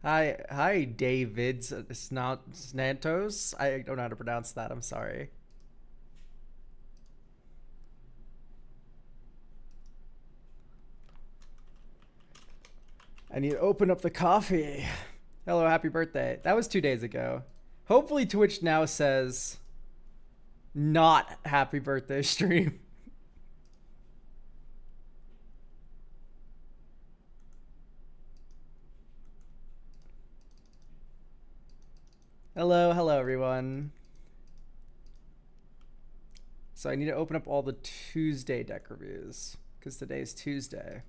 Hi, David Snantos. I don't know how to pronounce that. I'm sorry. I need to open up the coffee. Hello, happy birthday. That was 2 days ago. Hopefully, Twitch now says not happy birthday stream. Hello, everyone. So I need to open up all the Tuesday deck reviews because today's Tuesday.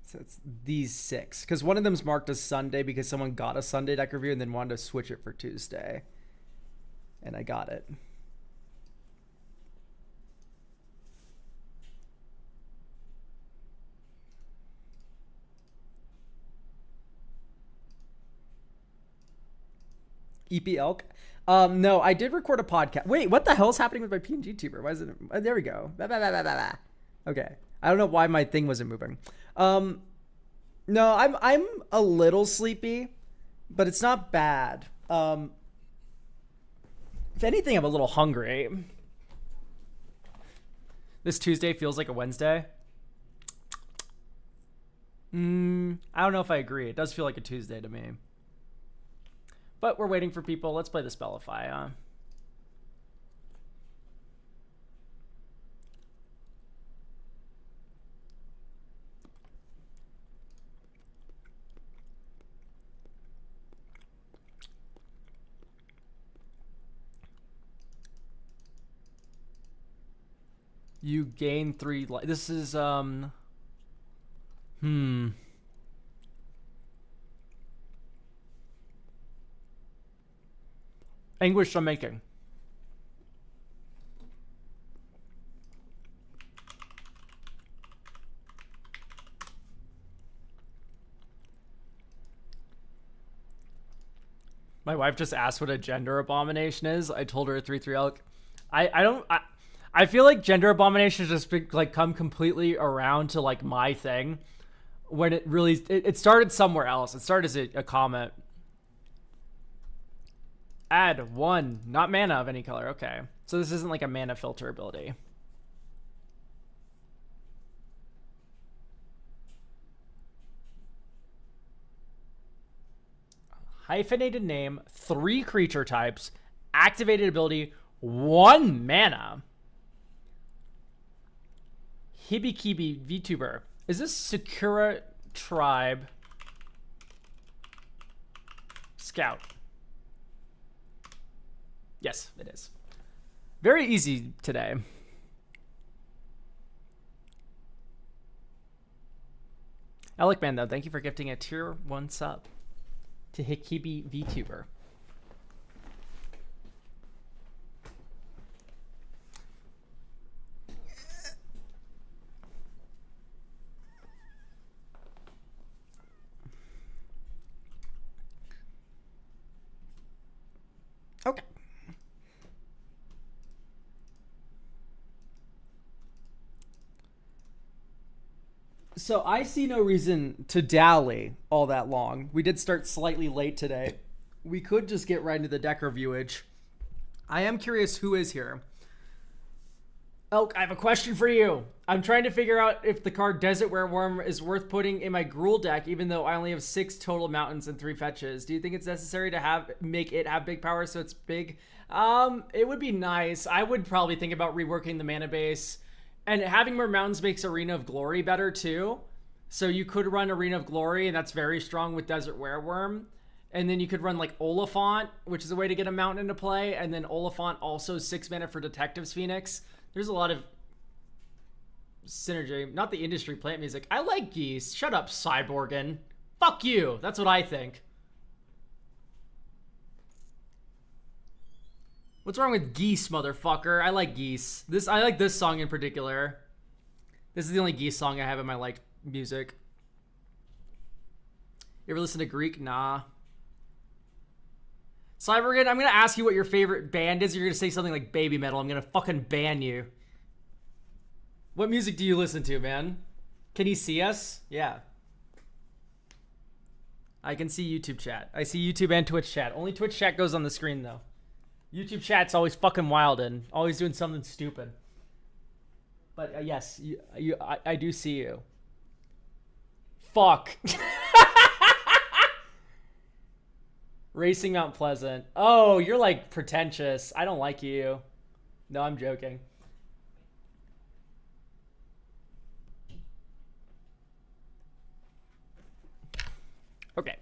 So it's these six because one of them's marked as Sunday because someone got a Sunday deck review and then wanted to switch it for Tuesday, and I got it. EP Elk. No, I did record a podcast. Wait, what the hell's happening with my PNG tuber? Why is it? There we go. Okay, I don't know why my thing wasn't moving. No, I'm a little sleepy, but it's not bad. If anything, I'm a little hungry. This Tuesday feels like a Wednesday. I don't know if I agree. It does feel like a Tuesday to me. But we're waiting for people. Let's play the Spellify. You gain 3 life. This is Anguish I'm making. My wife just asked what a gender abomination is. I told her a 3-3 elk. I feel like gender abomination has just like come completely around to like my thing when it started somewhere else. It started as a comment. Add 1, not mana of any color. Okay. So this isn't like a mana filter ability. Hyphenated name, 3 creature types, activated ability, 1 mana. Hibikibi VTuber. Is this Sakura Tribe Scout? Yes, it is. Very easy today. Alec Man, though, thank you for gifting a tier 1 sub to Hikibi VTuber. Okay. So I see no reason to dally all that long. We did start slightly late today. We could just get right into the deck reviewage. I am curious who is here. Elk, I have a question for you. I'm trying to figure out if the card Desert Wereworm is worth putting in my Gruul deck, even though I only have 6 total mountains and 3 fetches. Do you think it's necessary to make it have big power so it's big? It would be nice. I would probably think about reworking the mana base. And having more mountains makes Arena of Glory better too. So you could run Arena of Glory, and that's very strong with Desert Wereworm. And then you could run like Oliphant, which is a way to get a mountain into play. And then Oliphant also 6 mana for Detective's Phoenix. There's a lot of synergy. Not the industry plant music. I like geese. Shut up, Cyborgan. Fuck you. That's what I think. What's wrong with geese, motherfucker? I like geese. I like this song in particular. This is the only geese song I have in my like music. You ever listen to Greek? Nah. Cybergan, I'm gonna ask you what your favorite band is. You're gonna say something like Baby Metal. I'm gonna fucking ban you. What music do you listen to, man? Can you see us? Yeah. I can see YouTube chat. I see YouTube and Twitch chat. Only Twitch chat goes on the screen, though. YouTube chat's always fucking wild and always doing something stupid. But yes, I do see you. Fuck. Racing Mount Pleasant. Oh, you're like pretentious. I don't like you. No, I'm joking. Okay.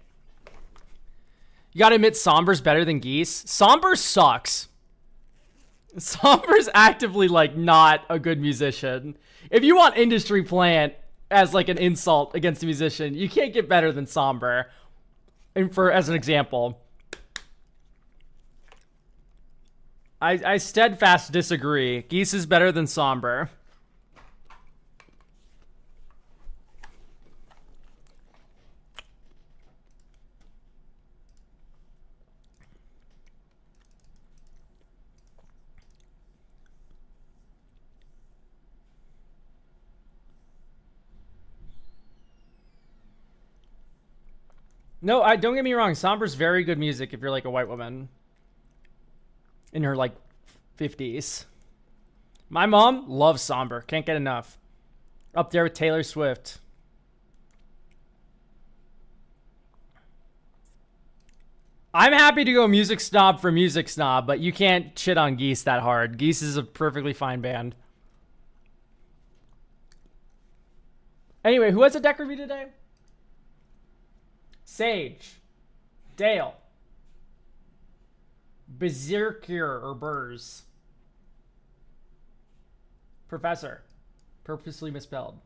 You gotta admit Somber's better than Geese. Somber sucks. Somber's actively like not a good musician. If you want Industry Plant as like an insult against a musician, you can't get better than Somber. And as an example, I steadfast disagree. Geese is better than Somber. No, don't get me wrong. Somber's very good music if you're like a white woman in her like 50s. My mom loves Somber. Can't get enough. Up there with Taylor Swift. I'm happy to go music snob for music snob, but you can't shit on Geese that hard. Geese is a perfectly fine band. Anyway, who has a deck review today? Sage. Dale. Berserker or Burrs. Professor. Purposely misspelled.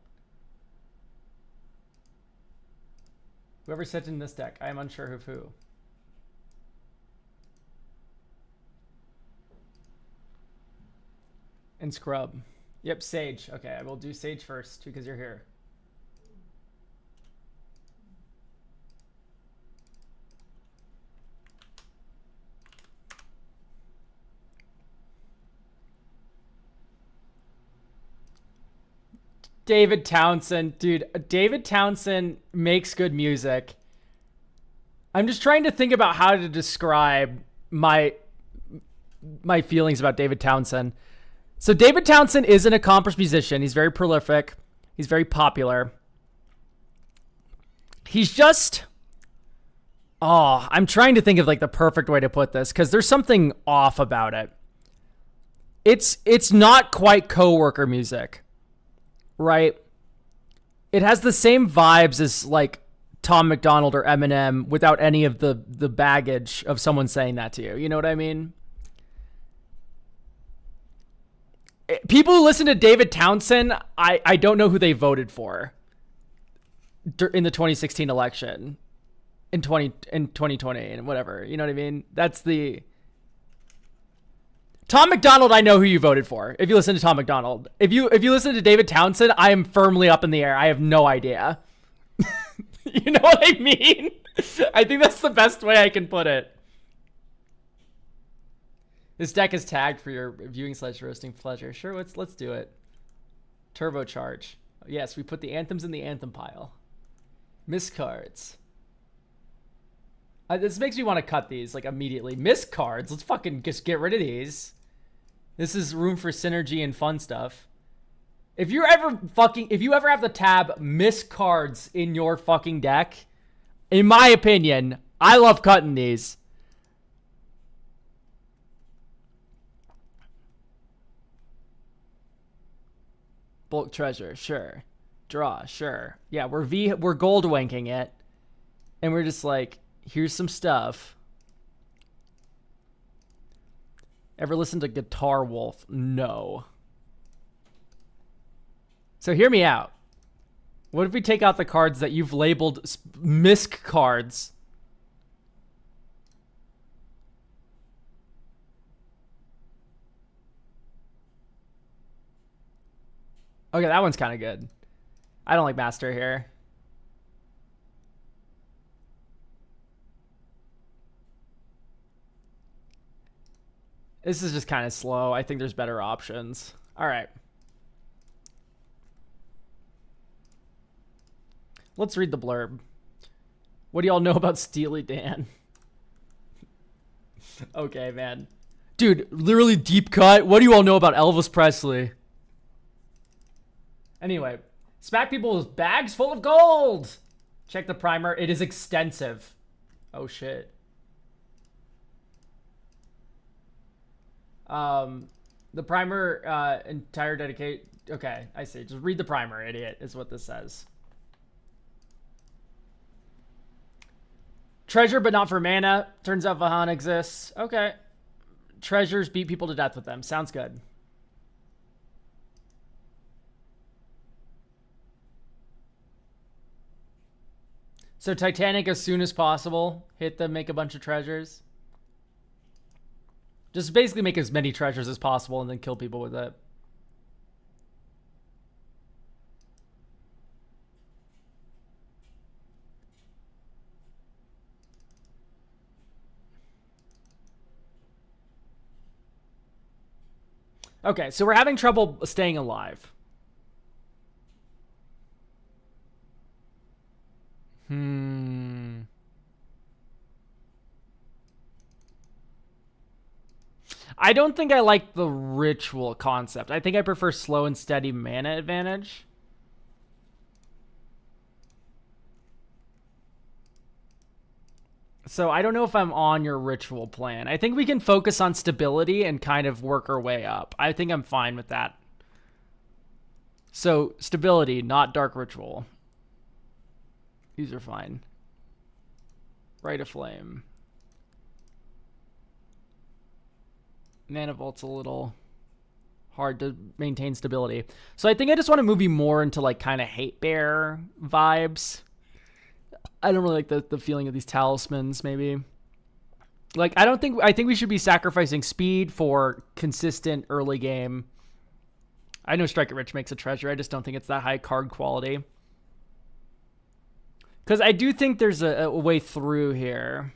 Whoever sent in this deck, I am unsure of who. And Scrub. Yep, Sage. Okay, I will do Sage first because you're here. David Townsend, dude. David Townsend makes good music. I'm just trying to think about how to describe my feelings about David Townsend. So David Townsend is an accomplished musician. He's very prolific. He's very popular. He's just... Oh, I'm trying to think of like the perfect way to put this because there's something off about it. It's not quite coworker music. Right? It has the same vibes as like Tom McDonald or Eminem without any of the baggage of someone saying that to you. You know what I mean? People who listen to David Townsend, I don't know who they voted for in the 2016 election in 2020 and whatever. You know what I mean? That's the... Tom McDonald, I know who you voted for. If you listen to Tom McDonald, if you listen to David Townsend, I am firmly up in the air. I have no idea. You know what I mean? I think that's the best way I can put it. This deck is tagged for your viewing / roasting pleasure. Sure, let's do it. Turbocharge. Yes, we put the anthems in the anthem pile. Miss cards. This makes me want to cut these like immediately. Miss cards. Let's fucking just get rid of these. This is room for synergy and fun stuff. If you ever have the tab miss cards in your fucking deck, in my opinion, I love cutting these. Bulk treasure, sure. Draw, sure. Yeah, we're gold wanking it. And we're just like, here's some stuff. Ever listen to Guitar Wolf? No. So hear me out. What if we take out the cards that you've labeled misc cards? Okay, that one's kind of good. I don't like Master here. This is just kind of slow. I think there's better options. All right. Let's read the blurb. What do y'all know about Steely Dan? Okay, man. Dude, literally deep cut. What do you all know about Elvis Presley? Anyway, smack people with bags full of gold. Check the primer. It is extensive. Oh, shit. The primer, entire dedicate. Okay, I see. Just read the primer, idiot, is what this says. Treasure, but not for mana. Turns out Vahan exists. Okay. Treasures beat people to death with them. Sounds good. So Titanic as soon as possible. Hit them, make a bunch of treasures. Just basically make as many treasures as possible and then kill people with it. Okay, so we're having trouble staying alive. I don't think I like the ritual concept. I think I prefer slow and steady mana advantage. So I don't know if I'm on your ritual plan. I think we can focus on stability and kind of work our way up. I think I'm fine with that. So stability, not dark ritual. These are fine. Rite of Flame. Mana Vault's a little hard to maintain stability. So I think I just want to move you more into like kind of hate bear vibes. I don't really like the feeling of these talismans, maybe. Like, I think we should be sacrificing speed for consistent early game. I know Strike It Rich makes a treasure. I just don't think it's that high card quality. Because I do think there's a way through here.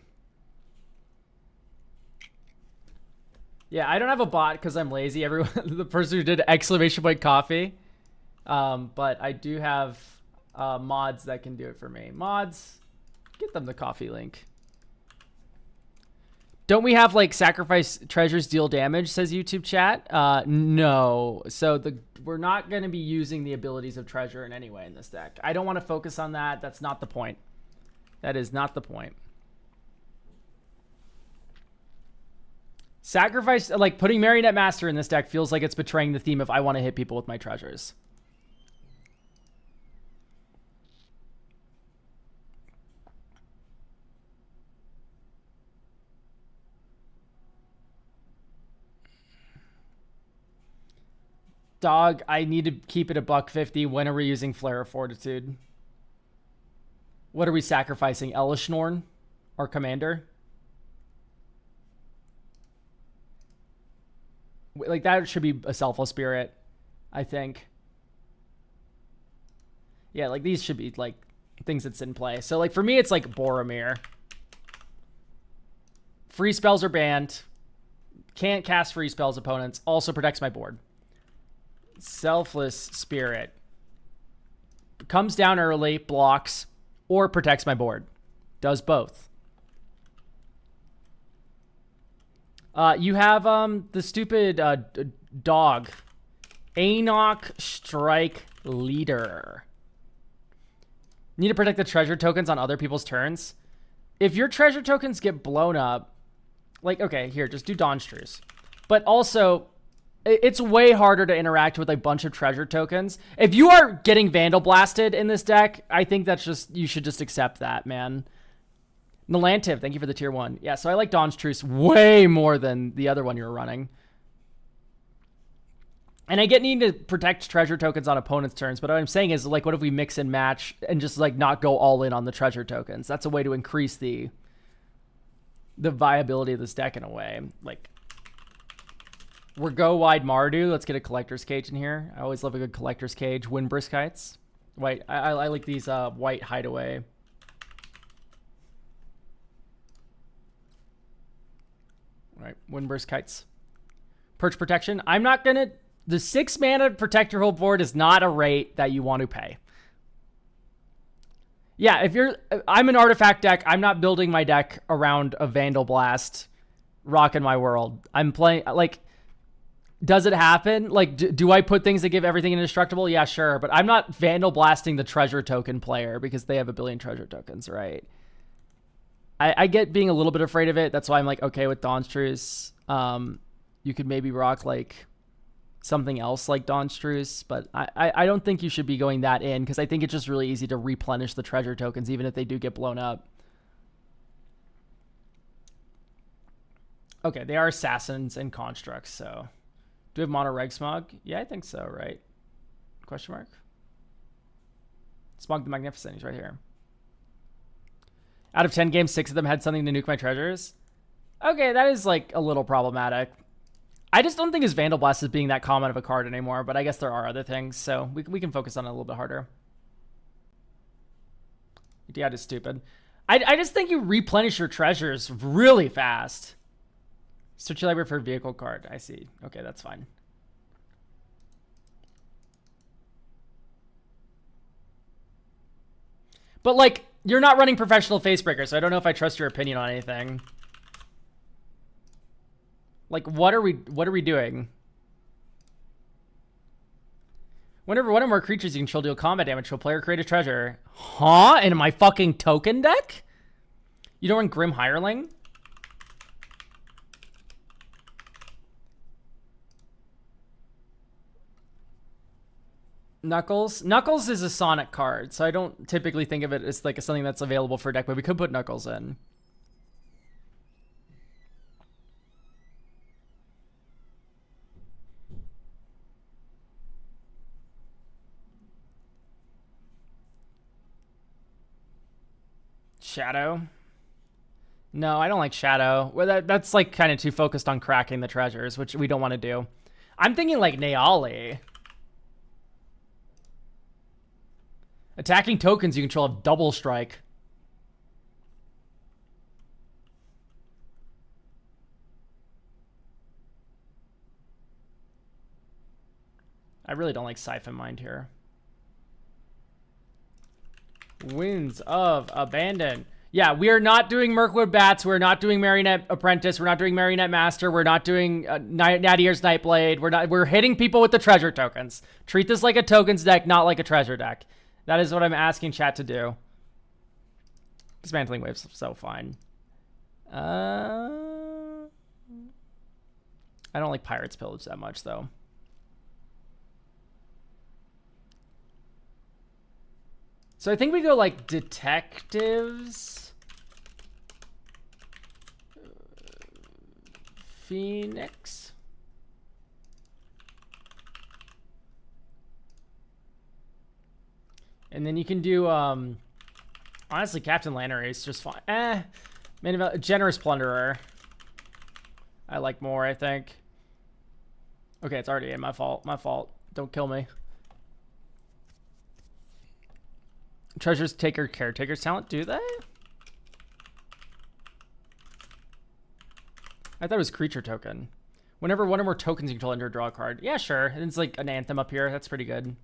Yeah, I don't have a bot because I'm lazy. Everyone, the person who did exclamation point coffee. But I do have mods that can do it for me. Mods, get them the coffee link. Don't we have like sacrifice treasures deal damage, says YouTube chat? No. So we're not going to be using the abilities of treasure in any way in this deck. I don't want to focus on that. That's not the point. That is not the point. Sacrifice, like putting Marionette Master in this deck feels like it's betraying the theme of I want to hit people with my treasures. Dog, I need to keep it a $150. When are we using Flare of Fortitude? What are we sacrificing? Elishnorn? Our commander? Like, that should be a Selfless Spirit, I think. Yeah, like, these should be, like, things that's in play. So, like, for me, it's, like, Boromir. Free spells are banned. Can't cast free spells opponents. Also protects my board. Selfless Spirit. Comes down early, blocks, or protects my board. Does both. You have the stupid dog. Anok Strike Leader. Need to protect the treasure tokens on other people's turns. If your treasure tokens get blown up, like, okay, here, just do Dawnstruce. But also, it's way harder to interact with a bunch of treasure tokens. If you are getting Vandal Blasted in this deck, I think that's just, you should just accept that, man. Nilantiv, thank you for the tier 1. Yeah, so I like Dawnstruce way more than the other one you were running. And I get needing to protect treasure tokens on opponents' turns, but what I'm saying is, like, what if we mix and match and just, like, not go all in on the treasure tokens? That's a way to increase the viability of this deck in a way. Like, we're go wide Mardu. Let's get a Collector's Cage in here. I always love a good Collector's Cage. Windbrisk Heights. White. I like these white Hideaway. All right, Windbrisk Heights. Perch protection. I'm not gonna. The 6 mana protect your whole board is not a rate that you want to pay. Yeah, if you're, I'm an artifact deck. I'm not building my deck around a Vandal Blast, rocking my world. I'm playing like. Does it happen? Like, do I put things that give everything indestructible? Yeah, sure. But I'm not Vandal Blasting the treasure token player because they have a billion treasure tokens, right? I get being a little bit afraid of it. That's why I'm like, okay with Dawn's Truce. You could maybe rock like something else like Dawn's Truce, but I don't think you should be going that in because I think it's just really easy to replenish the treasure tokens even if they do get blown up. Okay, they are assassins and constructs, so... Do we have mono reg smog? Yeah, I think so, right? Question mark? Smog the Magnificent, he's right here. Out of 10 games, 6 of them had something to nuke my treasures. Okay, that is like a little problematic. I just don't think his Vandal Blast is being that common of a card anymore, but I guess there are other things, so we can focus on it a little bit harder. Yeah, it's stupid. I just think you replenish your treasures really fast. Search your library for a vehicle card. I see. Okay, that's fine. But like, you're not running professional Facebreaker, so I don't know if I trust your opinion on anything. Like, what are we doing? Whenever one or more creatures you control deal combat damage to a player, create a treasure. Huh? In my fucking token deck? You don't run Grim Hireling? Knuckles? Knuckles is a Sonic card, so I don't typically think of it as like something that's available for a deck, but we could put Knuckles in. Shadow? No, I don't like Shadow. Well, that's like kind of too focused on cracking the treasures, which we don't want to do. I'm thinking like Neali. Attacking tokens you control have double strike. I really don't like Siphon Mind here. Winds of Abandon. Yeah, we are not doing Mirkwood Bats. We're not doing Marionette Apprentice. We're not doing Marionette Master. We're not doing Nadier's Nightblade. We're hitting people with the treasure tokens. Treat this like a tokens deck, not like a treasure deck. That is what I'm asking chat to do. Dismantling Wave's so fine. I don't like Pirate's Pillage that much, though. So I think we go, like, Detectives. Phoenix. And then you can do, honestly, Captain Lannery is just fine. Generous Plunderer. I like more, I think. Okay, it's already in. My fault. My fault. Don't kill me. Treasures Taker Caretaker's talent, do they? I thought it was creature token. Whenever one or more tokens you control enter, draw a card. Yeah, sure. And it's like an Anthem up here. That's pretty good.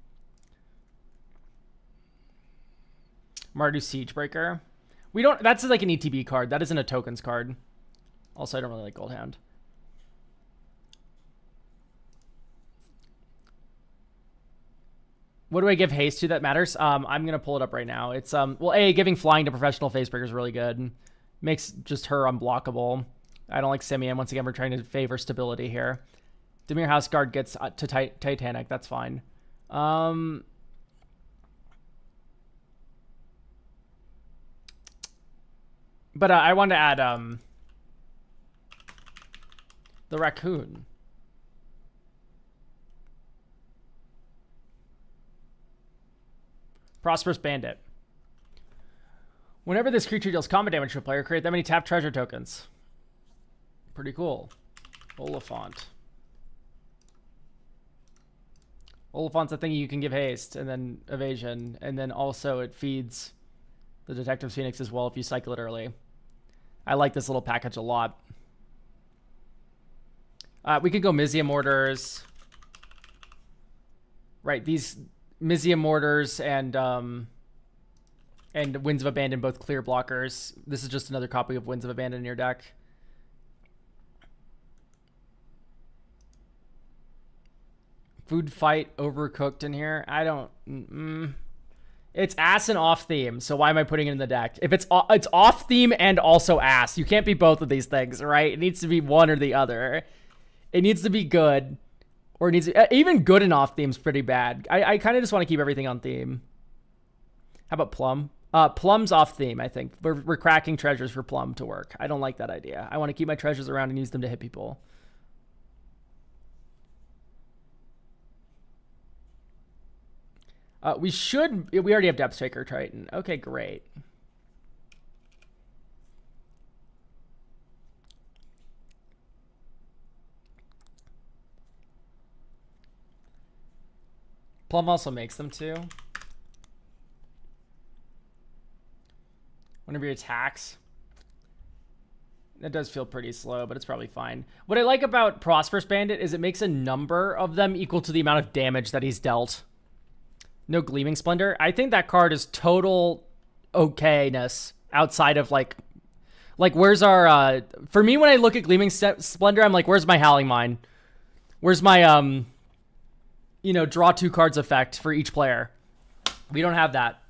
Mardu Siegebreaker. We don't. That's like an ETB card. That isn't a tokens card. Also, I don't really like Goldhound. What do I give haste to that matters? I'm gonna pull it up right now. It's well, giving flying to professional Facebreaker is really good. Makes just her unblockable. I don't like Simeon. Once again, we're trying to favor stability here. Dimir Houseguard gets to Titanic. That's fine. But I want to add the Raccoon. Prosperous Bandit. Whenever this creature deals combat damage to a player, create that many tapped treasure tokens. Pretty cool. Oliphant. Oliphant's a thing you can give haste and then evasion, and then also it feeds the Detective Phoenix as well if you cycle it early. I like this little package a lot. We could go Mizia Mortars. Right, these Mizia Mortars and Winds of Abandon, both clear blockers. This is just another copy of Winds of Abandon in your deck. Food Fight Overcooked in here. I don't... It's ass and off theme, so why am I putting it in the deck? If it's off theme and also ass. You can't be both of these things, right? It needs to be one or the other. It needs to be good. Or it needs to, even good and off theme's pretty bad. I kind of just want to keep everything on theme. How about Plum? Plum's off theme, I think. We're cracking treasures for Plum to work. I don't like that idea. I want to keep my treasures around and use them to hit people. We already have Depth Shaker Triton. Okay, great. Plum also makes them too. One of your attacks. That does feel pretty slow, but it's probably fine. What I like about Prosperous Bandit is it makes a number of them equal to the amount of damage that he's dealt. No Gleaming Splendor. I think that card is total okayness outside of like where's our for me when I look at Gleaming Splendor, I'm like, where's my Howling Mine? Where's my draw 2 cards effect for each player? We don't have that.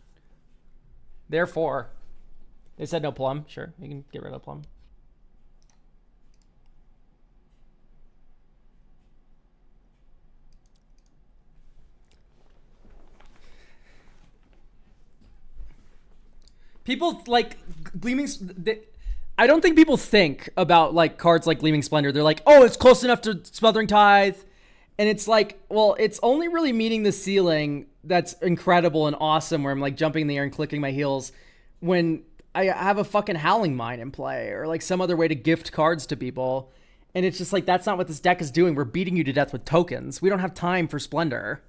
Therefore, they said no Plum. Sure, you can get rid of Plum. People like Gleaming... I don't think people think about like cards like Gleaming Splendor. They're like, oh, it's close enough to Smothering Tithe. And it's like, well, it's only really meeting the ceiling that's incredible and awesome where I'm like jumping in the air and clicking my heels when I have a fucking Howling Mine in play or like some other way to gift cards to people. And it's just like, that's not what this deck is doing. We're beating you to death with tokens. We don't have time for Splendor.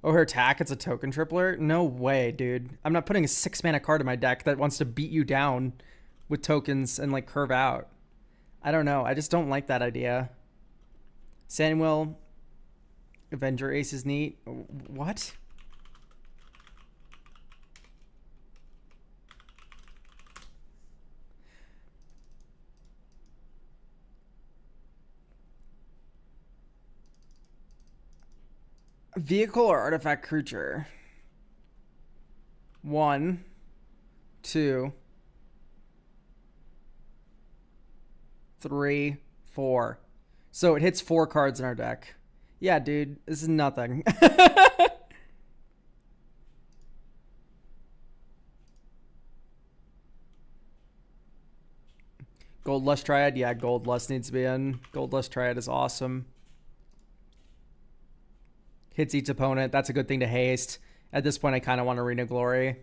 Oh, her attack, it's a token tripler? No way, dude. I'm not putting a 6-mana card in my deck that wants to beat you down with tokens and, like, curve out. I don't know. I just don't like that idea. Samuel, Avenger Ace is neat. What? Vehicle or artifact creature? 1, 2, 3, 4. So it hits 4 cards in our deck. Yeah, dude, this is nothing. Gold Lust Triad? Yeah, Gold Lust needs to be in. Gold Lust Triad is awesome. Hits each opponent. That's a good thing to haste. At this point, I kind of want Arena Glory.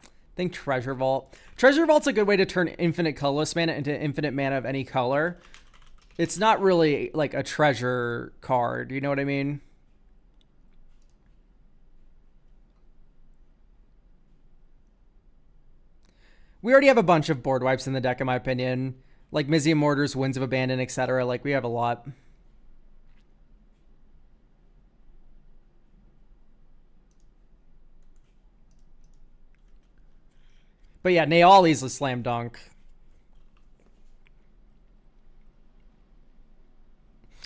I think Treasure Vault. Treasure Vault's a good way to turn infinite colorless mana into infinite mana of any color. It's not really like a treasure card. You know what I mean? We already have a bunch of board wipes in the deck, in my opinion. Like Mizia Mortars, Winds of Abandon, etc. Like, we have a lot. But yeah, Naali's a slam dunk.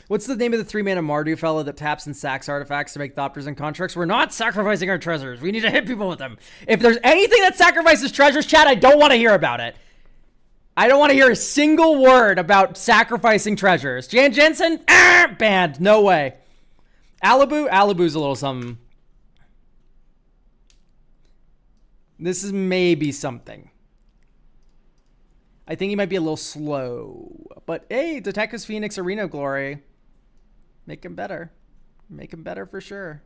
What's the name of the 3-mana Mardu fellow that taps and sacks artifacts to make Thopters and Constructs? We're not sacrificing our treasures. We need to hit people with them. If there's anything that sacrifices treasures, chat, I don't want to hear about it. I don't want to hear a single word about sacrificing treasures. Jan Jensen? Banned. No way. Alibu? Alibu's a little something. This is maybe something. I think he might be a little slow. But hey, Detectives Phoenix, Arena Glory. Make him better. Make him better for sure.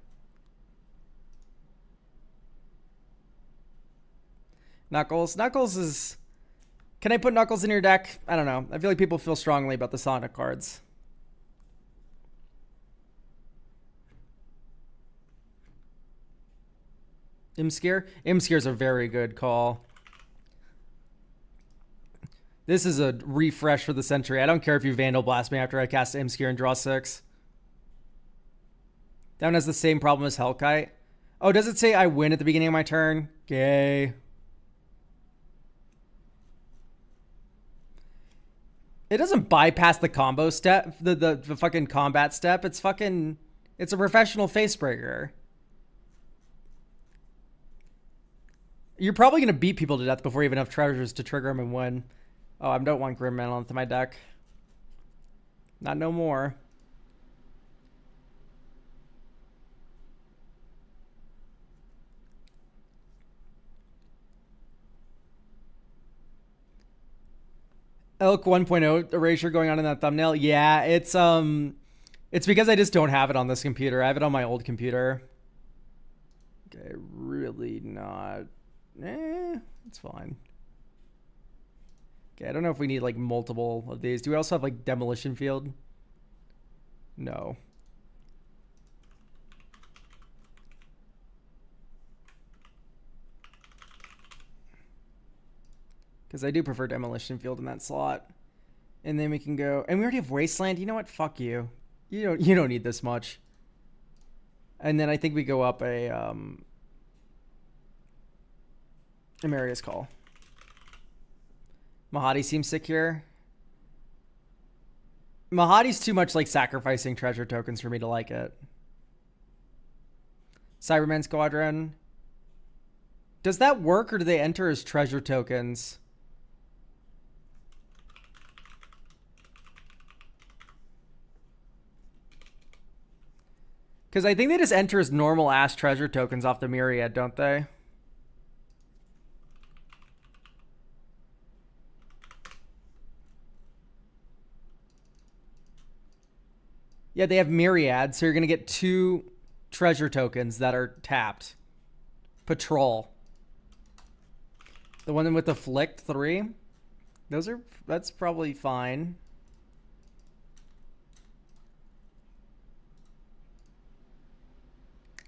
Knuckles. Knuckles is... Can I put Knuckles in your deck? I don't know. I feel like people feel strongly about the Sonic cards. Imskir? Imskir's a very good call. This is a refresh for the century. I don't care if you Vandal Blast me after I cast Imskir and draw 6. That one has the same problem as Hellkite. Oh, does it say I win at the beginning of my turn? Gay. It doesn't bypass the combo step, the fucking combat step. It's a professional face breaker. You're probably going to beat people to death before you have enough treasures to trigger them and win. Oh, I don't want Grim Mantle into my deck. Not no more. Elk 1.0 erasure going on in that thumbnail. Yeah, it's because I just don't have it on this computer. I have it on my old computer. Okay, really not. It's fine. Okay, I don't know if we need like multiple of these. Do we also have like Demolition Field? No. Because I do prefer Demolition Field in that slot. And then we can go... And we already have Wasteland. You know what? Fuck you. You don't need this much. And then I think we go up a... Amaria's Call. Mahadi seems secure. Mahadi's too much like sacrificing treasure tokens for me to like it. Cyberman Squadron. Does that work or do they enter as treasure tokens? Because I think they just enter as normal ass treasure tokens off the Myriad, don't they? Yeah, they have Myriad, so you're going to get 2 treasure tokens that are tapped. Patrol. The one with the Flicked 3. That's probably fine.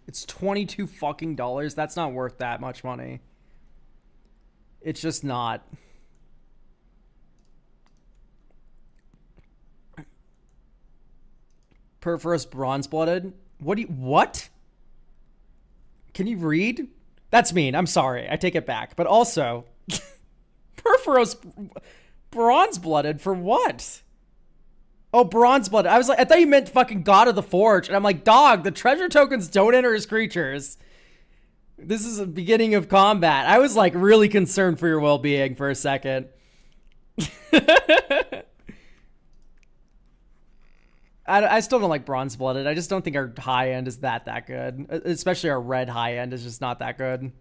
It's $22 fucking dollars. That's not worth that much money. It's just not. Perforos Bronze-Blooded. What? Can you read? That's mean. I'm sorry. I take it back. But also, Perforos Bronze-Blooded for what? Oh, Bronze-Blooded. I thought you meant fucking God of the Forge. And I'm like, dog, the treasure tokens don't enter as creatures. This is the beginning of combat. I was like really concerned for your well-being for a second. I still don't like Bronze-Blooded. I just don't think our high end is that good. Especially our red high end is just not that good.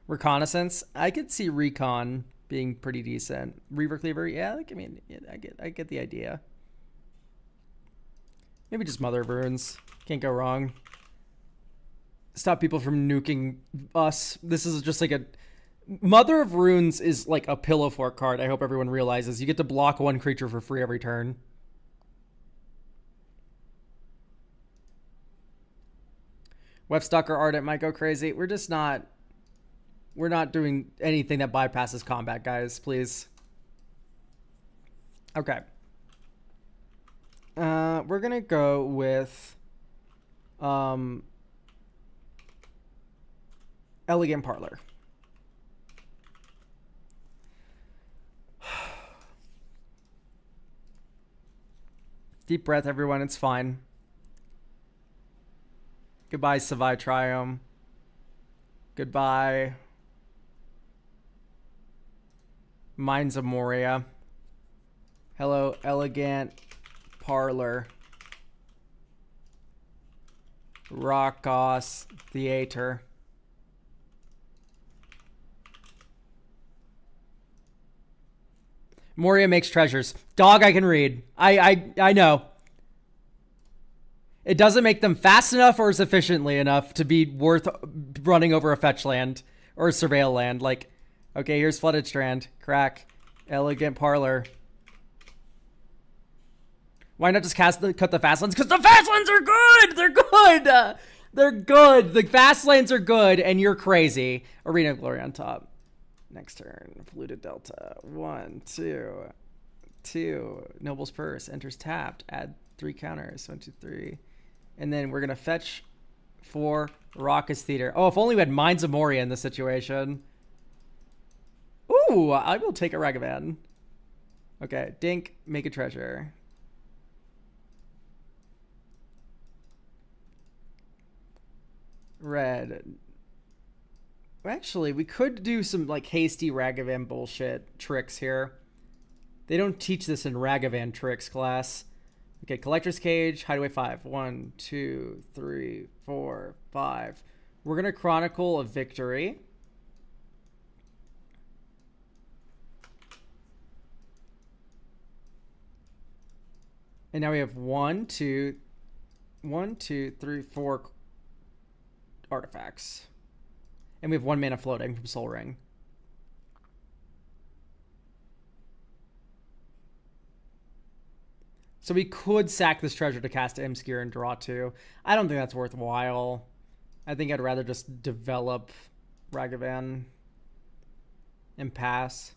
Reconnaissance. I could see Recon being pretty decent. Reaver Cleaver. Yeah, I mean, I get the idea. Maybe just Mother of Runes. Can't go wrong. Stop people from nuking us. This is just like a... Mother of Runes is like a pillow fort card. I hope everyone realizes. You get to block 1 creature for free every turn. Webstalker Ardent might go crazy. We're just not... We're not doing anything that bypasses combat, guys. Please. Okay. We're going to go with... Elegant Parlor. Deep breath, everyone. It's fine. Goodbye, Savai Triome. Goodbye, Mines of Moria. Hello, Elegant Parlor. Rakos Theater. Moria makes treasures. Dog, I can read. I know. It doesn't make them fast enough or sufficiently enough to be worth running over a fetch land or a surveil land. Like, okay, here's Flooded Strand. Crack. Elegant Parlor. Why not just cut the fast lands? Because the fast lands are good! They're good! They're good. The fast lanes are good, and you're crazy. Arena of Glory on top. Next turn. Polluted Delta. 1, 2, 2. Noble's Purse enters tapped. Add 3 counters. 1, 2, 3. And then we're gonna fetch 4 Raucous Theater. Oh, if only we had Mines of Moria in this situation. Ooh, I will take a Ragavan. Okay, Dink, make a treasure. Red. Actually, we could do some like hasty Ragavan bullshit tricks here. They don't teach this in Ragavan tricks class. Okay, Collector's Cage, Hideaway 5. 1, 2, 3, 4, 5. We're gonna Chronicle of Victory. And now we have 1, 2, 3, 4 artifacts. And we have 1 mana floating from Sol Ring. So we could sack this treasure to cast Imskir and draw 2. I don't think that's worthwhile. I think I'd rather just develop Ragavan and pass.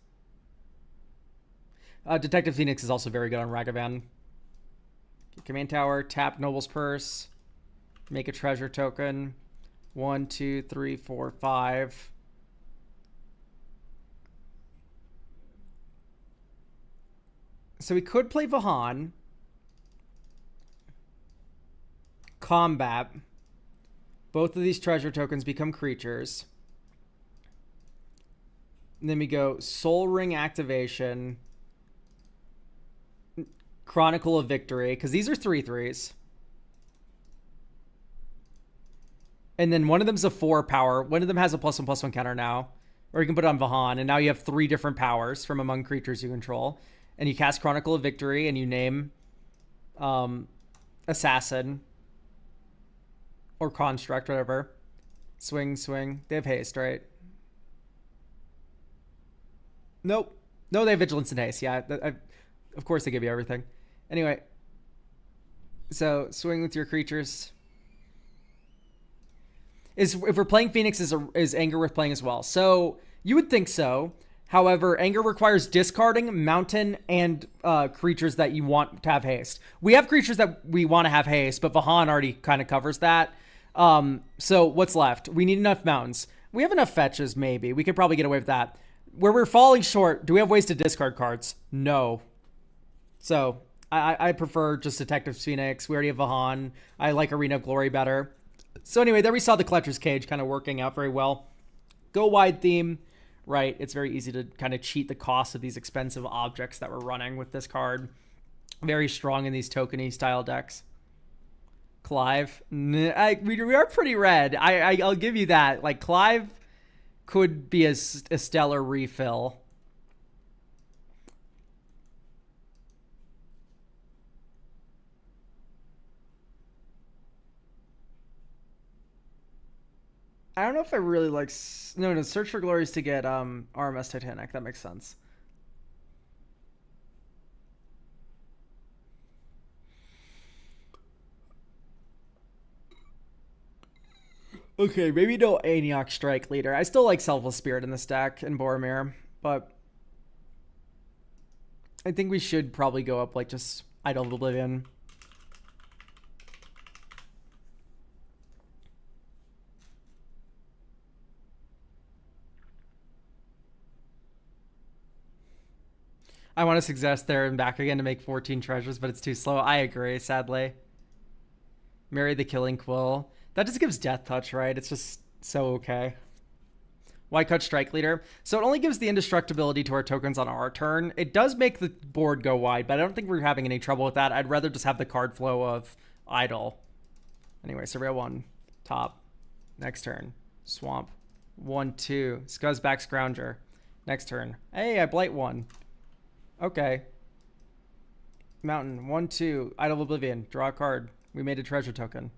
Detective Phoenix is also very good on Ragavan. Command Tower, tap Noble's Purse, make a treasure token. 1, 2, 3, 4, 5. So we could play Vahan. Combat. Both of these treasure tokens become creatures. And then we go Sol Ring activation. Chronicle of Victory, because these are 3/3s. And then one of them's a 4 power. One of them has a +1/+1 counter now. Or you can put it on Vahan, and now you have 3 different powers from among creatures you control. And you cast Chronicle of Victory, and you name Assassin. Or Construct, whatever. Swing, swing. They have haste, right? Nope. No, they have Vigilance and Haste. Yeah, of course they give you everything. Anyway. So, swing with your creatures. If we're playing Phoenix, is Anger worth playing as well? So, you would think so. However, Anger requires discarding Mountain and creatures that you want to have haste. We have creatures that we want to have haste, but Vahan already kind of covers that. So what's left? We need enough mountains. We have enough fetches, maybe. We could probably get away with that. Where we're falling short, do we have ways to discard cards? No. So I prefer just Detective Phoenix. We already have Vahan. I like Arena of Glory better. So anyway, there we saw the Collector's Cage kind of working out very well. Go wide theme, right? It's very easy to kind of cheat the cost of these expensive objects that we're running with this card. Very strong in these tokeny style decks. Clive, we are pretty red. I'll give you that. Like, Clive could be a stellar refill. I don't know if I really like... No, Search for Glory is to get RMS Titanic. That makes sense. Okay, maybe no Aniok Strike Leader. I still like Selfless Spirit in this deck and Boromir, but I think we should probably go up like just Idol of Oblivion. I want to suggest there and back again to make 14 treasures, but it's too slow. I agree, sadly. Marry the Killing Quill. That just gives Death Touch, right? It's just so okay. Why cut Strike Leader? So it only gives the indestructibility to our tokens on our turn. It does make the board go wide, but I don't think we're having any trouble with that. I'd rather just have the card flow of Idol. Anyway, Surveil 1. Top. Next turn. Swamp. 1, 2. Scuzzback Scrounger. Next turn. Hey, I Blight 1. Okay. Mountain. 1, 2. Idol of Oblivion. Draw a card. We made a treasure token.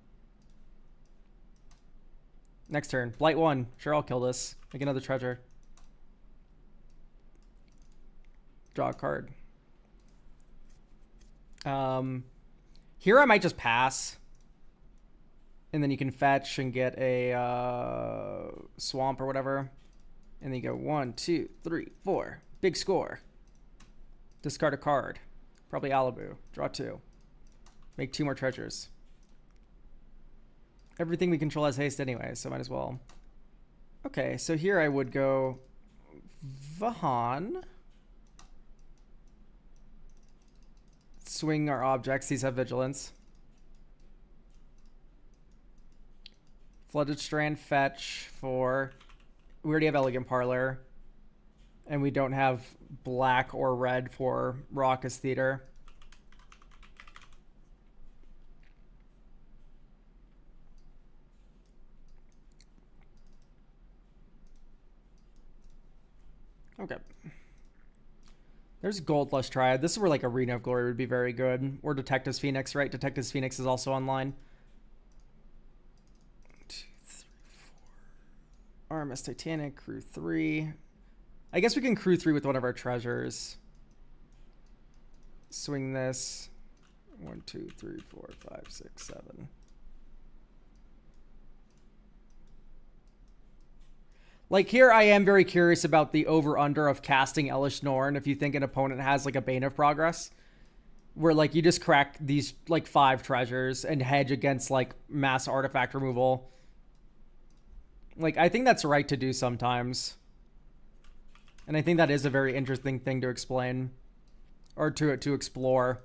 Next turn. Blight 1. Sure, I'll kill this. Make another treasure. Draw a card. Here I might just pass. And then you can fetch and get a swamp or whatever. And then you go 1, 2, 3, 4. Big score. Discard a card. Probably Alibu. Draw 2. Make 2 more treasures. Everything we control has haste anyway, so might as well. Okay, so here I would go Vahan. Swing our objects. These have vigilance. Flooded Strand, fetch for... We already have Elegant Parlor. And we don't have black or red for Raucous Theater. Okay. There's Goldlush Triad. This is where like Arena of Glory would be very good. Or Detective's Phoenix, right? Detective's Phoenix is also online. 2, 3, 4. RMS Titanic, Crew 3. I guess we can Crew 3 with one of our treasures. Swing this. 1, 2, 3, 4, 5, 6, 7. Like here, I am very curious about the over-under of casting Elesh Norn if you think an opponent has like a Bane of Progress. Where like you just crack these like 5 treasures and hedge against like mass artifact removal. Like I think that's right to do sometimes. And I think that is a very interesting thing to explain. Or to explore.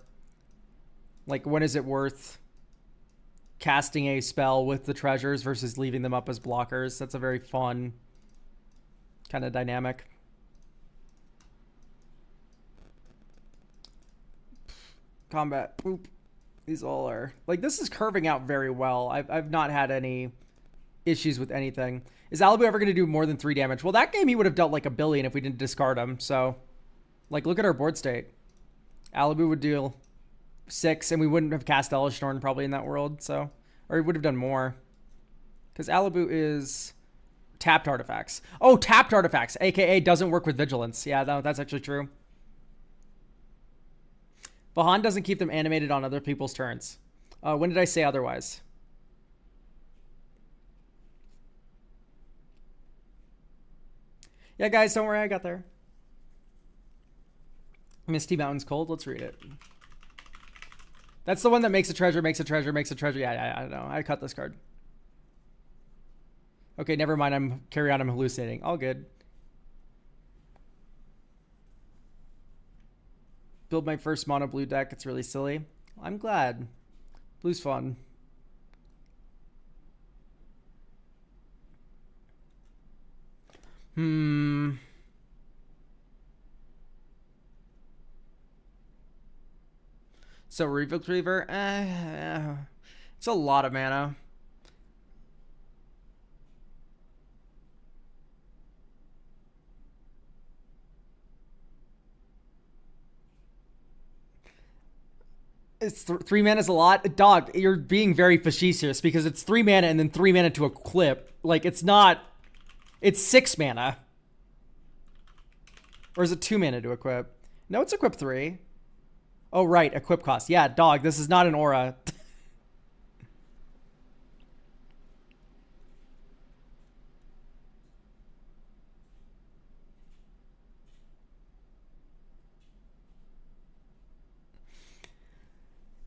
Like when is it worth casting a spell with the treasures versus leaving them up as blockers? That's a very fun kind of dynamic. Combat. Boop. These all are... Like, this is curving out very well. I've not had any issues with anything. Is Alibu ever going to do more than 3 damage? Well, that game he would have dealt like 1 billion if we didn't discard him. So, like, look at our board state. Alibu would deal 6, and we wouldn't have cast Elesh Norn probably in that world. So, or he would have done more. Because Alibu is... tapped artifacts. Oh, tapped artifacts, aka doesn't work with vigilance. Yeah, no, that's actually true. Vahan doesn't keep them animated on other people's turns. When did I say otherwise? Yeah, guys, don't worry, I got there. Misty Mountain's cold. Let's read it. That's the one that makes a treasure, makes a treasure, makes a treasure. Yeah, I don't know. I cut this card. Okay, never mind. I'm hallucinating. All good. Build my first mono blue deck. It's really silly. I'm glad. Blue's fun. So Reaver, it's a lot of mana. It's 3 mana is a lot. Dog, you're being very facetious because it's 3 mana and then 3 mana to equip. Like, it's not... It's 6 mana. Or is it 2 mana to equip? No, it's equip 3. Oh, right. Equip cost. Yeah, dog, this is not an aura.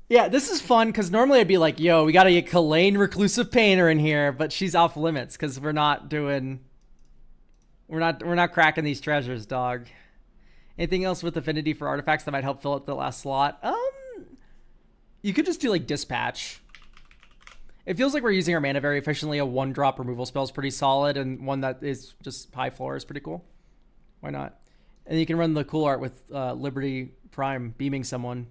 Yeah, this is fun because normally I'd be like, yo, we got to get Kalain Reclusive Painter in here, but she's off limits because we're not cracking these treasures, dog. Anything else with affinity for artifacts that might help fill up the last slot? You could just do like Dispatch. It feels like we're using our mana very efficiently. A 1-drop removal spell is pretty solid, and one that is just high floor is pretty cool. Why not? And you can run the cool art with Liberty Prime beaming someone.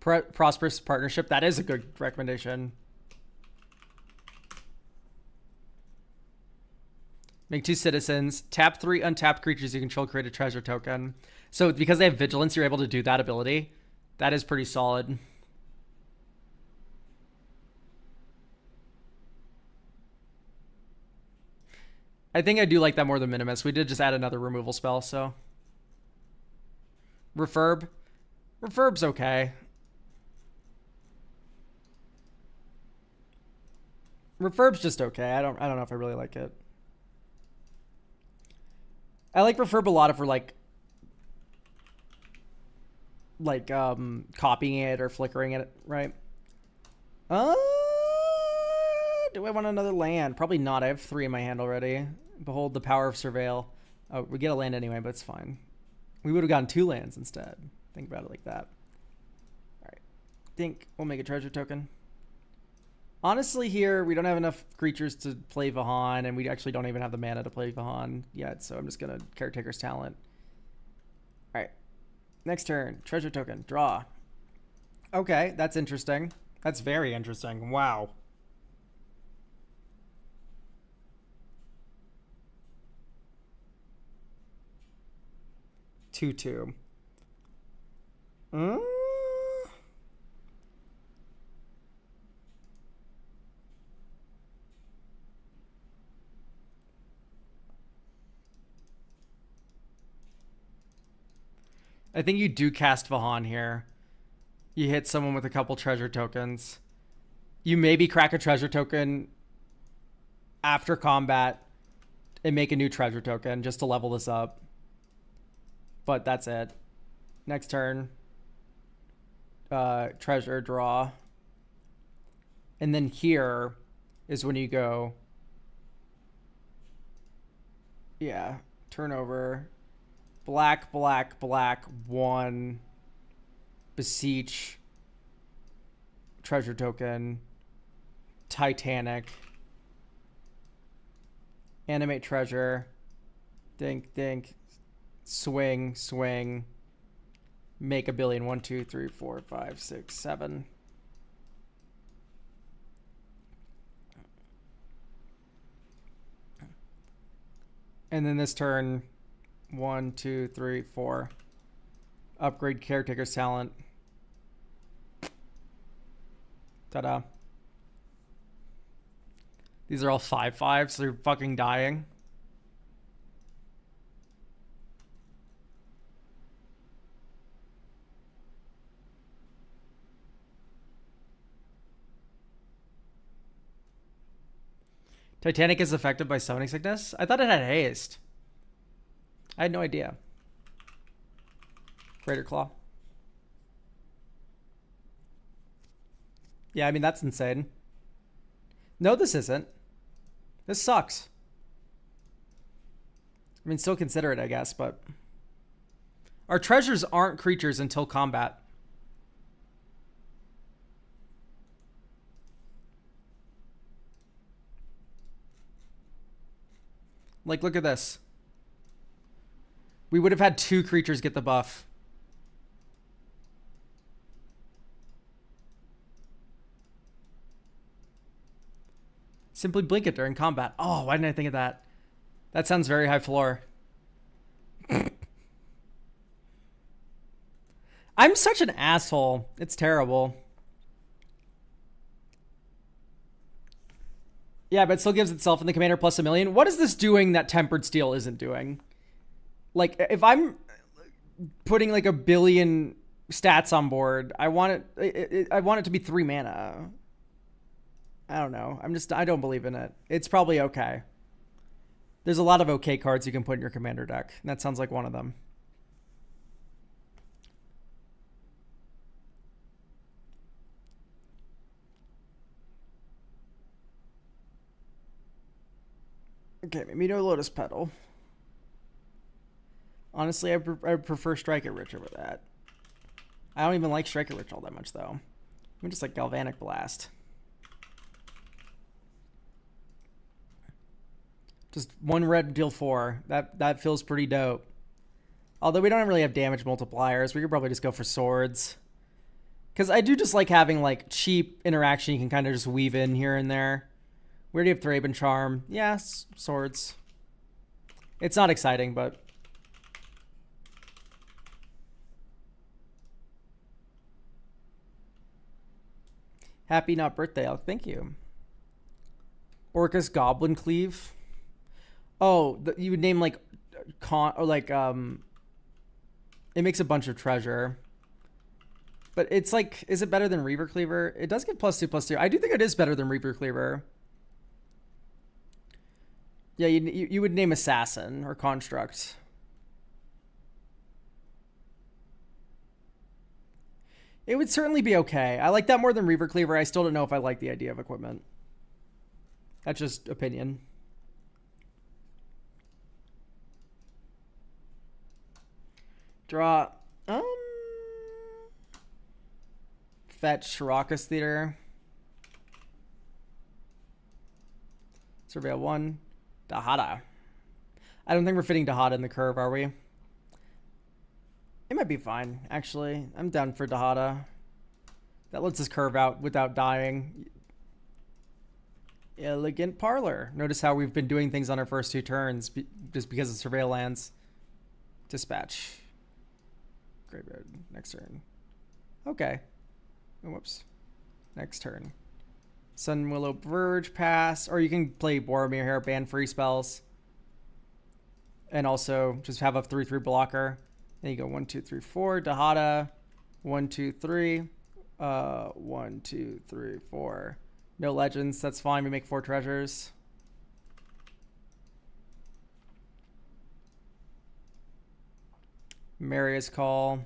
Prosperous Partnership, that is a good recommendation. Make 2 citizens. Tap 3 untapped creatures you control, create a treasure token. So because they have vigilance, you're able to do that ability. That is pretty solid. I think I do like that more than Minimus. We did just add another removal spell, so. Refurb. Refurb's okay. Refurb's just okay. I don't know if I really like it. I like Refurb a lot if we're like copying it or flickering it, right? Do I want another land? Probably not. I have 3 in my hand already. Behold the power of Surveil. Oh, we get a land anyway, but it's fine. We would have gotten 2 lands instead. Think about it like that. All right. Think we'll make a treasure token. Honestly, here, we don't have enough creatures to play Vahan, and we actually don't even have the mana to play Vahan yet, so I'm just going to Caretaker's Talent. All right. Next turn. Treasure token. Draw. Okay, that's interesting. That's very interesting. Wow. Two. I think you do cast Vahan here. You hit someone with a couple treasure tokens. You maybe crack a treasure token after combat and make a new treasure token just to level this up. But that's it. Next turn. Treasure draw. And then here is when you go. Yeah. Turnover. Black, 1. Beseech. Treasure token. Titanic. Animate treasure. Think. Swing. Make a billion. 1, 2, 3, 4, 5, 6, 7. And then this turn, 1, 2, 3, 4. Upgrade Caretaker's Talent. Ta-da. These are all 5/5s, so they're fucking dying. Titanic is affected by Summoning Sickness? I thought it had haste. I had no idea. Greater Claw. Yeah, I mean, that's insane. No, this isn't. This sucks. I mean, still consider it, I guess, but... Our treasures aren't creatures until combat. Like, look at this. We would have had 2 creatures get the buff. Simply blink it during combat. Oh, why didn't I think of that? That sounds very high floor. I'm such an asshole. It's terrible. Yeah, but it still gives itself in the commander plus 1,000,000. What is this doing that Tempered Steel isn't doing? Like, if I'm putting like 1 billion stats on board, I want it to be 3 mana. I don't know. I don't believe in it. It's probably okay. There's a lot of okay cards you can put in your commander deck, and that sounds like one of them. Okay, maybe no Lotus Petal. Honestly, I prefer Strike It Rich over that. I don't even like Strike It Rich all that much, though. I'm just like Galvanic Blast. Just 1 red, deal 4. That feels pretty dope. Although we don't really have damage multipliers, we could probably just go for swords. Because I do just like having like cheap interaction you can kind of just weave in here and there. We already have Thraben Charm. Yes, swords. It's not exciting, but... Happy not birthday, Elk. Thank you. Orcus Goblin Cleave. Oh, you would name like... It makes a bunch of treasure. But it's like... Is it better than Reaver Cleaver? It does get +2/+2. I do think it is better than Reaver Cleaver. Yeah, you would name Assassin or Construct. It would certainly be okay. I like that more than Reaver Cleaver. I still don't know if I like the idea of equipment. That's just opinion. Draw. Fetch Raucous Theater. Surveil 1. Dahada. I don't think we're fitting Dahada in the curve, are we? It might be fine, actually. I'm down for Dahada. That lets us curve out without dying. Elegant Parlor. Notice how we've been doing things on our first 2 turns just because of Surveil lands. Dispatch. Graveyard. Next turn. Okay. Oh, whoops. Next turn. Sunwillow Verge pass. Or you can play Boromir here, ban free spells. And also just have a 3/3 blocker. Then you go 1, 2, 3, 4. Dahada. 1, 2, 3. 1, 2, 3, 4. No legends. That's fine. We make 4 treasures. Marius Call.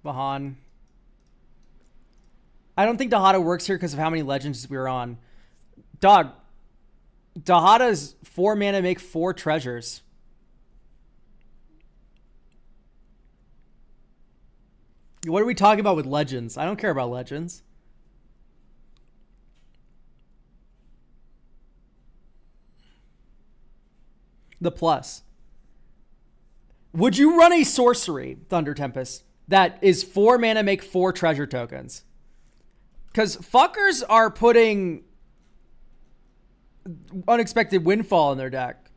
Vahan. I don't think Dahada works here because of how many legends we were on. Dog. Dahada's 4 mana, make 4 treasures. What are we talking about with legends? I don't care about legends. The plus. Would you run a sorcery, Thunder Tempest, that is 4 mana, make 4 treasure tokens? Because fuckers are putting Unexpected Windfall in their deck.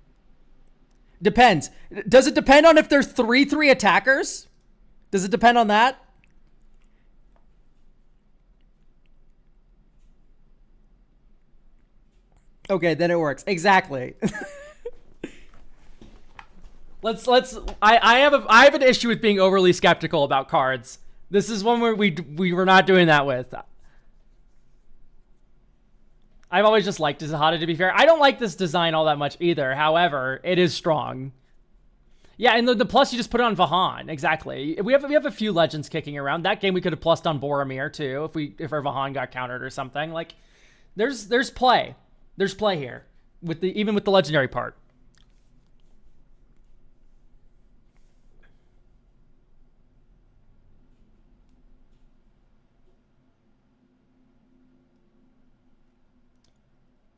Depends. Does it depend on if they're 3/3 attackers? Does it depend on that? Okay, then it works. Exactly. I have an issue with being overly skeptical about cards. This is one where we were not doing that with. I've always just liked Dahada, to be fair. I don't like this design all that much either. However, it is strong. Yeah, and the plus you just put it on Vahan. Exactly. We have a few legends kicking around. That game we could have plussed on Boromir too if our Vahan got countered or something. Like there's play. There's play here even with the legendary part.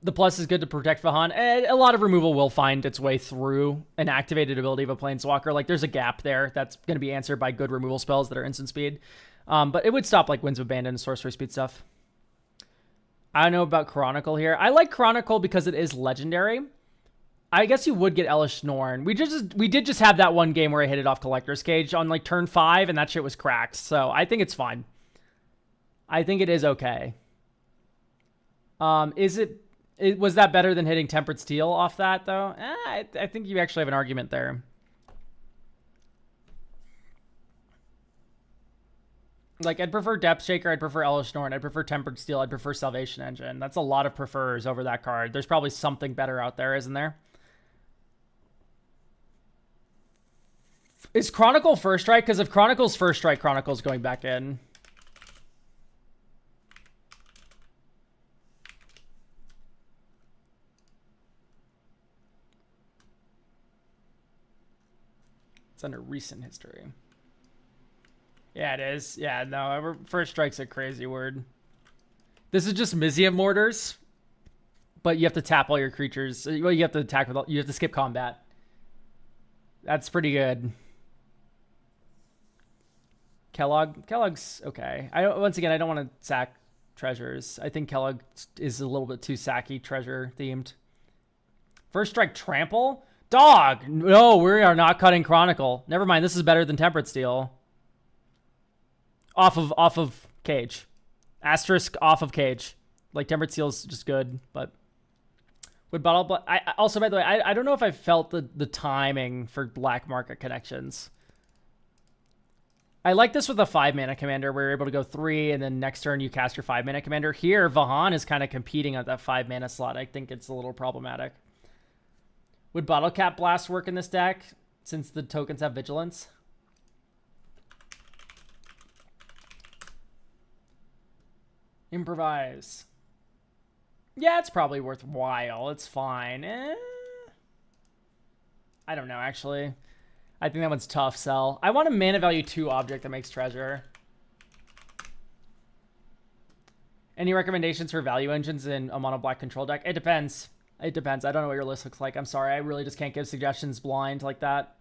The plus is good to protect Vahan. And a lot of removal will find its way through an activated ability of a Planeswalker. Like, there's a gap there that's going to be answered by good removal spells that are instant speed. But it would stop, like, Winds of Abandon and sorcery speed stuff. I don't know about Chronicle here. I like Chronicle because it is legendary. I guess you would get Elesh Norn. We did just have that one game where I hit it off Collector's Cage on, like, turn 5, and that shit was cracked. So I think it's fine. I think it is okay. Was that better than hitting Tempered Steel off that, though? I think you actually have an argument there. Like, I'd prefer Depth Shaker, I'd prefer Elesh Norn, I'd prefer Tempered Steel, I'd prefer Salvation Engine. That's a lot of prefers over that card. There's probably something better out there, isn't there? Is Chronicle first strike? Because if Chronicle's first strike, Chronicle's going back in. Under recent history. Yeah, it is. Yeah, no, first strike's a crazy word. This is just Mizzium Mortars, but you have to tap all your creatures. Well, you have to attack with you have to skip combat. That's pretty good. Kellogg's okay. Once again, I don't want to sack treasures. I think Kellogg is a little bit too sacky treasure themed. First strike trample? Dog! No, we are not cutting Chronicle. Never mind, this is better than Tempered Steel. Off of Cage. Asterisk off of Cage. Like, Tempered Steel's just good, but... Would Bottle... But also, by the way, I don't know if I felt the timing for Black Market Connections. I like this with a 5-mana commander where you're able to go 3 and then next turn you cast your 5-mana commander. Here, Vahan is kind of competing at that 5-mana slot. I think it's a little problematic. Would Bottle Cap Blast work in this deck since the tokens have vigilance? Improvise. Yeah, it's probably worthwhile. It's fine. I don't know, actually. I think that one's tough sell. I want a mana value 2 object that makes treasure. Any recommendations for value engines in a mono black control deck? It depends. It depends. I don't know what your list looks like. I'm sorry. I really just can't give suggestions blind like that.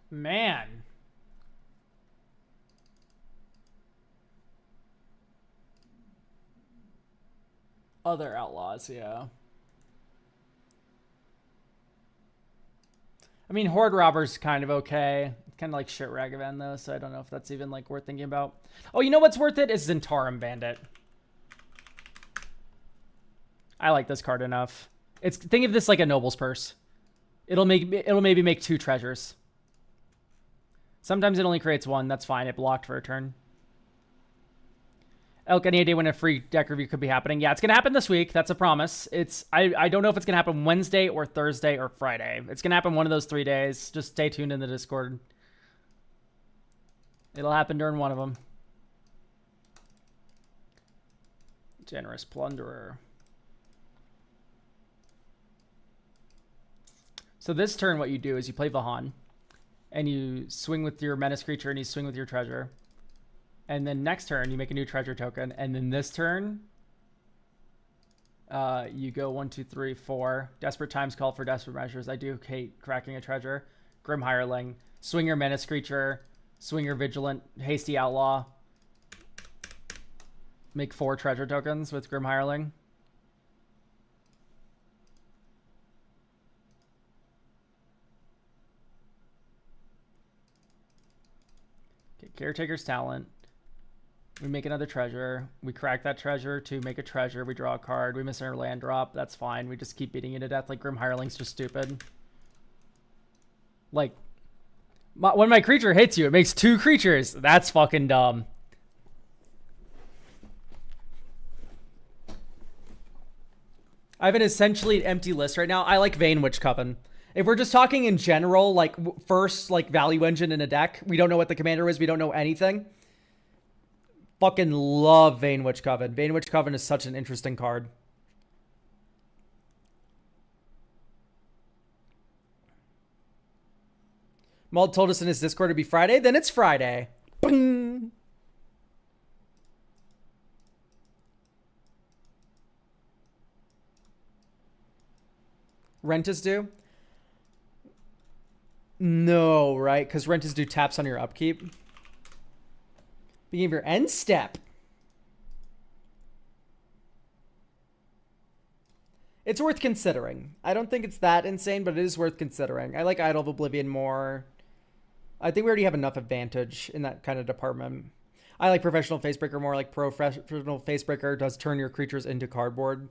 Man. Other outlaws, yeah. I mean, Horde Robber's kind of okay. It's kind of like shit Ragavan, though, so I don't know if that's even, like, worth thinking about. Oh, you know what's worth it? Is Zentarum Bandit. I like this card enough. Think of this like a Noble's Purse. It'll maybe make 2 treasures. Sometimes it only creates 1. That's fine. It blocked for a turn. Elk, any idea when a free deck review could be happening? Yeah, it's going to happen this week. That's a promise. I don't know if it's going to happen Wednesday or Thursday or Friday. It's going to happen one of those 3 days. Just stay tuned in the Discord. It'll happen during one of them. Generous Plunderer. So this turn, what you do is you play Vahan. And you swing with your menace creature and you swing with your treasure. And then next turn, you make a new treasure token. And then this turn, you go 1, 2, 3, 4. Desperate Times call for desperate measures. I do hate cracking a treasure. Grim Hireling. Swing your menace creature. Swing your vigilant hasty outlaw. Make 4 treasure tokens with Grim Hireling. Okay, Caretaker's Talent. We make another treasure. We crack that treasure to make a treasure. We draw a card. We miss our land drop. That's fine. We just keep beating you to death. Like, Grim Hireling's just stupid. Like, when my creature hits you, it makes 2 creatures. That's fucking dumb. I have an essentially empty list right now. I like Vayne Witch Coven. If we're just talking in general, like, first, like, value engine in a deck, we don't know what the commander is. We don't know anything. Fucking love Vayne Witch Coven. Vayne Witch Coven is such an interesting card. Maul told us in his Discord to be Friday. Then it's Friday. Bing! Rent is due? No, right? Because Rent is due taps on your upkeep. Beginning of your end step. It's worth considering. I don't think it's that insane, but it is worth considering. I like Idol of Oblivion more. I think we already have enough advantage in that kind of department. I like Professional Facebreaker more. Like Professional Facebreaker does turn your creatures into cardboard.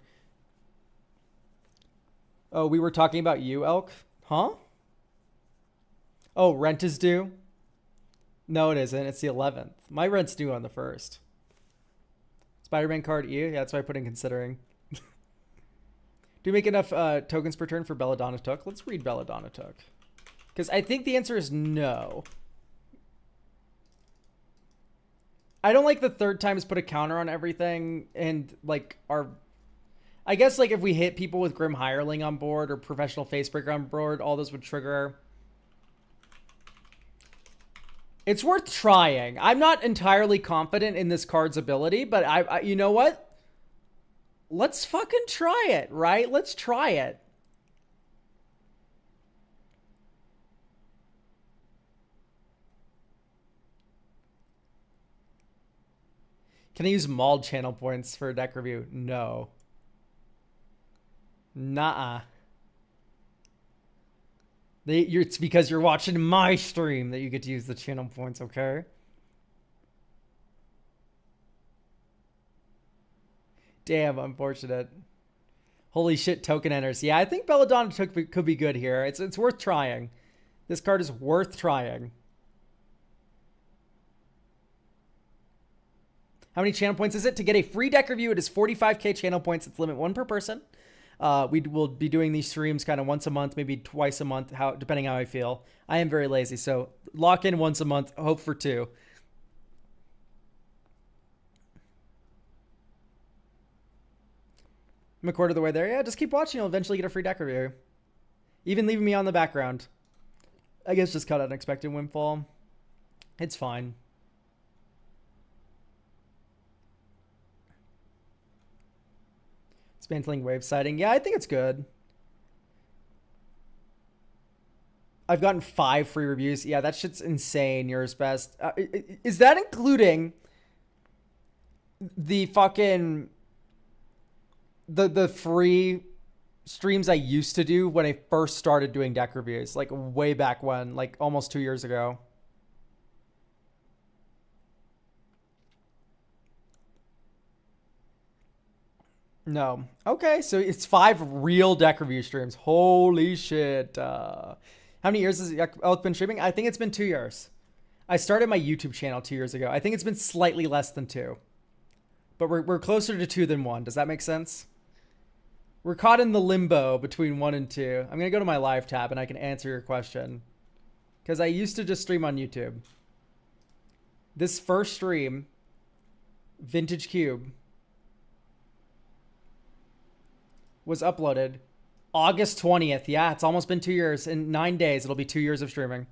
Oh, we were talking about you, Elk? Huh? Oh, rent is due? No, it isn't. It's the 11th. My rent's due on the 1st. Spider-Man card E? Yeah, that's why I put in considering. Do we make enough tokens per turn for Belladonna Took? Let's read Belladonna Took. Because I think the answer is no. I don't like the third times put a counter on everything. And, like, I guess, like, if we hit people with Grim Hireling on board or Professional Facebreaker on board, all those would trigger. It's worth trying. I'm not entirely confident in this card's ability, but I you know what? Let's fucking try it, right? Let's try it. Can I use Mauled channel points for a deck review? No. Nuh-uh. It's because you're watching my stream that you get to use the channel points, okay? Damn, unfortunate. Holy shit, token enters. Yeah, I think Belladonna could be good here. It's worth trying. This card is worth trying. How many channel points is it? To get a free deck review, it is 45k channel points. It's limit 1 per person. We will be doing these streams kind of once a month, maybe twice a month, depending how I feel. I am very lazy, so lock in once a month, hope for 2. I'm a quarter of the way there. Yeah, just keep watching. You'll eventually get a free deck review. Even leaving me on the background. I guess just cut unexpected windfall. It's fine. Dismantling wave sighting. Yeah, I think it's good. I've gotten 5 free reviews. Yeah, that shit's insane. Yours best. Is that including the fucking the free streams I used to do when I first started doing deck reviews, like way back when, like almost 2 years ago? No. Okay, so it's 5 real deck review streams. Holy shit. How many years has Elk been streaming? I think it's been 2 years. I started my YouTube channel 2 years ago. I think it's been slightly less than 2. But we're closer to 2 than 1. Does that make sense? We're caught in the limbo between 1 and 2. I'm going to go to my live tab and I can answer your question. Because I used to just stream on YouTube. This first stream, Vintage Cube, was uploaded August 20th. Yeah, it's almost been 2 years. In 9 days, it'll be 2 years of streaming.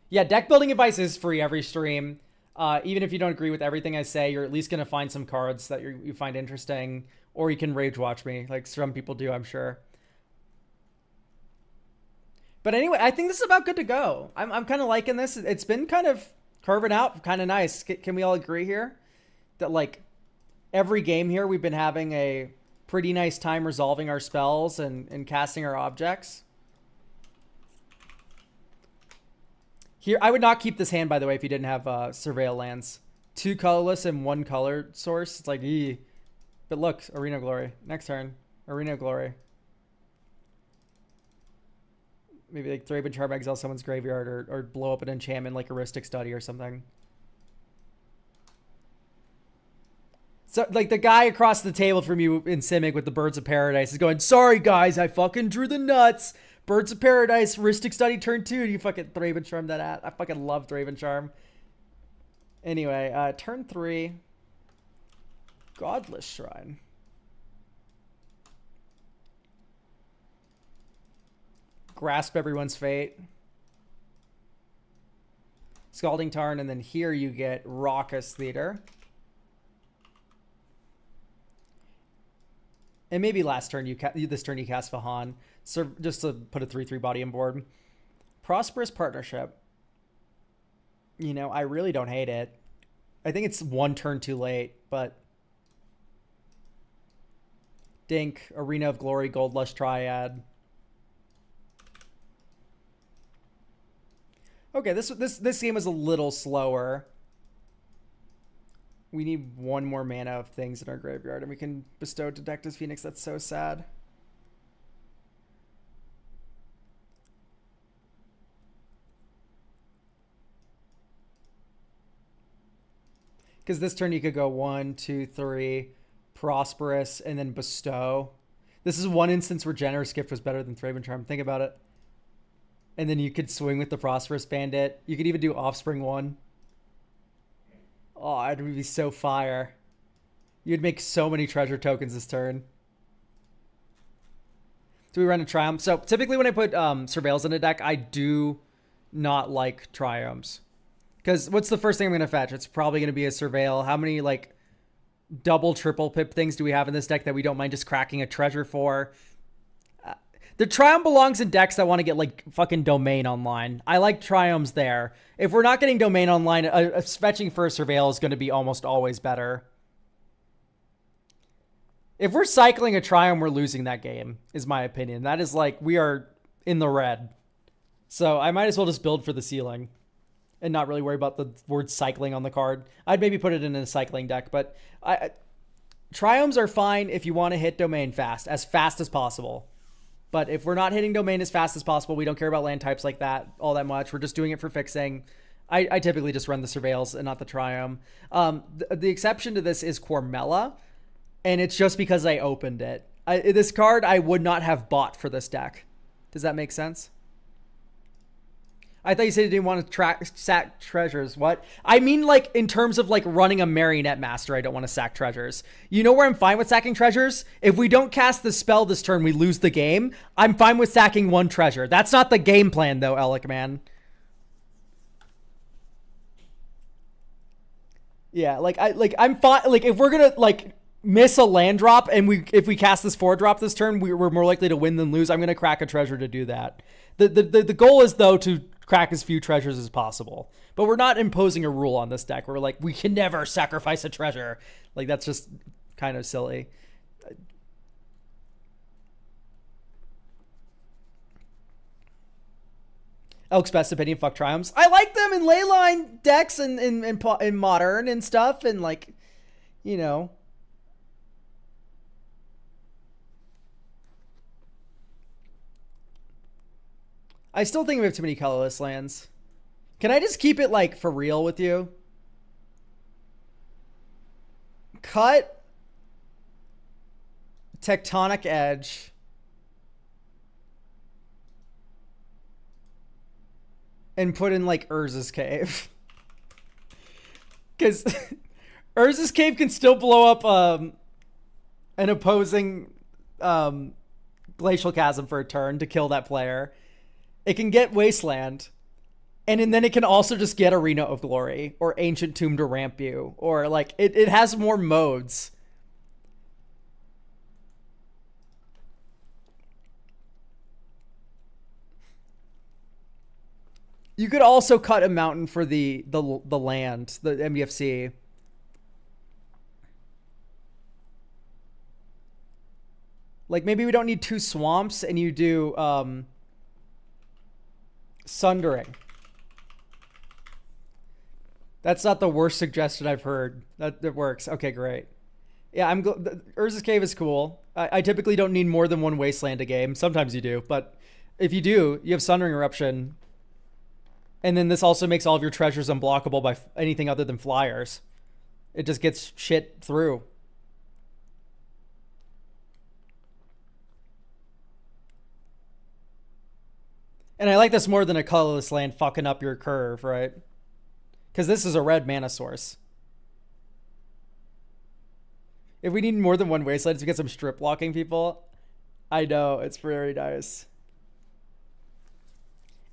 Yeah, deck building advice is free every stream. Even if you don't agree with everything I say, you're at least going to find some cards that you find interesting, or you can rage watch me, like some people do, I'm sure. But anyway, I think this is about good to go. I'm kind of liking this. It's been kind of curving out, kind of nice. Can we all agree here that, like, every game here we've been having a pretty nice time resolving our spells and casting our objects? Here, I would not keep this hand, by the way, if you didn't have Surveil lands. 2 colorless and 1 color source. It's like, eee. But look, Arena of Glory. Next turn, Arena of Glory. Maybe like Thraben Charm, exile someone's graveyard, or blow up an enchantment like Heuristic Study or something. So, like, the guy across the table from you in Simic with the Birds of Paradise is going, sorry, guys, I fucking drew the nuts. Birds of Paradise, Heuristic Study, turn 2. You fucking Thraben Charm that at. I fucking love Thraben Charm. Anyway, turn 3. Godless Shrine. Grasp Everyone's Fate. Scalding Tarn, and then here you get Raucous Theater. And maybe last turn this turn you cast Vahan, so just to put a 3/3 body on board. Prosperous Partnership. You know, I really don't hate it. I think it's 1 turn too late, but Dink, Arena of Glory, Gold Lush Triad. Okay, this game is a little slower. We need 1 more mana of things in our graveyard, and we can bestow Detective's Phoenix. That's so sad. Because this turn you could go 1, 2, 3, Prosperous, and then Bestow. This is one instance where Generous Gift was better than Thraben Charm. Think about it. And then you could swing with the Prosperous Bandit. You could even do Offspring 1. Oh, it would be so fire. You'd make so many treasure tokens this turn. Do we run a Triumph? So typically when I put Surveils in a deck, I do not like Triumphs. Because what's the first thing I'm going to fetch? It's probably going to be a Surveil. How many like double, triple pip things do we have in this deck that we don't mind just cracking a treasure for? The Triumph belongs in decks that want to get like fucking Domain online. I like Triumphs there. If we're not getting Domain online, a fetching for a Surveil is going to be almost always better. If we're cycling a Triumph, we're losing that game, is my opinion. That is like, we are in the red. So I might as well just build for the ceiling and not really worry about the word cycling on the card. I'd maybe put it in a cycling deck, but Triumphs are fine if you want to hit Domain fast as possible. But if we're not hitting Domain as fast as possible, we don't care about land types like that all that much. We're just doing it for fixing. I typically just run the Surveils and not the Triumph. The exception to this is Cormella, and it's just because I opened it. This card I would not have bought for this deck. Does that make sense? I thought you said you didn't want to sack treasures. What? I mean, like, in terms of, like, running a Marionette Master, I don't want to sack treasures. You know where I'm fine with sacking treasures? If we don't cast the spell this turn, we lose the game. I'm fine with sacking one treasure. That's not the game plan, though, Alec, man. Yeah, I'm fine. Like, if we're gonna, like, miss a land drop and if we cast this 4-drop this turn, we're more likely to win than lose. I'm gonna crack a treasure to do that. The goal is, though, to crack as few treasures as possible. But we're not imposing a rule on this deck. We're like, we can never sacrifice a treasure. Like, that's just kind of silly. Elk's best opinion, fuck Triumphs. I like them in Leyline decks and in Modern and stuff. And, like, you know. I still think we have too many colorless lands. Can I just keep it, like, for real with you? Cut Tectonic Edge and put in, like, Urza's Cave. Because Urza's Cave can still blow up an opposing Glacial Chasm for a turn to kill that player. It can get Wasteland, and then it can also just get Arena of Glory or Ancient Tomb to ramp you, or like it has more modes. You could also cut a mountain for the land, the MDFC. Like, maybe we don't need 2 swamps and you do Sundering. That's not the worst suggestion I've heard. That works. Okay, great. Yeah, Urza's Cave is cool. I typically don't need more than 1 Wasteland a game. Sometimes you do, but if you do, you have Sundering Eruption. And then this also makes all of your treasures unblockable by anything other than flyers. It just gets shit through. And I like this more than a colorless land fucking up your curve, right? Because this is a red mana source. If we need more than 1 Wasteland to get some strip blocking people, I know, it's very nice.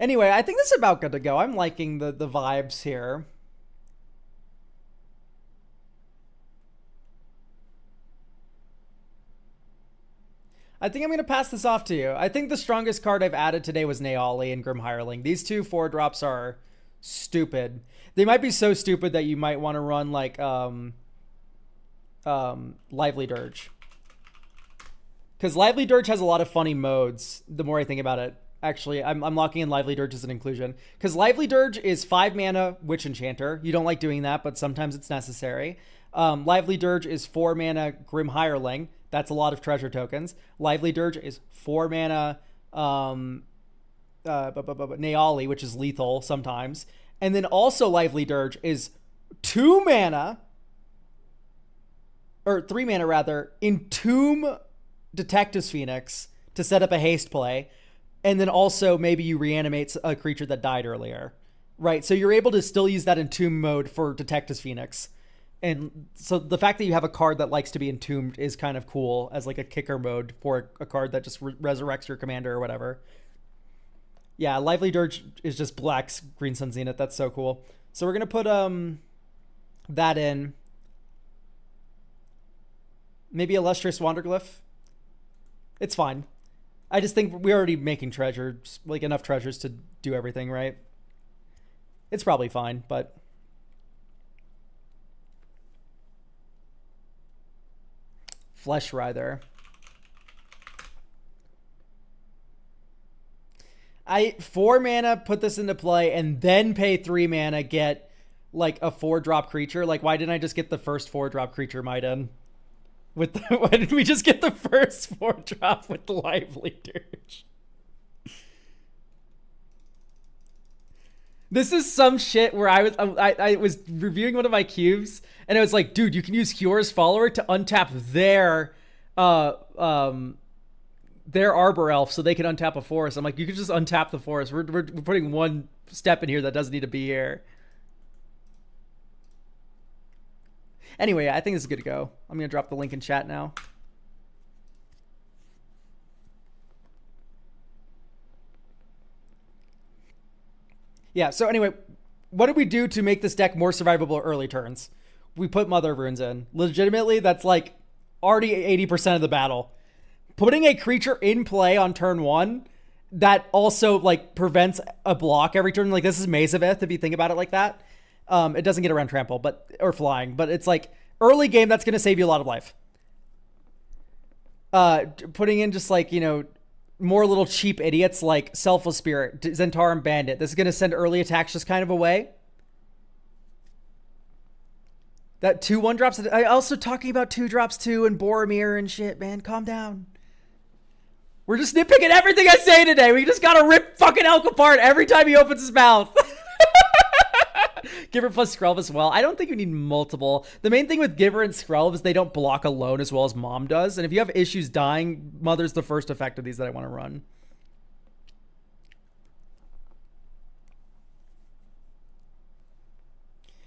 Anyway, I think this is about good to go. I'm liking the vibes here. I think I'm going to pass this off to you. I think the strongest card I've added today was Naali and Grim Hireling. These 2 4-drops are stupid. They might be so stupid that you might want to run, like, Lively Dirge. Because Lively Dirge has a lot of funny modes, the more I think about it. Actually, I'm locking in Lively Dirge as an inclusion. Because Lively Dirge is 5 mana Witch Enchanter. You don't like doing that, but sometimes it's necessary. Lively Dirge is 4 mana Grim Hireling. That's a lot of treasure tokens. Lively Dirge is 4 mana Naali, which is lethal sometimes. And then also Lively Dirge is 2 mana, or 3 mana rather, Entomb Detective's Phoenix to set up a haste play. And then also maybe you reanimate a creature that died earlier. Right, so you're able to still use that Entomb mode for Detective's Phoenix. And so the fact that you have a card that likes to be entombed is kind of cool as like a kicker mode for a card that just resurrects your commander or whatever. Yeah, Lively Dirge is just Black's Green Sun Zenith. That's so cool. So we're going to put that in. Maybe Illustrious Wanderglyph. It's fine. I just think we're already making treasures, like enough treasures to do everything, right? It's probably fine, but Flesh Writher. I 4 mana, put this into play, and then pay 3 mana, get like a 4-drop creature. Like, why didn't I just get the first 4-drop creature Maiden? Why did we just get the first 4-drop with the Lively Dirge? This is some shit where I was reviewing one of my cubes, and it was like, dude, you can use Kiora's Follower to untap their Arbor Elf so they can untap a forest. I'm like, you can just untap the forest. We're putting one step in here that doesn't need to be here. Anyway, I think this is good to go. I'm going to drop the link in chat now. Yeah, so anyway, what did we do to make this deck more survivable early turns? We put Mother of Runes in. Legitimately, that's like already 80% of the battle. Putting a creature in play on turn 1 that also like prevents a block every turn. Like, this is Maze of Ith, if you think about it like that. It doesn't get around trample, or flying, but it's like early game, that's going to save you a lot of life. Putting in just like, more little cheap idiots like Selfless Spirit, Zentarum Bandit. This is going to send early attacks just kind of away. That 2/1 drops. I also talking about 2 drops too, and Boromir and shit, man. Calm down. We're just nitpicking everything I say today. We just gotta rip fucking Elk apart every time he opens his mouth. Giver plus Skrelv as well. I don't think you need multiple. The main thing with Giver and Skrelv is they don't block alone as well as Mom does. And if you have issues dying, Mother's the first effect of these that I want to run.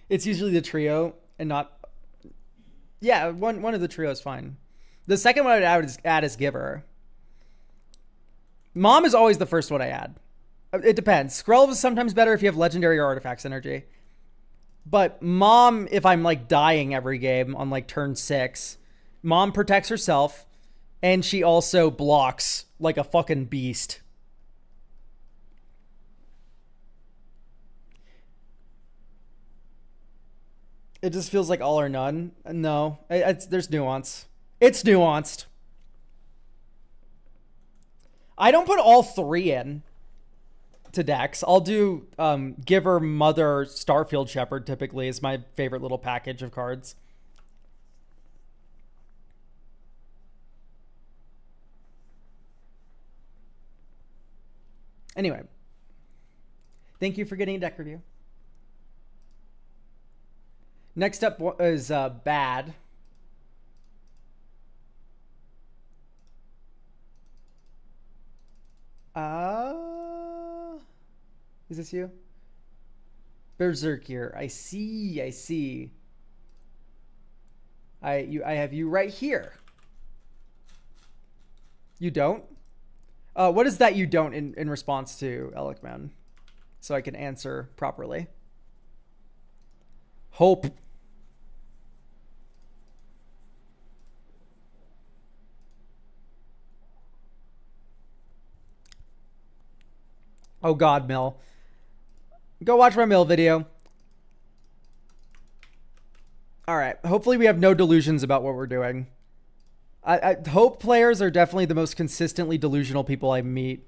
It's usually the trio and not... Yeah, one of the trio is fine. The second one I would add is Giver. Mom is always the first one I add. It depends. Skrelv is sometimes better if you have legendary or artifacts energy. But Mom, if I'm like dying every game on like turn 6, Mom protects herself and she also blocks like a fucking beast. It just feels like all or none. No, there's nuance. It's nuanced. I don't put all 3 in to decks. I'll do Giver, Mother, Starfield Shepherd typically is my favorite little package of cards. Anyway, thank you for getting a deck review. Next up is Bad. Is this you? Berserkier. I see. I have you right here. You don't? What is that you don't in response to Elikman? So I can answer properly. Hope. Oh God, Mill. Go watch my Mill video. All right. Hopefully we have no delusions about what we're doing. I hope players are definitely the most consistently delusional people I meet.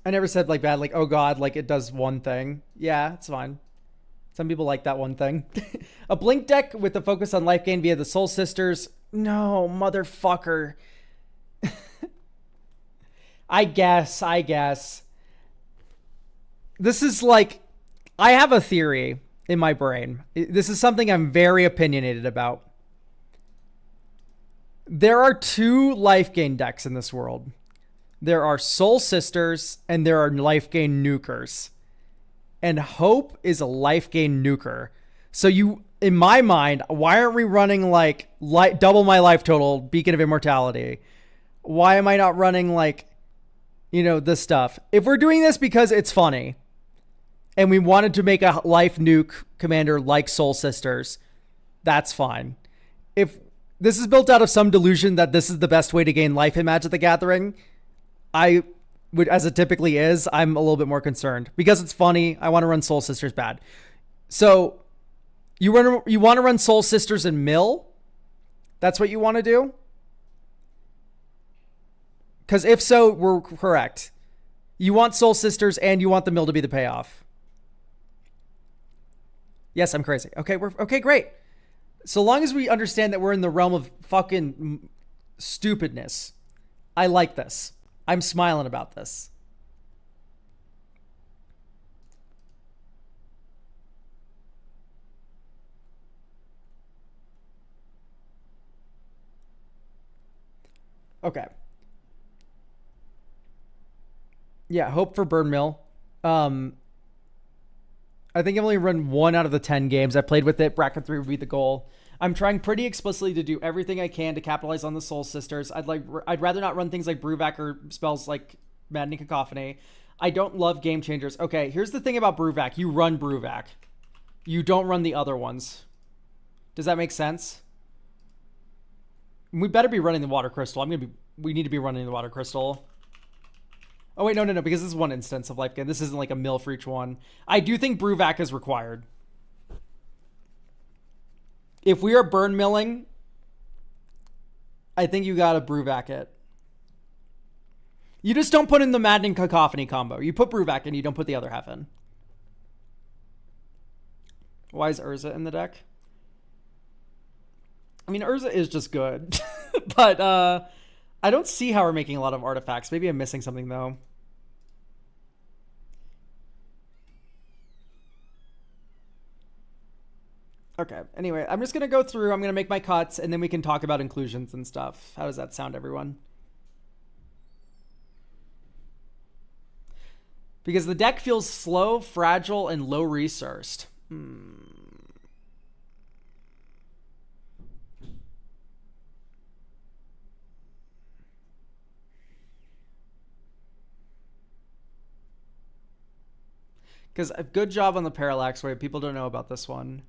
I never said like bad, like, oh God, like it does one thing. Yeah, it's fine. Some people like that one thing. A Blink deck with a focus on life gain via the Soul Sisters. No, motherfucker. I guess. This is like, I have a theory in my brain. This is something I'm very opinionated about. There are 2 life gain decks in this world. There are Soul Sisters and there are life gain nukers. And Hope is a life gain nuker. So in my mind, why aren't we running like double my life total, Beacon of Immortality? Why am I not running like, this stuff? If we're doing this because it's funny and we wanted to make a life nuke commander like Soul Sisters, that's fine. If this is built out of some delusion that this is the best way to gain life in Magic the Gathering. I would, as it typically is, I'm a little bit more concerned because it's funny. I want to run Soul Sisters bad. So you want to run Soul Sisters and mill? That's what you want to do? Because if so, we're correct. You want Soul Sisters and you want the mill to be the payoff. Yes, I'm crazy. Okay, okay, great. So long as we understand that we're in the realm of fucking stupidness, I like this. I'm smiling about this. Okay. Yeah, hope for Burn Mill. I think I've only run 1 out of the 10 games I played with it. Bracket 3 would be the goal. I'm trying pretty explicitly to do everything I can to capitalize on the Soul Sisters. I'd rather not run things like Brewvac or spells like Maddening Cacophony. I don't love Game Changers. Okay, here's the thing about Brewvac. You run Brewvac. You don't run the other ones. Does that make sense? We better be running the Water Crystal. We need to be running the Water Crystal. Oh, wait, no, because this is one instance of life gain. This isn't like a mill for each one. I do think Brewvac is required. If we are burn milling, I think you gotta Brewvac it. You just don't put in the Maddening Cacophony combo. You put Brewvac in, you don't put the other half in. Why is Urza in the deck? I mean, Urza is just good. But I don't see how we're making a lot of artifacts. Maybe I'm missing something, though. Okay, anyway, I'm just going to go through. I'm going to make my cuts, and then we can talk about inclusions and stuff. How does that sound, everyone? Because the deck feels slow, fragile, and low-resourced. Because a good job on the Parallax Wave. People don't know about this one.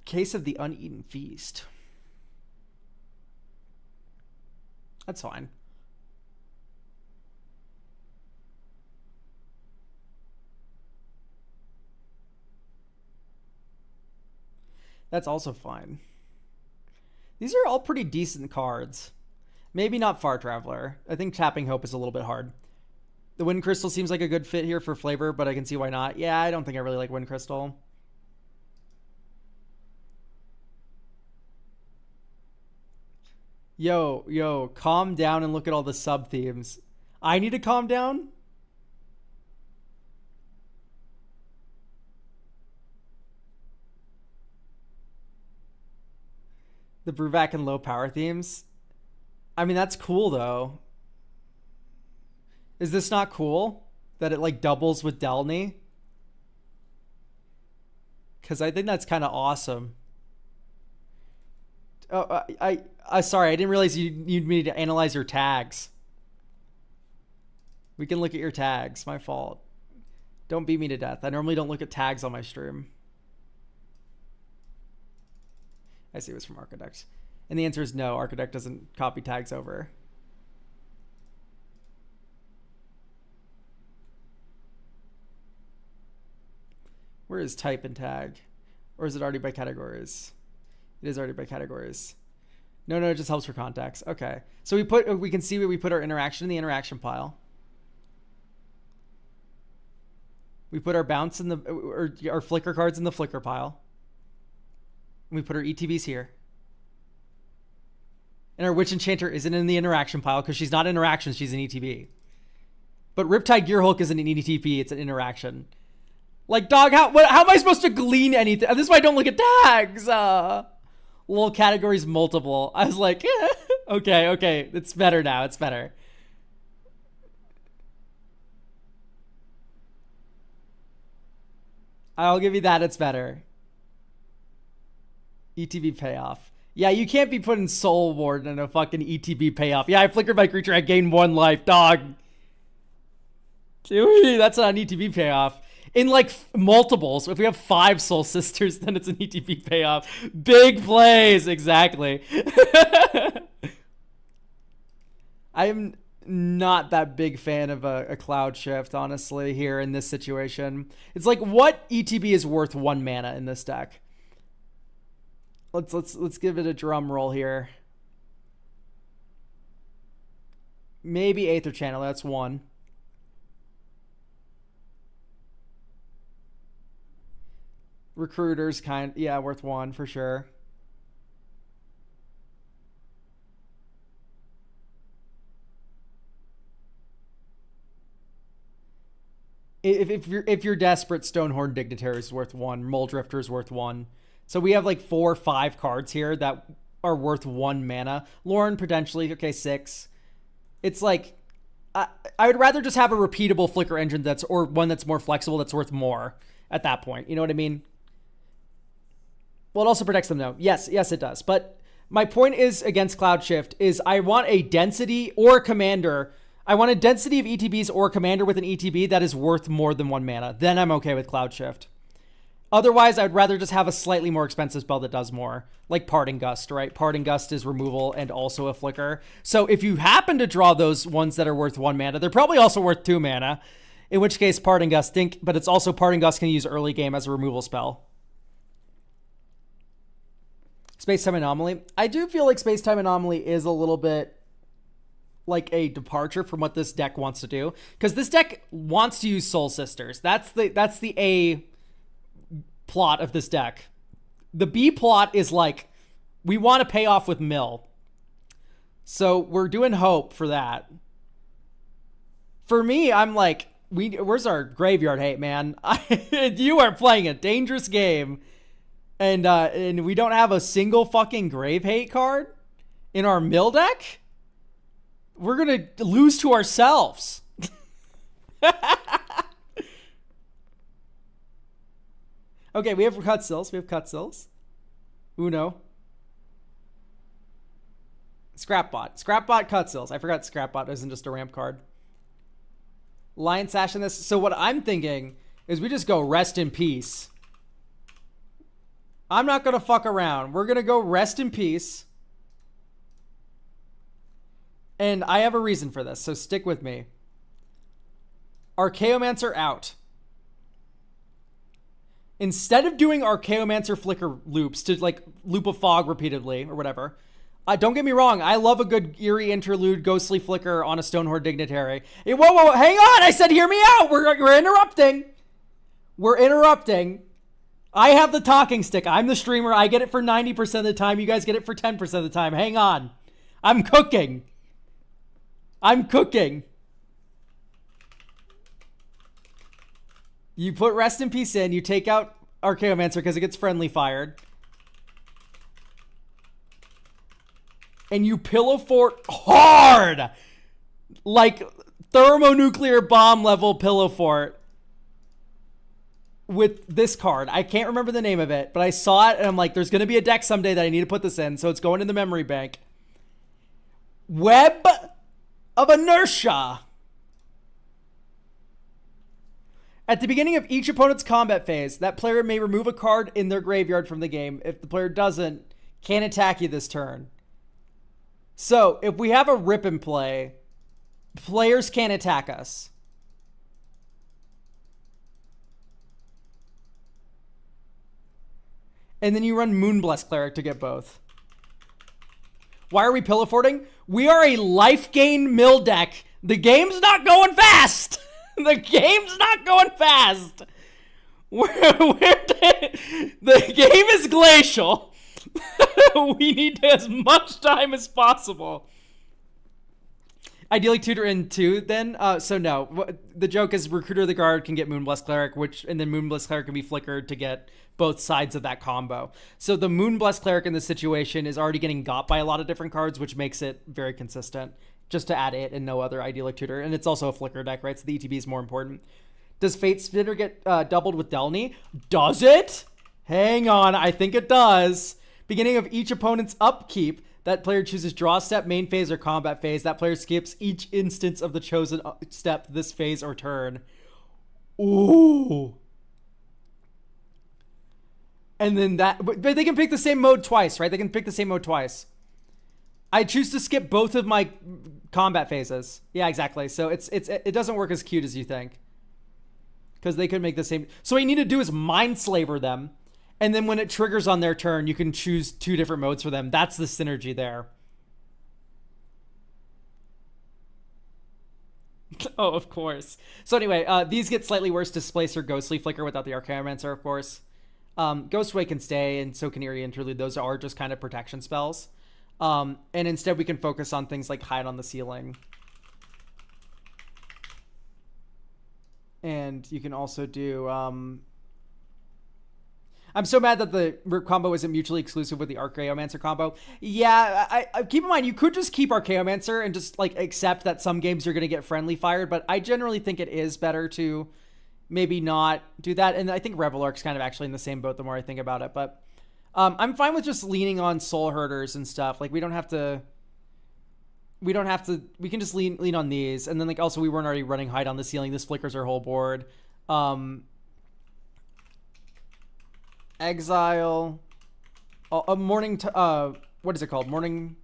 Case of the Uneaten Feast. That's fine. That's also fine. These are all pretty decent cards. Maybe not Far Traveler. I think Tapping Hope is a little bit hard. The Wind Crystal seems like a good fit here for flavor, but I can see why not. Yeah, I don't think I really like Wind Crystal. Yo, calm down and look at all the sub-themes. I need to calm down? The Brewvac and low power themes? I mean, that's cool, though. Is this not cool? That it, like, doubles with Delny? Because I think that's kind of awesome. Oh, I sorry, I didn't realize you need me to analyze your tags. We can look at your tags. My fault. Don't beat me to death. I normally don't look at tags on my stream. I see it was from Architect. And the answer is no. Architect doesn't copy tags over. Where is type and tag? Or is it already by categories? It is already by categories. No, it just helps for context. Okay. So we can see where we put our interaction in the interaction pile. We put our bounce in or our flicker cards in the flicker pile. And we put our ETBs here. And our Witch Enchanter isn't in the interaction pile because she's not interaction, she's an ETB. But Riptide Gearhulk isn't an ETB, it's an interaction. Like, dog, how am I supposed to glean anything? This is why I don't look at tags. Little categories multiple. I was like, okay. It's better now. It's better. I'll give you that. It's better. ETB payoff. Yeah, you can't be putting Soul Ward in a fucking ETB payoff. Yeah, I flickered my creature. I gained 1 life. Dog. Dude, that's not an ETB payoff. in like multiples. If we have 5 Soul Sisters, then it's an ETB payoff. Big plays, exactly. I'm not that big fan of a Cloud Shift, honestly, here in this situation. It's like, what ETB is worth 1 mana in this deck? Let's give it a drum roll here. Maybe Aether Channel, that's 1. Recruiters yeah, worth 1 for sure. If you're desperate, Stonehorn Dignitary is worth 1. Muldrifter is worth 1. So we have like 4 or 5 cards here that are worth 1 mana. Lauren potentially, okay, 6. It's like, I would rather just have a repeatable Flicker engine or one that's more flexible that's worth more at that point. You know what I mean? Well, it also protects them though. Yes, it does. But my point is against Cloud Shift is I want a density or a commander. I want a density of ETBs or a commander with an ETB that is worth more than 1 mana. Then I'm okay with Cloud Shift. Otherwise, I'd rather just have a slightly more expensive spell that does more, like Parting Gust, right? Parting Gust is removal and also a flicker. So if you happen to draw those ones that are worth 1 mana, they're probably also worth 2 mana, in which case Parting Gust, but it's also Parting Gust can use early game as a removal spell. Space-Time Anomaly. I do feel like Space-Time Anomaly is a little bit like a departure from what this deck wants to do, because this deck wants to use Soul Sisters. That's the A plot of this deck. The B plot is like, we want to pay off with Mill. So we're doing Hope for that. For me, I'm like, where's our graveyard hate, man? You are playing a dangerous game. And we don't have a single fucking grave hate card in our Mill deck? We're going to lose to ourselves. Okay, we have Cutsills. Uno. Scrapbot. Scrapbot Cutsills. I forgot Scrapbot isn't just a ramp card. Lion Sash in this. So what I'm thinking is we just go Rest in Peace. I'm not going to fuck around. We're going to go Rest in Peace. And I have a reason for this, so stick with me. Archaeomancer out. Instead of doing Archaeomancer Flicker loops to like loop a Fog repeatedly or whatever, don't get me wrong, I love a good Eerie Interlude Ghostly Flicker on a Stonehorn Dignitary. Hey, whoa, hang on, I said hear me out. We're interrupting. We're interrupting. I have the talking stick. I'm the streamer. I get it for 90% of the time. You guys get it for 10% of the time. Hang on. I'm cooking. You put Rest in Peace in. You take out Archaeomancer because it gets friendly fired. And you Pillow Fort hard. Like thermonuclear bomb level Pillow Fort. With this card. I can't remember the name of it, but I saw it and I'm like, there's going to be a deck someday that I need to put this in, so it's going in the memory bank. Web of Inertia. At the beginning of each opponent's combat phase, that player may remove a card in their graveyard from the game. If the player doesn't, can't attack you this turn. So, if we have a Rip in play, players can't attack us. And then you run Moonbless Cleric to get both. Why are we Pillow Forting? We are a life gain Mill deck. The game's not going fast. The game's not going fast. The game is glacial. We need as much time as possible. Ideally tutor in 2 then. So no, the joke is Recruiter of the Guard can get Moonbless Cleric, and then Moonbless Cleric can be flickered to get both sides of that combo. So the Moonbless Cleric in this situation is already getting got by a lot of different cards, which makes it very consistent. Just to add it and no other Idyllic Tutor. And it's also a flicker deck, right? So the ETB is more important. Does Fate Spinner get doubled with Delny? Does it? Hang on, I think it does. Beginning of each opponent's upkeep, that player chooses draw step, main phase, or combat phase. That player skips each instance of the chosen step this phase or turn. Ooh. And then but they can pick the same mode twice, right? They can pick the same mode twice. I choose to skip both of my combat phases. Yeah, exactly. So it doesn't work as cute as you think. Because they could make the same. So what you need to do is mind slaver them. And then when it triggers on their turn, you can choose 2 different modes for them. That's the synergy there. Oh, of course. So anyway, these get slightly worse. Displacer, Ghostly Flicker without the Archaeomancer, of course. Ghostway can stay, and so can Eerie Interlude. Those are just kind of protection spells. And instead we can focus on things like Hide on the Ceiling. And you can also do... I'm so mad that the combo isn't mutually exclusive with the Archaeomancer combo. Yeah, I keep in mind, you could just keep Archaeomancer and just like accept that some games you're going to get friendly fired, but I generally think it is better to maybe not do that. And I think Revelark's kind of actually in the same boat the more I think about it. But I'm fine with just leaning on Soul Herders and stuff. Like we can just lean on these. And then like also we weren't already running Hide on the Ceiling. This flickers our whole board. Exile, a morning. What is it called? Morning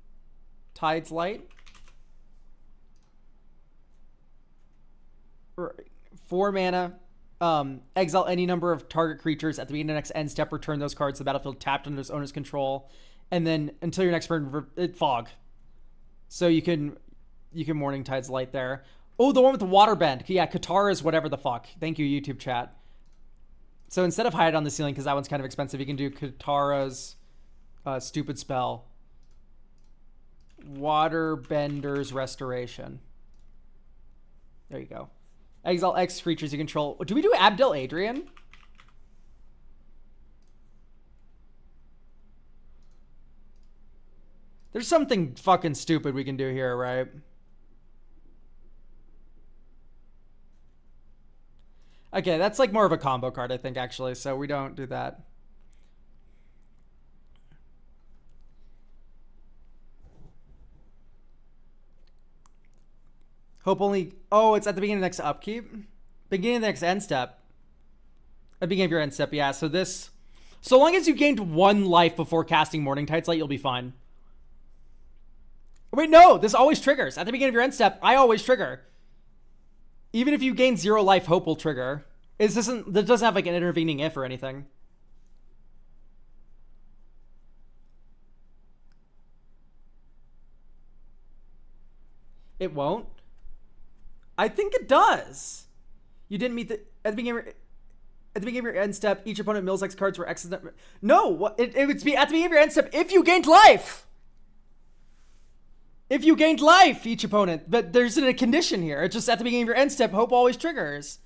Tide's Light. 4 mana. Exile any number of target creatures at the beginning of the next end step. Return those cards to the battlefield tapped under its owner's control, and then until your next turn, fog. So you can Morning Tide's Light there. Oh, the one with the Waterbend. Yeah, Katara's whatever the fuck. Thank you, YouTube chat. So instead of Hide on the Ceiling, because that one's kind of expensive, you can do Katara's stupid spell. Waterbender's Restoration. There you go. Exile X creatures you control. Do we do Abdel Adrian? There's something fucking stupid we can do here, right? Okay, that's like more of a combo card, I think, actually, so we don't do that. Hope only... Oh, it's at the beginning of the next upkeep? Beginning of the next end step. At the beginning of your end step, yeah. So this... So long as you gained 1 life before casting Morning Tide's Light, you'll be fine. Wait, no! This always triggers. At the beginning of your end step, I always trigger. Even if you gain 0 life, Hope will trigger. That doesn't have like an intervening if or anything. It won't? I think it does. You didn't meet the... At the beginning of your end step, each opponent mills X cards where X is... No! It would be at the beginning of your end step if you gained life! If you gained life, each opponent. But there's a condition here. It's just at the beginning of your end step, Hope always triggers.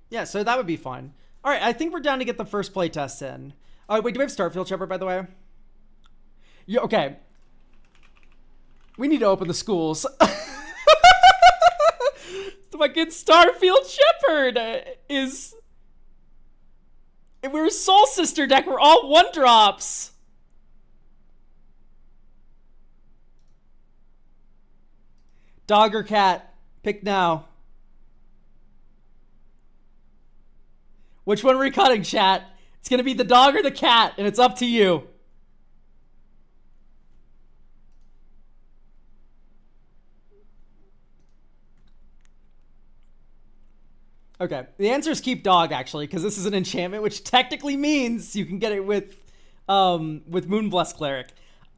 Yeah, so that would be fun. All right, I think we're down to get the first playtest in. Oh, wait, do we have Starfield Shepherd, by the way? Yeah, okay. We need to open the schools. The fucking Starfield Shepherd is... We're a Soul Sister deck. We're all 1-drops. Dog or cat? Pick now. Which one are we cutting, chat? It's going to be the dog or the cat, and it's up to you. Okay, the answer is keep dog, actually, because this is an enchantment, which technically means you can get it with Moonblessed Cleric.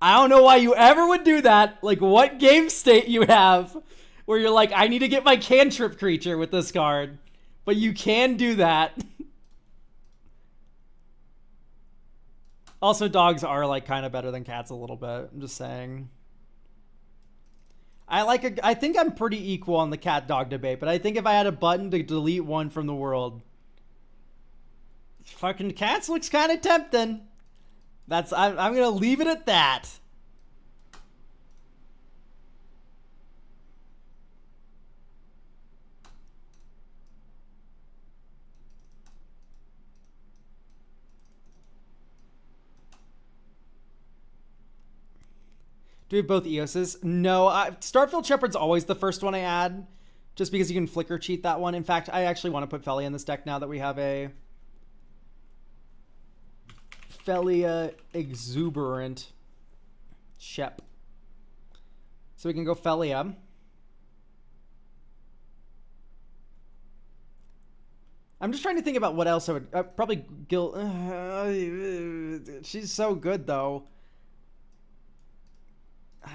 I don't know why you ever would do that. Like, what game state you have where you're like, I need to get my cantrip creature with this card. But you can do that. Also, dogs are, like, kind of better than cats a little bit. I'm just saying. I think I'm pretty equal on the cat-dog debate, but I think if I had a button to delete one from the world, fucking cats looks kind of tempting. I'm gonna leave it at that. Do we have both Eoses? No, Starfield Shepherd's always the first one I add, just because you can flicker cheat that one. In fact, I actually want to put Felia in this deck now that we have a Felia Exuberant Shep. So we can go Felia. I'm just trying to think about what else I would... probably Gil... she's so good, though.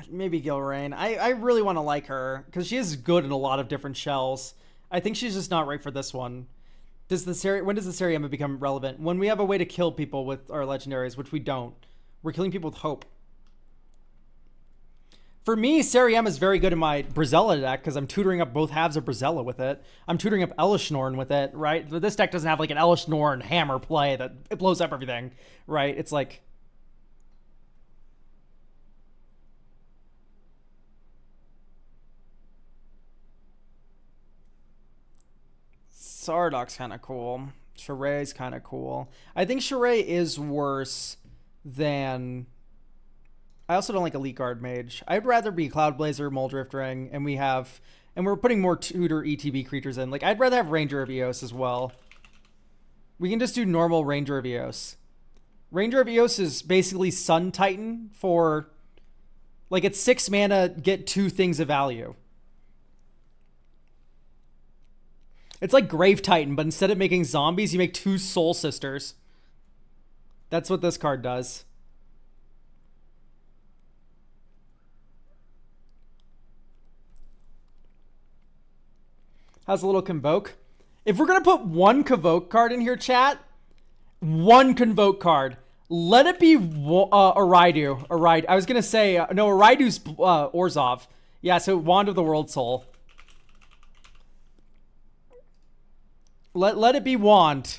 Maybe Gilrain. I really want to like her, because she is good in a lot of different shells. I think she's just not right for this one. When does the Seriema become relevant? When we have a way to kill people with our legendaries, which we don't. We're killing people with hope. For me, Seriema is very good in my Brazella deck because I'm tutoring up both halves of Brazella with it. I'm tutoring up Elish Norn with it, right? But this deck doesn't have like an Elish Norn hammer play that it blows up everything, right? It's like... Sardok's kind of cool. Sheray's kind of cool. I think Sheray is worse than... I also don't like Elite Guard Mage. I'd rather be Cloudblazer, Muldrift Ring, and we're putting more tutor ETB creatures in. Like, I'd rather have Ranger of Eos as well. We can just do normal Ranger of Eos. Ranger of Eos is basically Sun Titan for... Like, it's 6 mana, get 2 things of value. It's like Grave Titan, but instead of making zombies, you make 2 Soul Sisters. That's what this card does. Has a little Convoke. If we're going to put one Convoke card in here, chat, one Convoke card, let it be Aridu. I was going to say, no, Aridu's Orzhov. Yeah, so Wand of the World Soul. Let it be Wand.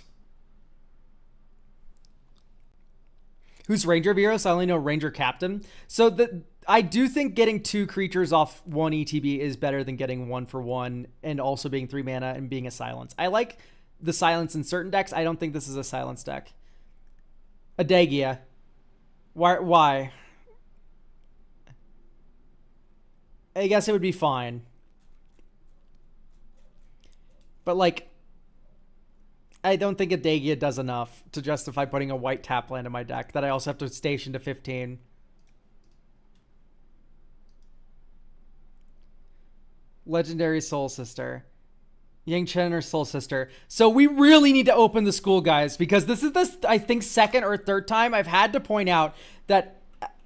Who's Ranger of Eos? I only know Ranger Captain. So I do think getting 2 creatures off 1 ETB is better than getting 1 for 1 and also being 3 mana and being a silence. I like the silence in certain decks. I don't think this is a silence deck. Adagia. Why? I guess it would be fine. But like, I don't think Adagia does enough to justify putting a white tap land in my deck that I also have to station to 15. Legendary Soul Sister. Yang Chen or Soul Sister. So we really need to open the school, guys, because this is I think, 2nd or 3rd time I've had to point out that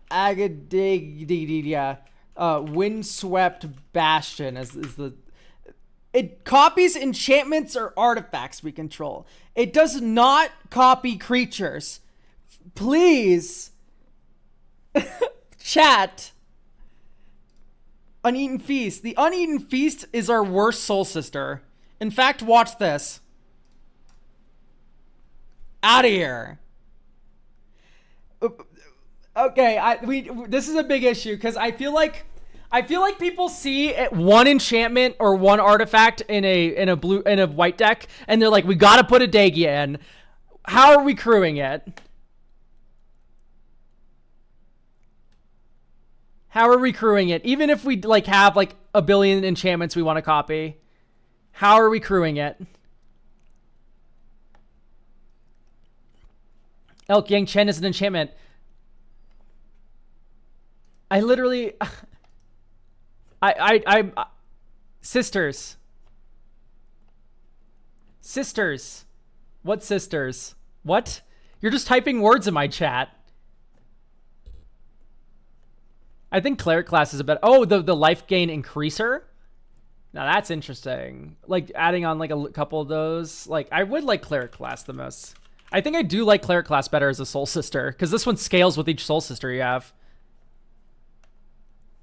Agadia, Windswept Bastion is the... It copies enchantments or artifacts we control. It does not copy creatures. Please. Chat. Uneaten Feast. The Uneaten Feast is our worst Soul Sister. In fact, watch this. Out of here. Okay, this is a big issue because I feel like people see one enchantment or one artifact in a white deck, and they're like, we gotta put a Adagia in. How are we crewing it? How are we crewing it? Even if we like have like a billion enchantments we want to copy, how are we crewing it? Elk Yang Chen is an enchantment. I literally... Sisters. Sisters. What sisters? What? You're just typing words in my chat. I think Cleric class is a better... Oh, the life gain increaser? Now that's interesting. Like adding on like a couple of those. Like I would like Cleric class the most. I think I do like Cleric class better as a Soul Sister because this one scales with each Soul Sister you have.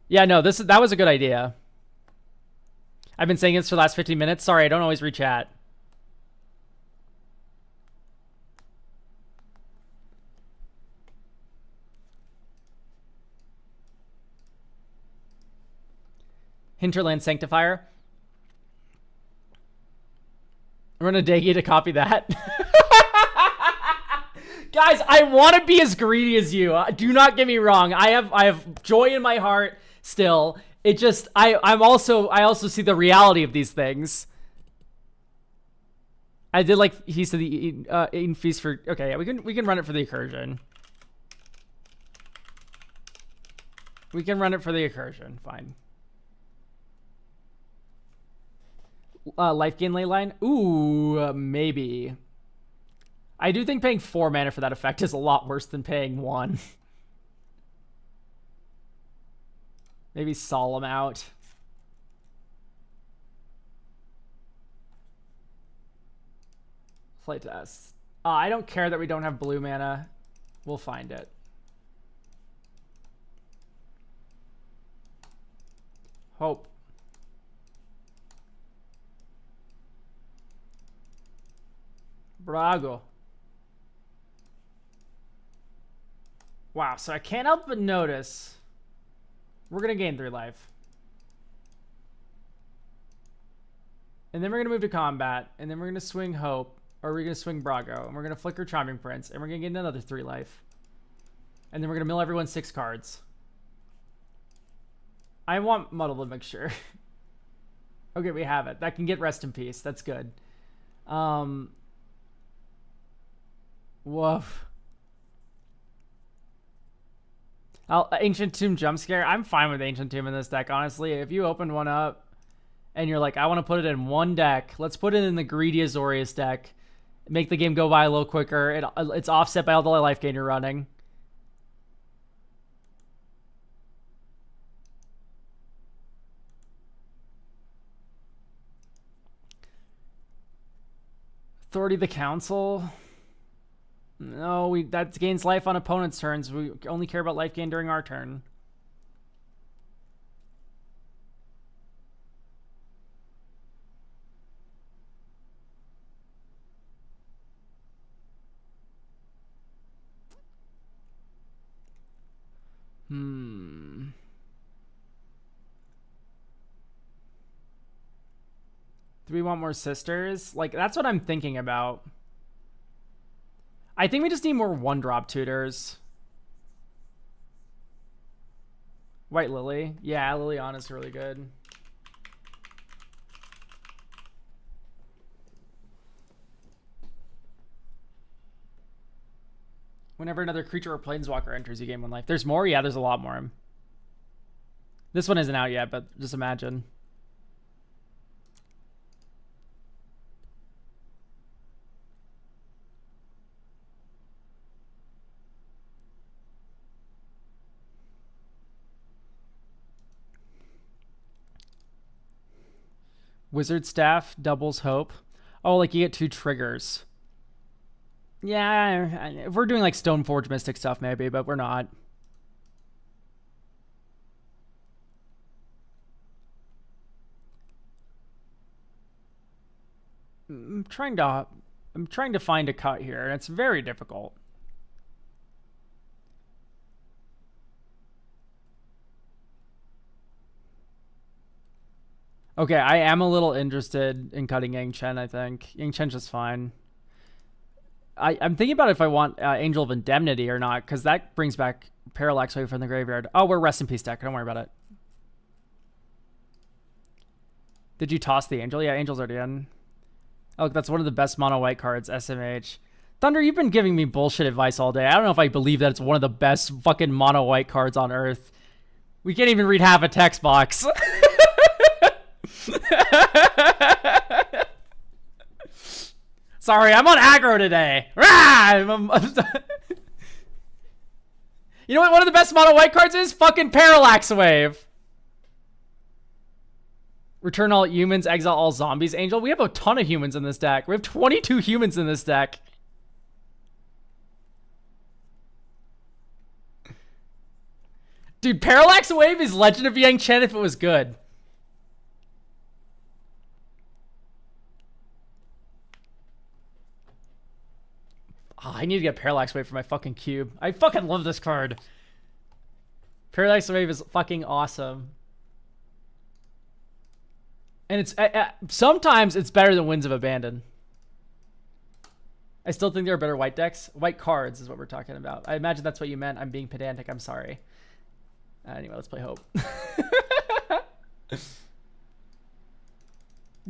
Yeah, no, that was a good idea. I've been saying this for the last 15 minutes. Sorry, I don't always read chat. Hinterland Sanctifier. Run a Adagia to copy that. Guys, I want to be as greedy as you. Do not get me wrong. I have joy in my heart still. It just I also see the reality of these things. I did like he said the eating feast for okay, yeah, we can run it for the Accursion. We can run it for the Accursion, fine. Life gain ley line? Ooh, maybe. I do think paying 4 mana for that effect is a lot worse than paying 1. Maybe Solemn out. Play test. I don't care that we don't have blue mana. We'll find it. Hope. Brago. Wow, so I can't help but notice we're going to gain 3 life. And then we're going to move to combat, and then we're going to swing Hope, or we're going to swing Brago, and we're going to flicker Charming Prince, and we're going to get another 3 life. And then we're going to mill everyone 6 cards. I want Muddle the Mixture. Okay, we have it. That can get Rest in Peace. That's good. Woof. Ancient Tomb jump scare. I'm fine with Ancient Tomb in this deck, honestly. If you open one up and you're like, I want to put it in one deck, let's put it in the greedy Azorius deck. Make the game go by a little quicker. It's offset by all the life gain you're running. Authority of the Council. No, that gains life on opponent's turns. We only care about life gain during our turn. Do we want more sisters? Like, that's what I'm thinking about. I think we just need more 1-drop tutors. White Lily. Yeah, Liliana's really good. Whenever another creature or planeswalker enters, you gain 1 life. There's more? Yeah, there's a lot more. This one isn't out yet, but just imagine. Wizard Staff doubles Hope. Oh, like you get 2 triggers. Yeah, if we're doing like Stoneforge Mystic stuff, maybe, but we're not. I'm trying to find a cut here, and it's very difficult. Okay, I am a little interested in cutting Yang Chen, I think. Yang Chen's just fine. I'm thinking about if I want Angel of Indemnity or not, because that brings back Parallax Wave from the graveyard. Oh, we're Rest in Peace deck. Don't worry about it. Did you toss the Angel? Yeah, Angel's already in. Oh, that's one of the best mono white cards, SMH. Thunder, you've been giving me bullshit advice all day. I don't know if I believe that it's one of the best fucking mono white cards on Earth. We can't even read half a text box. Sorry, I'm on aggro today. You know what one of the best mono white cards is? Fucking Parallax Wave. Return all humans, exile all zombies. Angel, we have a ton of humans in this deck. We have 22 humans in this deck. Dude, Parallax Wave is Legend of Yang Chen if it was good. Oh, I need to get Parallax Wave for my fucking cube. I fucking love this card. Parallax Wave is fucking awesome. And it's sometimes it's better than Winds of Abandon. I still think there are better white decks. White cards is what we're talking about. I imagine that's what you meant. I'm being pedantic. I'm sorry. Anyway, let's play Hope.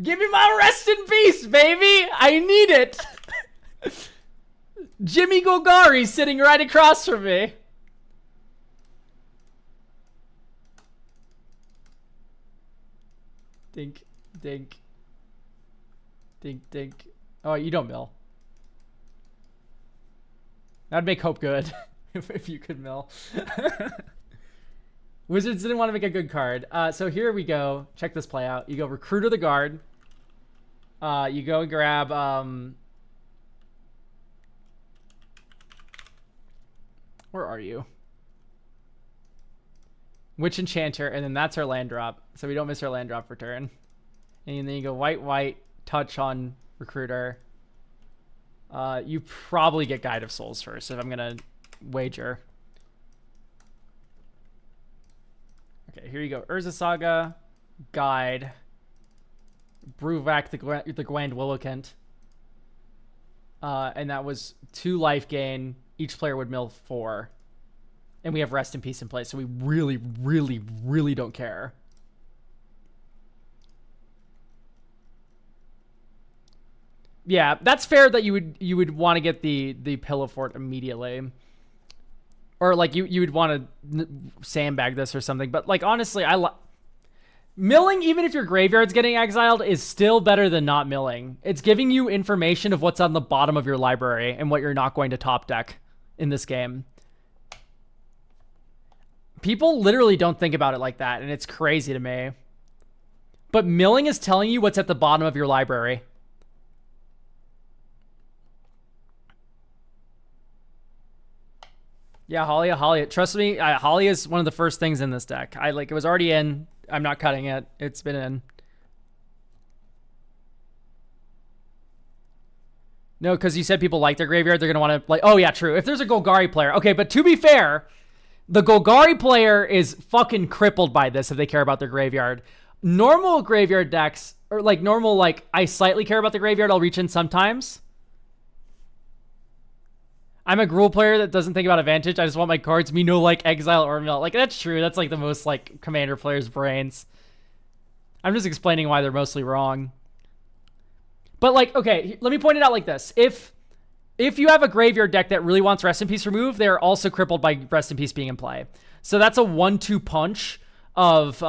Give me my rest in peace, baby. I need it. Jimmy Golgari sitting right across from me. Dink, dink. Dink, dink. Oh, you don't mill. That'd make Hope good if you could mill. Wizards didn't want to make a good card. So here we go. Check this play out. You go Recruiter the Guard. You go and grab... where are you? Witch Enchanter, and then that's our land drop. So we don't miss our land drop for turn. And then you go white, white, touch on Recruiter. You probably get Guide of Souls first, if I'm going to wager. Okay, here you go. Urza Saga, Guide, Bruvak the Gwand Willowkent. And that was 2 life gain. Each player would mill 4. And we have Rest in Peace in place, so we really, really, really don't care. Yeah, that's fair that you would want to get the Pillow Fort immediately. Or like you would want to sandbag this or something. But like honestly, milling, even if your graveyard's getting exiled, is still better than not milling. It's giving you information of what's on the bottom of your library and what you're not going to top deck in this game. People literally don't think about it like that, and it's crazy to me. But milling is telling you what's at the bottom of your library. Yeah, Halia. Trust me, Halia is one of the first things in this deck. It was already in. I'm not cutting it. It's been in. No, because you said people like their graveyard. They're going to want to, like, oh, yeah, true. If there's a Golgari player. Okay, but to be fair, the Golgari player is fucking crippled by this if they care about their graveyard. Normal graveyard decks, or like normal, like, I slightly care about the graveyard. I'll reach in sometimes. I'm a Gruul player that doesn't think about advantage. I just want my cards to be no, like, exile or mill. Like, that's true. That's, like, the most, like, commander players' brains. I'm just explaining why they're mostly wrong. But, like, okay, let me point it out like this. If you have a graveyard deck that really wants Rest in Peace removed, they're also crippled by Rest in Peace being in play. So that's a 1-2 punch of,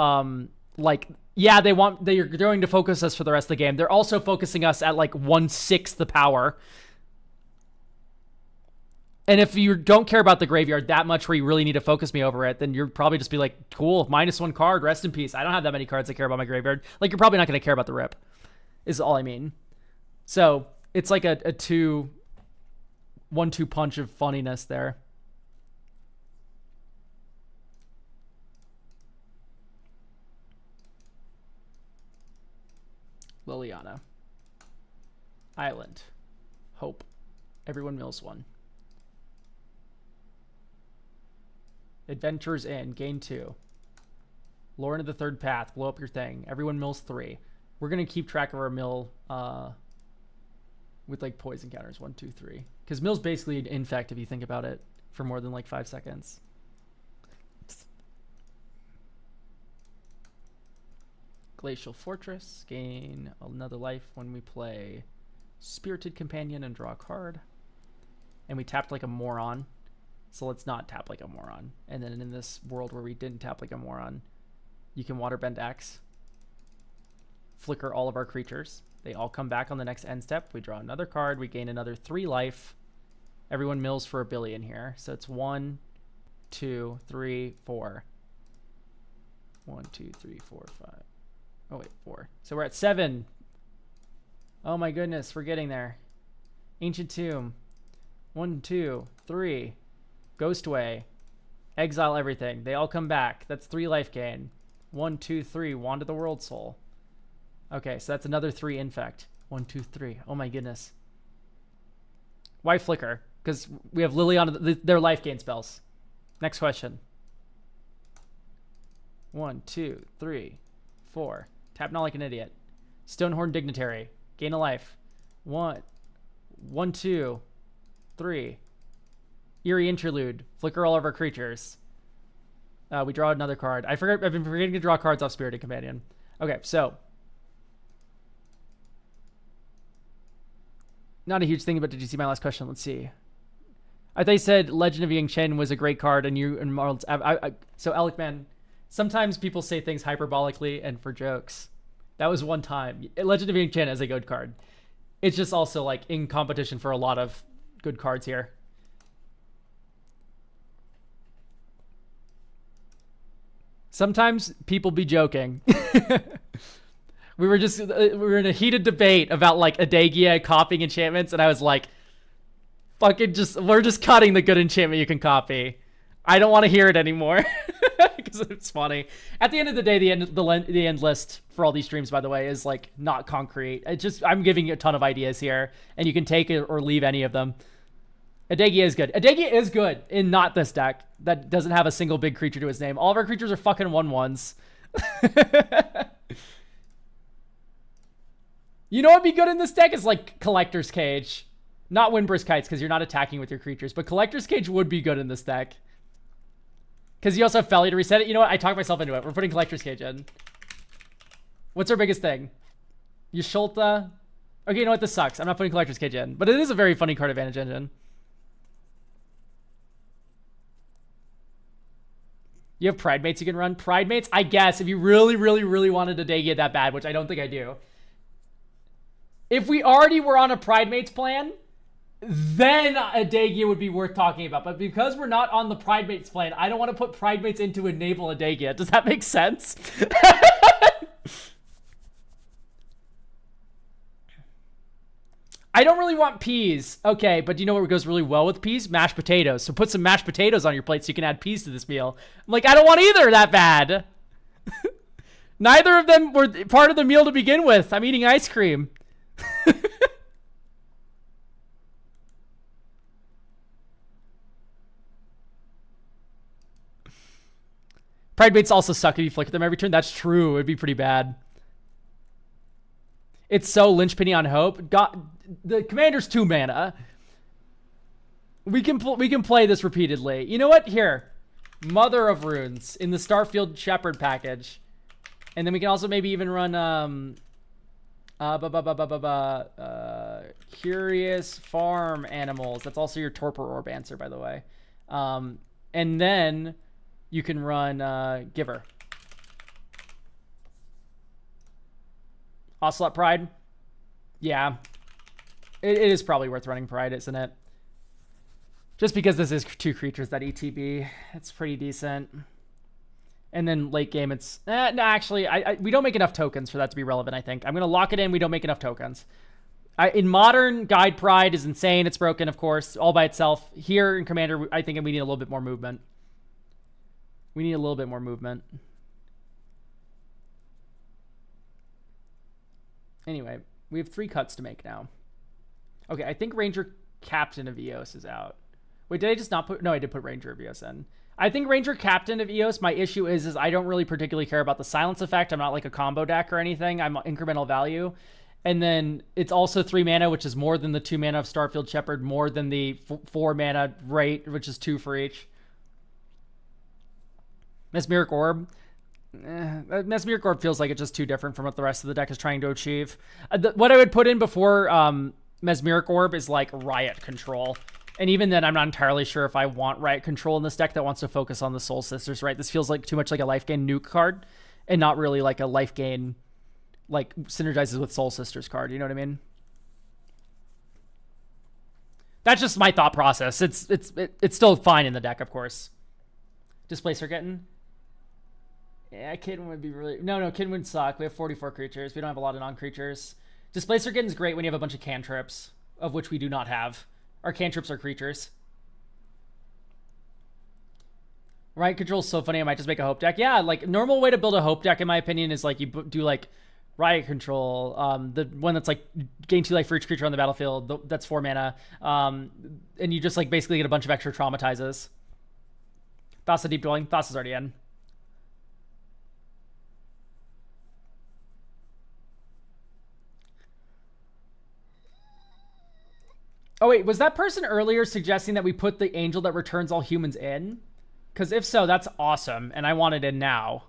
like, yeah, they're going to focus us for the rest of the game. They're also focusing us at, like, 1/6 the power. And if you don't care about the graveyard that much where you really need to focus me over it, then you're probably just be like, cool, -1 card, Rest in Peace. I don't have that many cards that care about my graveyard. Like, you're probably not going to care about the rip, is all I mean. So it's like a 1-2 punch of funniness there. Liliana. Island. Hope. Everyone mills 1. Adventures in. Gain 2. Lore into the Third Path. Blow up your thing. Everyone mills 3. We're going to keep track of our mill with like poison counters. 1, 2, 3. Because mill's basically an infect if you think about it for more than like 5 seconds. Glacial Fortress. Gain another life when we play Spirited Companion and draw a card. And we tapped like a moron. So let's not tap like a moron. And then in this world where we didn't tap like a moron, you can Waterbend X. Flicker all of our creatures. They all come back on the next end step. We draw another card. We gain another 3 life. Everyone mills for 1 billion here. So it's 1, 2, 3, 4. 1, 2, 3, 4, 5. Oh, wait, 4. So we're at 7. Oh my goodness, we're getting there. Ancient Tomb. 1, 2, 3. Ghostway. Exile everything. They all come back. That's 3 life gain. 1, 2, 3. Wand of the World Soul. Okay, so that's another 3 infect. 1, 2, 3. Oh my goodness. Why flicker? Because we have Liliana, their life gain spells. Next question. 1, 2, 3, 4. Tap not like an idiot. Stonehorn Dignitary. Gain a life. 1, 1, 2, 3. Eerie Interlude. Flicker all of our creatures. We draw another card. I've been forgetting to draw cards off Spirited Companion. Okay, so. Not a huge thing, but did you see my last question? Let's see. I thought you said Legend of Yang Chen was a great card, and you and Marlon. So, Alec, man, sometimes people say things hyperbolically and for jokes. That was one time. Legend of Yang Chen is a good card. It's just also like in competition for a lot of good cards here. Sometimes people be joking. we were in a heated debate about like Adagia copying enchantments, and I was like, fucking we're just cutting the good enchantment you can copy. I don't want to hear it anymore. Because it's funny. At the end of the day, the end list for all these streams, by the way, is like not concrete. I'm giving you a ton of ideas here, and you can take it or leave any of them. Adagia is good. Adagia is good in not this deck that doesn't have a single big creature to his name. All of our creatures are fucking 1/1s. You know what'd be good in this deck is like Collector's Cage. Not Windburst Kites, because you're not attacking with your creatures, but Collector's Cage would be good in this deck. Because you also have Felly to reset it. You know what? I talked myself into it. We're putting Collector's Cage in. What's our biggest thing? Yasholta. Okay, you know what? This sucks. I'm not putting Collector's Cage in. But it is a very funny card advantage engine. You have Pridemates you can run? Pridemates? I guess. If you really, really, really wanted to Adagia that bad, which I don't think I do. If we already were on a Pridemates plan, then Adagia would be worth talking about. But because we're not on the Pridemates plan, I don't want to put Pridemates in to enable Adagia. Does that make sense? I don't really want peas. Okay, but do you know what goes really well with peas? Mashed potatoes. So put some mashed potatoes on your plate so you can add peas to this meal. I'm like, I don't want either that bad. Neither of them were part of the meal to begin with. I'm eating ice cream. Pridebaits also suck if you flicker them every turn. That's true. It'd be pretty bad. It's so linchpinny on hope. The commander's 2 mana. We can play this repeatedly. You know what? Here, Mother of Runes in the Starfield Shepherd package, and then we can also maybe even run Curious Farm Animals. That's also your Torpor Orb answer, by the way. And then you can run Giver. Ocelot Pride. Yeah. It is probably worth running Pride, isn't it? Just because this is 2 creatures that ETB. It's pretty decent. And then late game, it's... no, actually, we don't make enough tokens for that to be relevant, I think. I'm going to lock it in. We don't make enough tokens. In Modern, Guide Pride is insane. It's broken, of course, all by itself. Here in Commander, I think we need a little bit more movement. We need a little bit more movement. Anyway, we have 3 cuts to make now. Okay, I think Ranger Captain of Eos is out. Wait, did I just not put... No, I did put Ranger of Eos in. I think Ranger Captain of Eos, my issue is I don't really particularly care about the silence effect. I'm not like a combo deck or anything. I'm incremental value. And then it's also 3 mana, which is more than the 2 mana of Starfield Shepherd, more than the 4 mana rate, which is 2 for each. Mesmeric Orb. Mesmeric Orb feels like it's just too different from what the rest of the deck is trying to achieve. What I would put in before Mesmeric Orb is like Riot Control. And even then, I'm not entirely sure if I want Riot Control in this deck that wants to focus on the Soul Sisters, right? This feels like too much like a life gain nuke card and not really like a life gain, like synergizes with Soul Sisters card. You know what I mean? That's just my thought process. It's still fine in the deck, of course. Displacer Kitten. Yeah, Kitten would be really... No, Kitten would suck. We have 44 creatures. We don't have a lot of non-creatures. Displacer Kitten's great when you have a bunch of cantrips, of which we do not have. Our cantrips are creatures. Riot Control is so funny. I might just make a Hope deck. Yeah, like, normal way to build a Hope deck, in my opinion, is like you do like Riot Control. The one that's like gain 2 life for each creature on the battlefield. That's 4 mana. And you just like basically get a bunch of extra traumatizes. Thassa Deep Dwelling. Thassa's already in. Oh, wait. Was that person earlier suggesting that we put the angel that returns all humans in? Because if so, that's awesome. And I want it in now.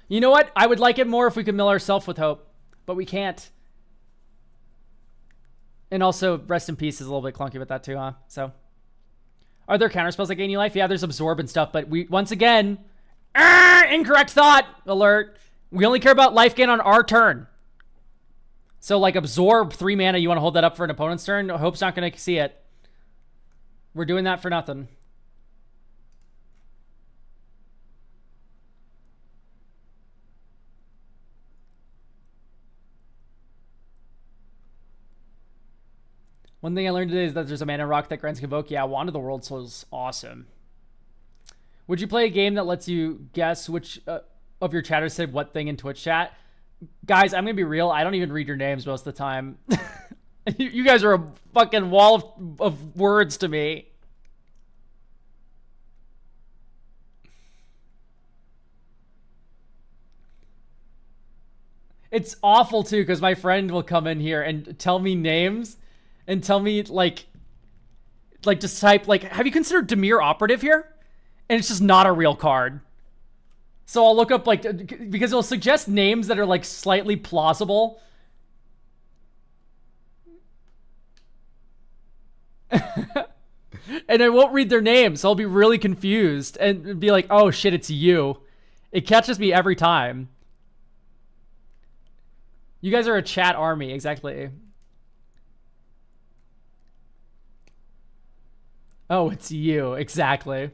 You know what? I would like it more if we could mill ourselves with hope. But we can't. And also, rest in peace is a little bit clunky with that too, huh? So, are there counter spells that gain you life? Yeah, there's absorb and stuff. But we, once again, incorrect thought alert. We only care about life gain on our turn. So, like, absorb 3 mana. You want to hold that up for an opponent's turn? Hope's not going to see it. We're doing that for nothing. One thing I learned today is that there's a mana rock that grants Convoke. Yeah, Wand of the World Soul is awesome. Would you play a game that lets you guess which of your chatters said what thing in Twitch chat? Guys, I'm going to be real. I don't even read your names most of the time. You guys are a fucking wall of words to me. It's awful, too, because my friend will come in here and tell me names and tell me, like just type, like, have you considered Dimir Operative here? And it's just not a real card. So I'll look up, like, because it'll suggest names that are, like, slightly plausible. And I won't read their names, so I'll be really confused and be like, oh shit, it's you. It catches me every time. You guys are a chat army, exactly. Oh, it's you, exactly.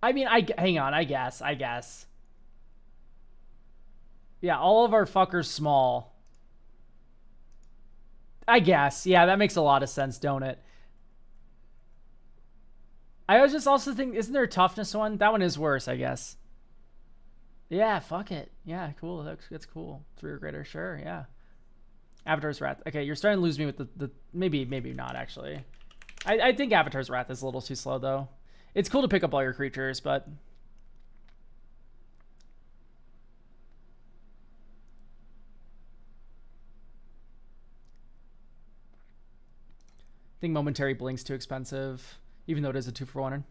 I mean, hang on, I guess. Yeah, all of our fuckers small. I guess. Yeah, that makes a lot of sense, don't it? I was just also think, isn't there a toughness one? That one is worse, I guess. Yeah, fuck it. Yeah, cool. That's cool. 3 or greater, sure, yeah. Avatar's Wrath. Okay, you're starting to lose me with the maybe not, actually. I think Avatar's Wrath is a little too slow, though. It's cool to pick up all your creatures, but... I think Momentary Blink's too expensive, even though it is a 2-for-1.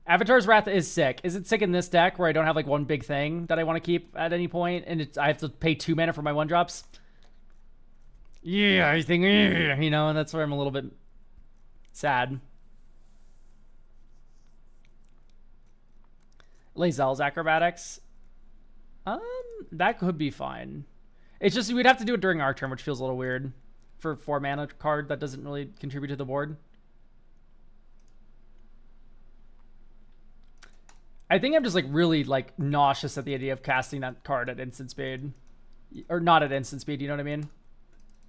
Avatar's Wrath is sick. Is it sick in this deck where I don't have like one big thing that I want to keep at any point, and I have to pay 2 mana for my 1-drops? Yeah, I think, you know, and that's where I'm a little bit sad. Lae'zel's Acrobatics. That could be fine. It's just we'd have to do it during our turn, which feels a little weird for 4 mana card that doesn't really contribute to the board. I think I'm just like really like nauseous at the idea of casting that card at instant speed, or not at instant speed. You know what I mean?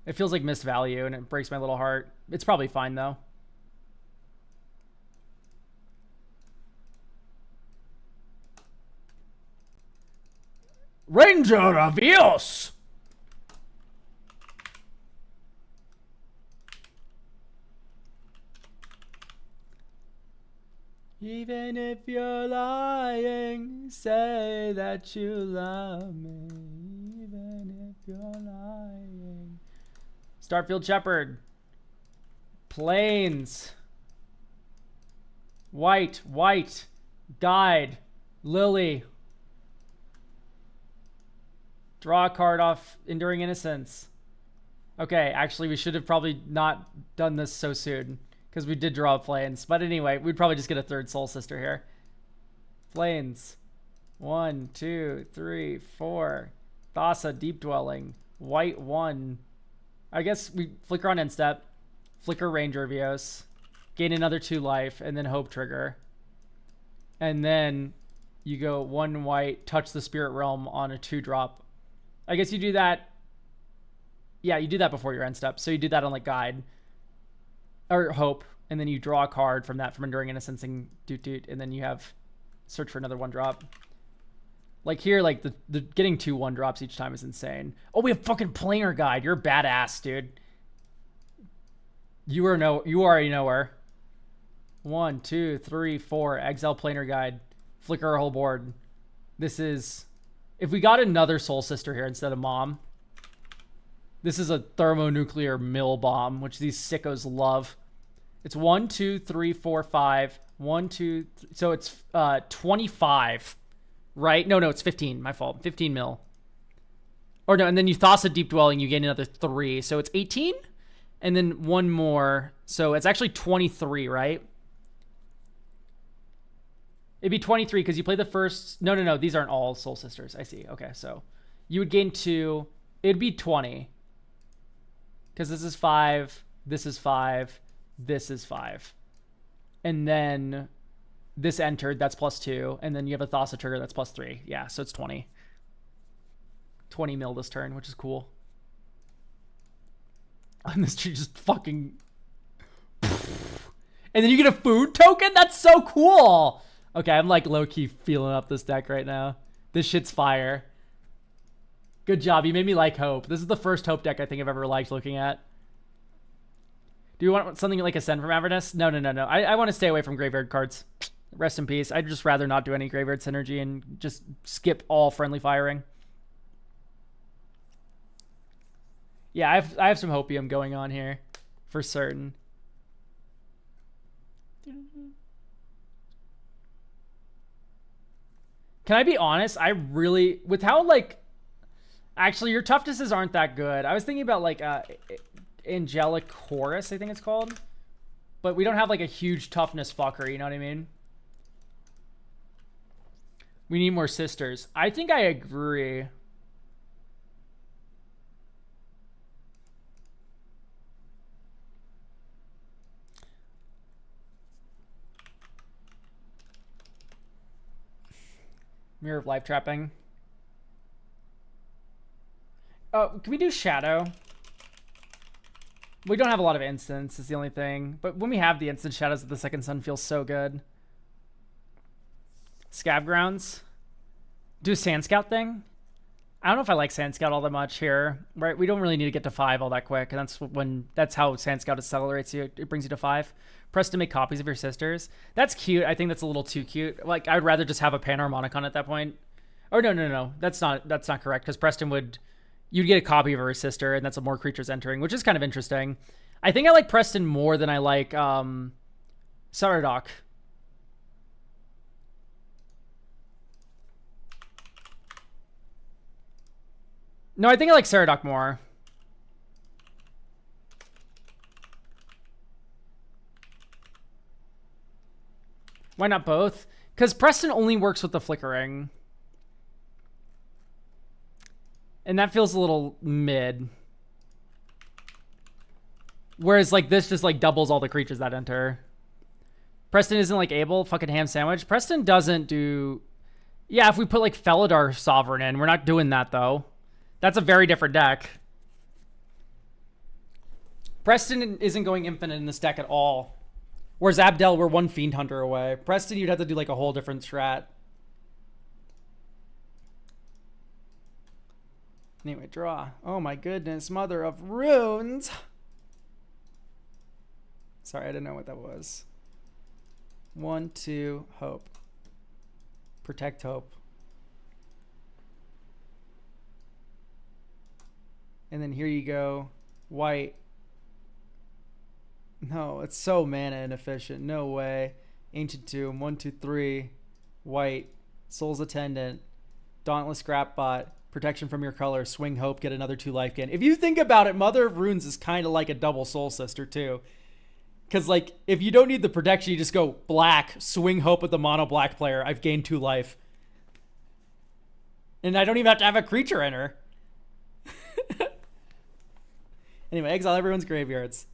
It feels like missed value, and it breaks my little heart. It's probably fine though. Ranger of Eos! Even if you're lying, say that you love me. Even if you're lying. Starfield Shepherd. Plains. White. Guide. Lily. Draw a card off Enduring Innocence. Okay, actually, we should have probably not done this so soon, because we did draw Plains. But anyway, we'd probably just get a 3rd Soul Sister here. Plains. 1, 2, 3, 4. Thassa, Deep Dwelling. White 1. I guess we flicker on end step. Flicker Ranger of Eos. Gain another 2 life, and then Hope Trigger. And then you go 1 white, touch the Spirit Realm on a 2-drop. I guess you do that. Yeah, you do that before your end step. So you do that on like Guide or Hope, and then you draw a card from that from Enduring Innocence and doot, and then you have search for another 1-drop. Like here, like the getting 2/1 drops each time is insane. Oh, we have fucking planar guide. You're badass, dude. You already know her. 1, 2, 3, 4. Exile planar guide. Flicker our whole board. This is, if we got another Soul Sister here instead of Mom, this is a thermonuclear mill bomb, which these sickos love. It's 1, 2, 3, 4, 5. 1, 2, so it's 25, right? No, it's 15. My fault. 15 mil. Or no, and then you Thassa Deep Dwelling, you gain another 3, so it's 18, and then one more, so it's actually 23, right? It'd be 23 because you play the first. No. These aren't all Soul Sisters. I see. Okay, so you would gain 2. It'd be 20 because this is 5. This is 5. This is 5. And then this entered. That's +2. And then you have a Thassa trigger. That's +3. Yeah, so it's 20. 20 mil this turn, which is cool. And this tree just fucking. And then you get a food token? That's so cool. Okay, I'm like low-key feeling up this deck right now. This shit's fire. Good job. You made me like Hope. This is the first Hope deck I think I've ever liked looking at. Do you want something like Ascend from Avernus? No. I want to stay away from graveyard cards. Rest in peace. I'd just rather not do any graveyard synergy and just skip all friendly firing. Yeah, I have some Hopium going on here. For certain. Can I be honest? I really, with how like, actually your toughnesses aren't that good. I was thinking about like Angelic Chorus, I think it's called. But we don't have like a huge toughness fucker, you know what I mean? We need more sisters. I think I agree. Mirror of Life Trapping. Oh, can we do Shadow? We don't have a lot of instants, is the only thing. But when we have the instant Shadows of the Second Sun feels so good. Scab Grounds. Do a Sand Scout thing. I don't know if I like Sand Scout all that much here. Right? We don't really need to get to 5 all that quick. And that's how Sand Scout accelerates you. It brings you to 5. Press to make copies of your sisters. That's cute. I think that's a little too cute. Like, I'd rather just have a Panharmonicon at that point. Or no. That's not correct. Because Preston you'd get a copy of her sister, and that's more creatures entering, which is kind of interesting. I think I like Preston more than I like Saradoc. No, I think I like Saradoc more. Why not both? Because Preston only works with the flickering. And that feels a little mid. Whereas like this just like doubles all the creatures that enter. Preston isn't like able, fucking ham sandwich. Preston doesn't do... Yeah, if we put like Felidar Sovereign in, we're not doing that though. That's a very different deck. Preston isn't going infinite in this deck at all. Whereas Abdel, we're 1 Fiend Hunter away. Preston, you'd have to do like a whole different strat. Anyway, draw. Oh my goodness, Mother of Runes. Sorry, I didn't know what that was. 1, 2, Hope. Protect Hope. And then here you go. White. No, it's so mana inefficient. No way. Ancient Tomb. 1, 2, 3. White. Soul's Attendant. Dauntless Scrapbot. Protection from your color. Swing Hope. Get another 2 life gain. If you think about it, Mother of Runes is kind of like a double Soul Sister too. Because like, if you don't need the protection, you just go black. Swing Hope with the mono black player. I've gained 2 life. And I don't even have to have a creature enter. Anyway, exile everyone's graveyards.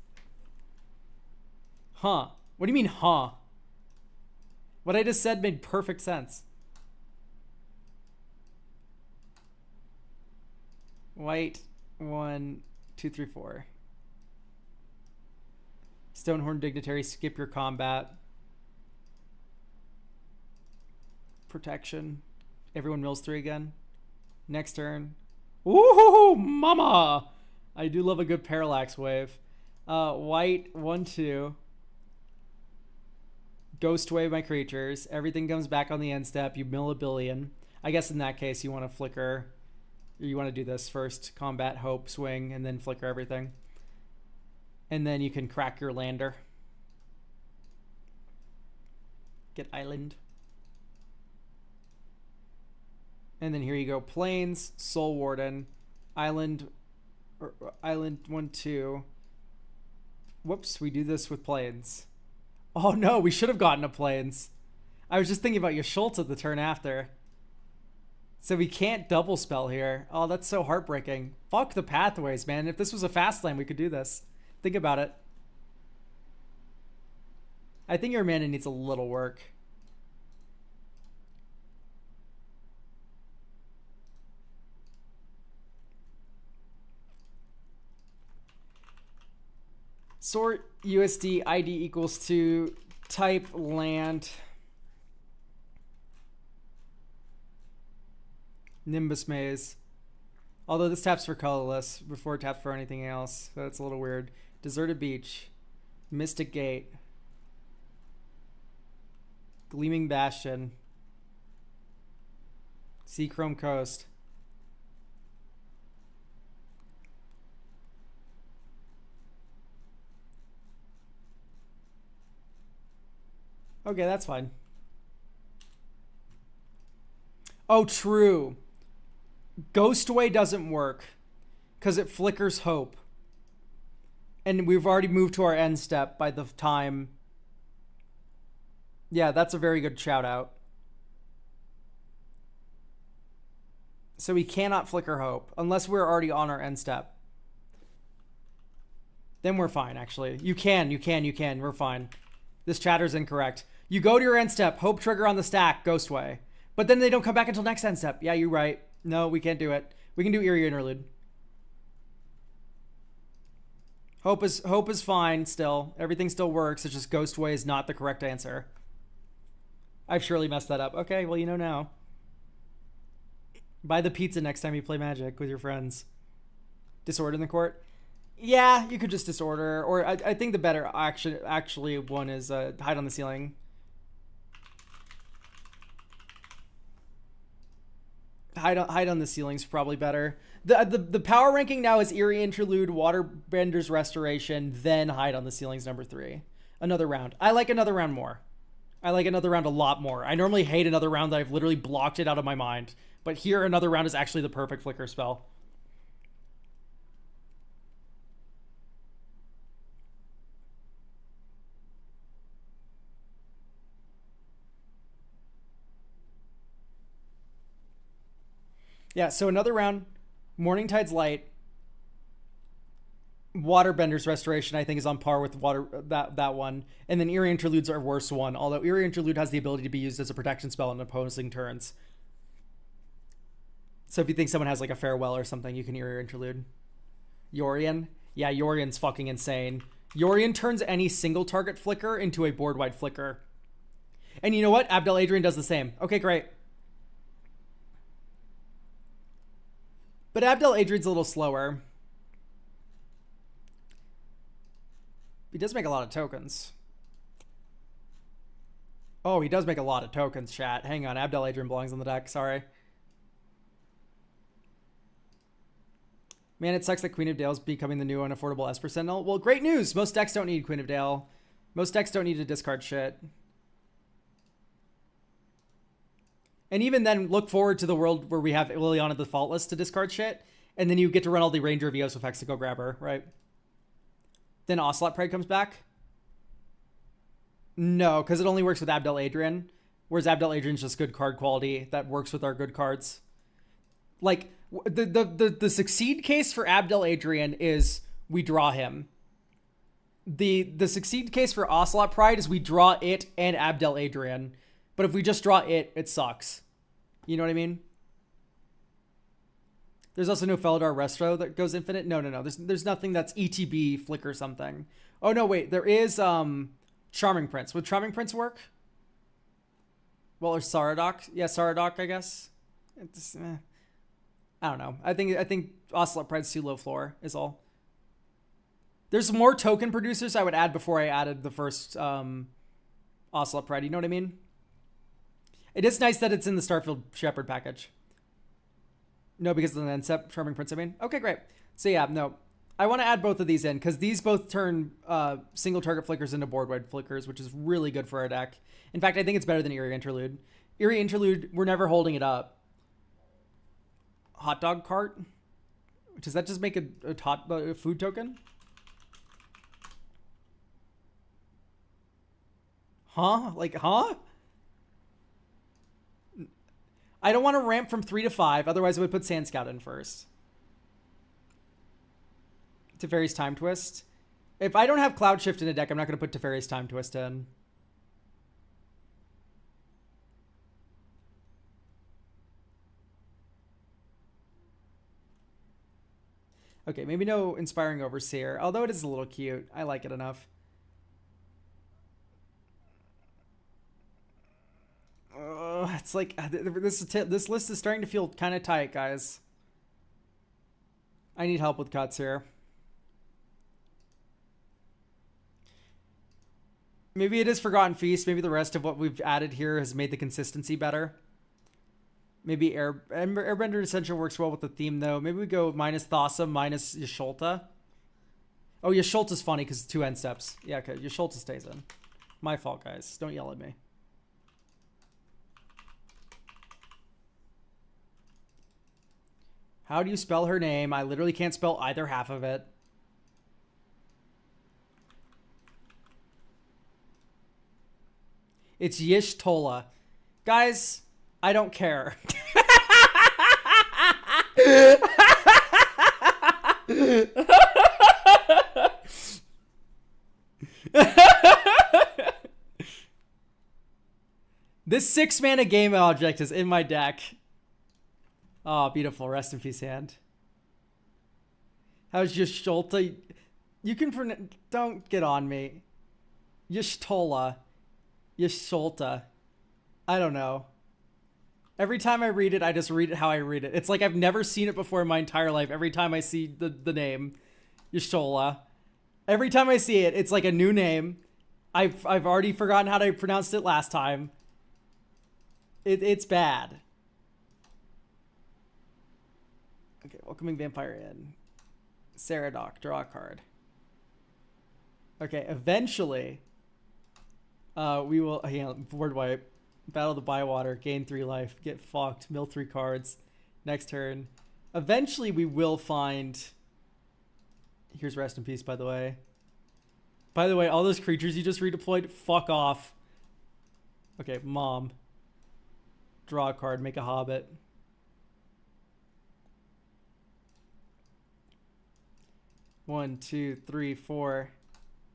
Huh. What do you mean, huh? What I just said made perfect sense. White. 1, 2, 3, 4. Stonehorn Dignitary. Skip your combat. Protection. Everyone mills 3 again. Next turn. Ooh, mama! I do love a good parallax wave. White, 1/2. Ghost wave my creatures. Everything comes back on the end step. You mill a billion. I guess in that case you want to flicker. Or you want to do this first. Combat, hope, swing, and then flicker everything. And then you can crack your lander. Get island. And then here you go. Plains, Soul Warden, Island, Island 1/2. Whoops, we do this with Plains. Oh no, we should have gotten a Plains. I was just thinking about Yashulta the turn after. So we can't double spell here. Oh, that's so heartbreaking. Fuck the pathways, man. If this was a fast lane, we could do this. Think about it. I think your mana needs a little work. Sort USD ID equals to type land Nimbus Maze. Although this taps for colorless before it taps for anything else, so that's a little weird. Deserted Beach, Mystic Gate, Gleaming Bastion, Seachrome Coast. Okay, that's fine. Oh, true. Ghostway doesn't work because it flickers hope. And we've already moved to our end step by the time. Yeah, that's a very good shout out. So we cannot flicker hope unless we're already on our end step. Then we're fine, actually. You can. We're fine. This chatter's incorrect. You go to your end step, hope trigger on the stack, Ghostway. But then they don't come back until next end step. Yeah, you're right. No, we can't do it. We can do Eerie Interlude. Hope is fine still. Everything still works. It's just Ghostway is not the correct answer. I've surely messed that up. Okay, well, you know now. Buy the pizza next time you play Magic with your friends. Disorder in the Court? Yeah, you could just Disorder. Or I think the better actually one is Hide on the Ceiling. Hide on the Ceiling's probably better. The power ranking now is Eerie Interlude, Waterbender's Restoration, then Hide on the Ceiling's number 3. Another round. I like Another Round more. I like Another Round a lot more. I normally hate Another Round that I've literally blocked it out of my mind. But here, Another Round is actually the perfect flicker spell. Yeah, so Another Round, Morningtide's Light, Waterbender's Restoration, I think, is on par with that one. And then Eerie Interlude's our worst one, although Eerie Interlude has the ability to be used as a protection spell on opposing turns. So if you think someone has like a Farewell or something, you can Eerie Interlude. Yorion? Yeah, Yorion's fucking insane. Yorion turns any single target flicker into a board-wide flicker. And you know what? Abdel Adrian does the same. Okay, great. But Abdel Adrian's a little slower. He does make a lot of tokens. Oh, he does make a lot of tokens, chat. Hang on, Abdel Adrian belongs on the deck. Sorry. Man, it sucks that Queen of Dale's becoming the new unaffordable Esper Sentinel. Well, great news. Most decks don't need Queen of Dale. Most decks don't need to discard shit. And even then, look forward to the world where we have Liliana the Faultless to discard shit, and then you get to run all the Ranger of Eos effects to go grab her, right? Then Ocelot Pride comes back? No, because it only works with Abdel Adrian, whereas Abdel Adrian's just good card quality that works with our good cards. Like, the succeed case for Abdel Adrian is we draw him. The succeed case for Ocelot Pride is we draw it and Abdel Adrian. But if we just draw it, it sucks. You know what I mean? There's also no Felidar Resto that goes infinite. No. There's nothing that's ETB, Flicker something. Oh, no, wait. There is Charming Prince. Would Charming Prince work? Well, or Saradoc. Yeah, Saradoc, I guess. It's, I don't know. I think Ocelot Pride's too low floor is all. There's more token producers I would add before I added the first Ocelot Pride. You know what I mean? It is nice that it's in the Starfield Shepherd package. No, because of the Ensep Charming Prince, I mean. Okay, great. So yeah, no. I want to add both of these in because these both turn single target flickers into board-wide flickers, which is really good for our deck. In fact, I think it's better than Eerie Interlude. Eerie Interlude, we're never holding it up. Hot dog cart? Does that just make a food token? Huh? Like, huh? I don't want to ramp from 3 to 5. Otherwise, I would put Sand Scout in first. Teferi's Time Twist. If I don't have Cloud Shift in a deck, I'm not going to put Teferi's Time Twist in. Okay, maybe no Inspiring Overseer, although it is a little cute. I like it enough. It's like this list is starting to feel kind of tight, guys. I need help with cuts here. Maybe it is Forgotten Feast. Maybe the rest of what we've added here has made the consistency better. Maybe Airbender Ascension works well with the theme, though. Maybe we go minus Thassa, minus Yasholta. Oh, Yasholta's funny because 2 end steps. Yeah, okay. Yasholta stays in. My fault, guys. Don't yell at me. How do you spell her name? I literally can't spell either half of it. It's Yishtola. Guys, I don't care. This 6-mana game object is in my deck. Oh, beautiful. Rest in peace, hand. How's Yasholta? You can don't get on me. Yishtola. Yasholta. I don't know. Every time I read it, I just read it how I read it. It's like I've never seen it before in my entire life. Every time I see the name Yashola. Every time I see it, it's like a new name. I've already forgotten how I pronounced it last time. It's bad. Okay, Welcoming Vampire in. Saradoc, draw a card. Okay, eventually, we will, board wipe, battle the Bywater, gain 3 life, get fucked, mill 3 cards, next turn. Eventually, we will find, here's Rest in Peace, by the way. By the way, all those creatures you just redeployed, fuck off. Okay, Mom. Draw a card, make a Hobbit. One, two, three, 4.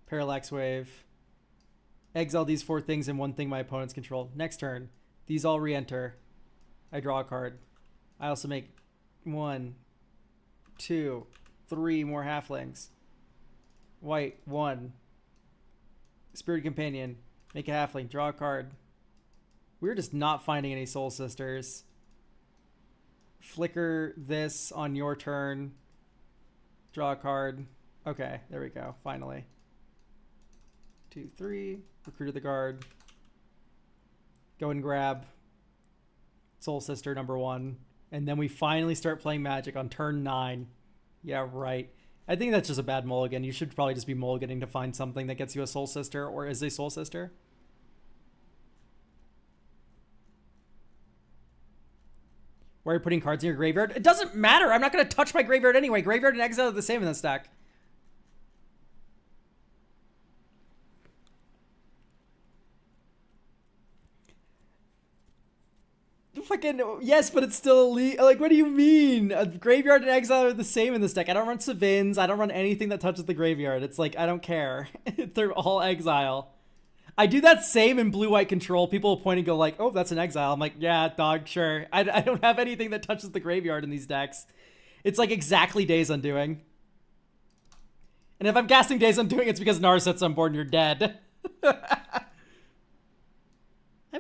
Parallax Wave. Exile these 4 things and 1 thing my opponents control. Next turn, these all re-enter. I draw a card. I also make 1, 2, 3 more halflings. White, 1. Spirit Companion. Make a halfling. Draw a card. We're just not finding any Soul Sisters. Flicker this on your turn. Draw a card. Okay, there we go. Finally. 2, 3. Recruit the guard. Go and grab Soul Sister number 1. And then we finally start playing Magic on turn 9. Yeah, right. I think that's just a bad mulligan. You should probably just be mulliganing to find something that gets you a Soul Sister or is a Soul Sister. Where are you putting cards in your graveyard? It doesn't matter. I'm not going to touch my graveyard anyway. Graveyard and Exile are the same in this deck. Fucking yes, but it's still elite. Like, what do you mean? Graveyard and Exile are the same in this deck. I don't run Savins. I don't run anything that touches the graveyard. It's like, I don't care. They're all Exile. I do that same in blue-white control. People will point and go like, oh, that's an Exile. I'm like, yeah, dog, sure. I don't have anything that touches the graveyard in these decks. It's like exactly Days Undoing. And if I'm casting Days Undoing, it's because Narset's on board and you're dead. I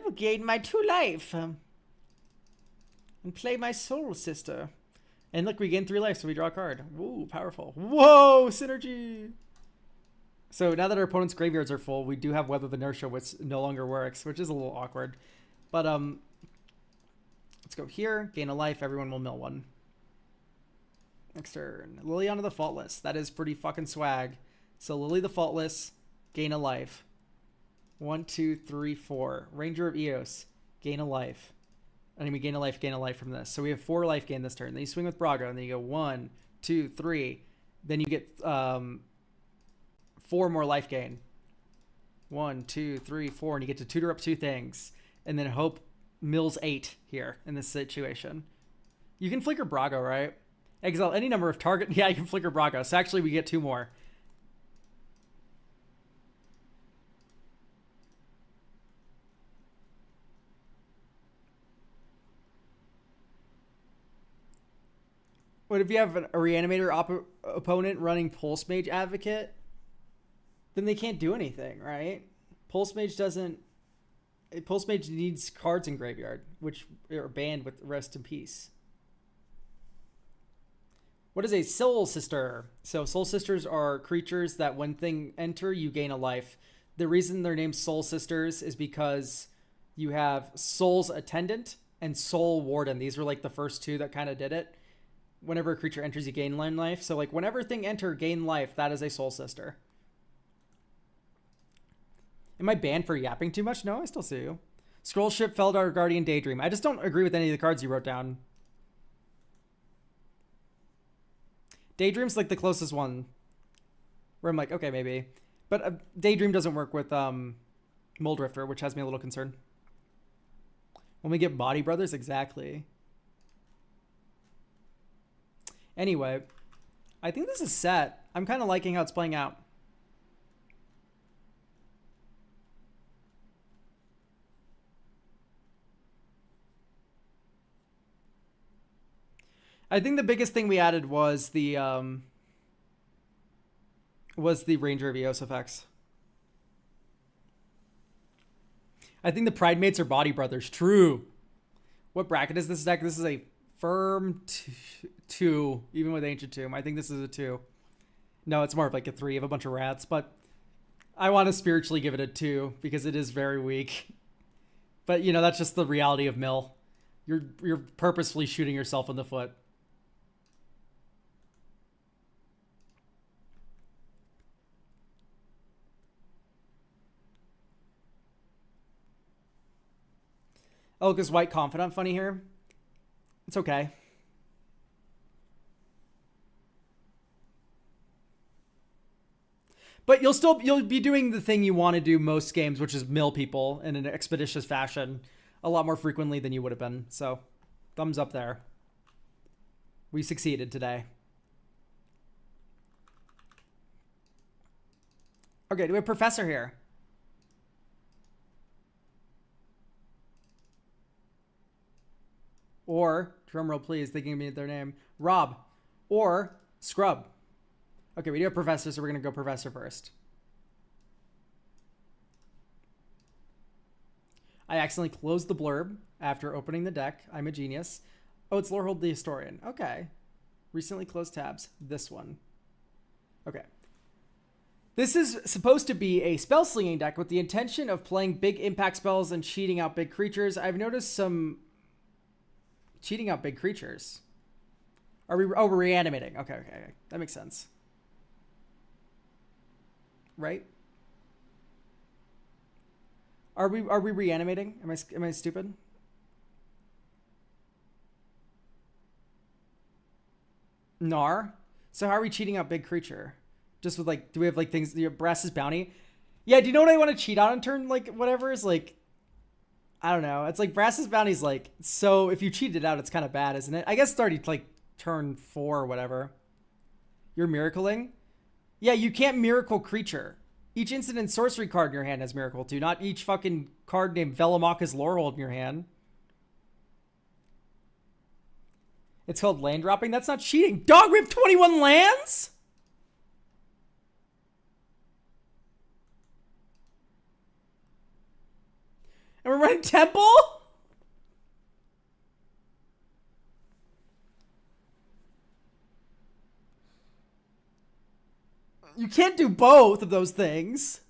will gain my 2 life. and play my Soul Sister. And look, we gain 3 life, so we draw a card. Woo, powerful. Whoa, synergy. So now that our opponent's graveyards are full, we do have Weather the Inertia, which no longer works, which is a little awkward. But let's go here, gain a life, everyone will mill 1. Next turn, Liliana the Faultless. That is pretty fucking swag. So Lily the Faultless, gain a life. 1, 2, 3, 4. Ranger of Eos, gain a life. And then we gain a life from this. So we have 4 life gain this turn. Then you swing with Brago, and then you go 1, 2, 3. Then you get 4 more life gain. 1, 2, 3, 4, and you get to tutor up 2 things. And then hope mills 8 here in this situation. You can flicker Brago, right? Exile any number of target. Yeah, you can flicker Brago. So actually we get 2 more. What if you have a Reanimator opponent running Pulse Mage Advocate? Then they can't do anything, right? Pulse Mage needs cards in graveyard, which are banned with Rest in Peace. What is a Soul Sister? So Soul Sisters are creatures that when thing enter, you gain a life. The reason they're named Soul Sisters is because you have Soul's Attendant and Soul Warden. These were like the first 2 that kind of did it. Whenever a creature enters, you gain 1 life. So like whenever thing enter, gain life, that is a Soul Sister. Am I banned for yapping too much? No, I still see you. Scroll Ship, Feldar, Guardian, Daydream. I just don't agree with any of the cards you wrote down. Daydream's like the closest one. Where I'm like, okay, maybe. But Daydream doesn't work with Muldrifter, which has me a little concerned. When we get Body Brothers, exactly. Anyway, I think this is set. I'm kind of liking how it's playing out. I think the biggest thing we added was the Ranger of Eos effects. I think the Pride Mates are Body Brothers. True. What bracket is this deck? This is a firm 2, even with Ancient Tomb. I think this is a 2. No, it's more of like a 3 of a bunch of rats, but I want to spiritually give it a 2 because it is very weak. But, you know, that's just the reality of Mill. You're purposefully shooting yourself in the foot. Oh, because White Confidant funny here? It's okay. But you'll be doing the thing you want to do most games, which is mill people in an expeditious fashion a lot more frequently than you would have been. So, thumbs up there. We succeeded today. Okay, do we have Professor here? Or, drumroll please, they gave me their name, Rob. Or, Scrub. Okay, we do have Professor, so we're going to go Professor first. I accidentally closed the blurb after opening the deck. I'm a genius. Oh, it's Lorehold the Historian. Okay. Recently closed tabs. This one. Okay. This is supposed to be a spell slinging deck with the intention of playing big impact spells and cheating out big creatures. I've noticed some cheating out big creatures. Are we? Oh, we're reanimating. Okay. That makes sense. Right? Are we reanimating? Am I stupid? Nar? So how are we cheating out big creature? Just with like, do we have like things, Brass's Bounty? Yeah, do you know what I want to cheat out on turn, like, whatever is like, I don't know. It's like Brass's Bounty's like, so if you cheat it out, it's kind of bad, isn't it? I guess it's already like turn 4 or whatever. You're miracling? Yeah, you can't miracle creature. Each instant and sorcery card in your hand has miracle too, not each fucking card named Velamaka's Lorehold in your hand. It's called land dropping? That's not cheating. Dog, we have 21 lands? And we're running Temple? You can't do both of those things.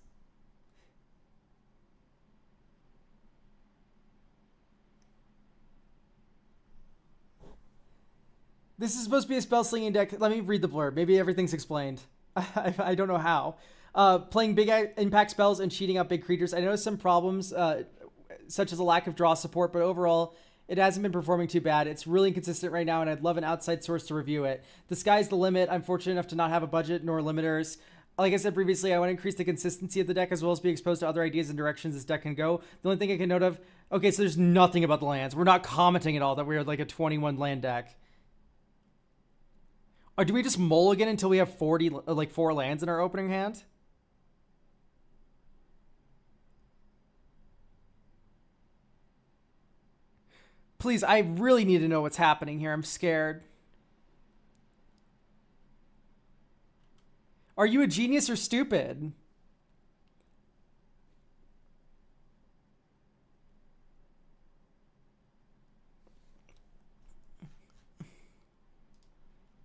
This is supposed to be a spell slinging deck. Let me read the blurb. Maybe everything's explained. I don't know how. Playing big impact spells and cheating out big creatures. I noticed some problems, such as a lack of draw support, but overall, it hasn't been performing too bad. It's really inconsistent right now, and I'd love an outside source to review it. The sky's the limit. I'm fortunate enough to not have a budget nor limiters. Like I said previously, I want to increase the consistency of the deck as well as be exposed to other ideas and directions this deck can go. The only thing I can note of... Okay, so there's nothing about the lands. We're not commenting at all that we're like a 21 land deck. Or do we just mulligan until we have 4 lands in our opening hand? Please, I really need to know what's happening here. I'm scared. Are you a genius or stupid?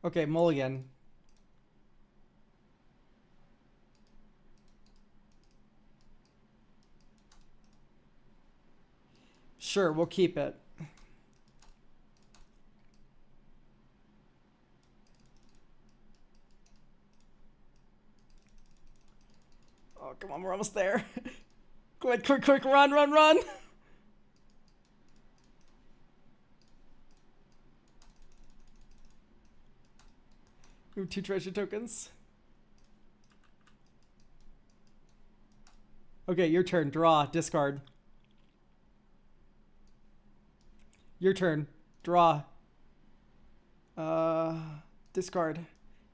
Okay, mulligan. Sure, we'll keep it. Oh, come on, we're almost there. Quick, run, run, run. Ooh, 2 treasure tokens. Okay, your turn. Draw, discard. Your turn. Draw. Discard.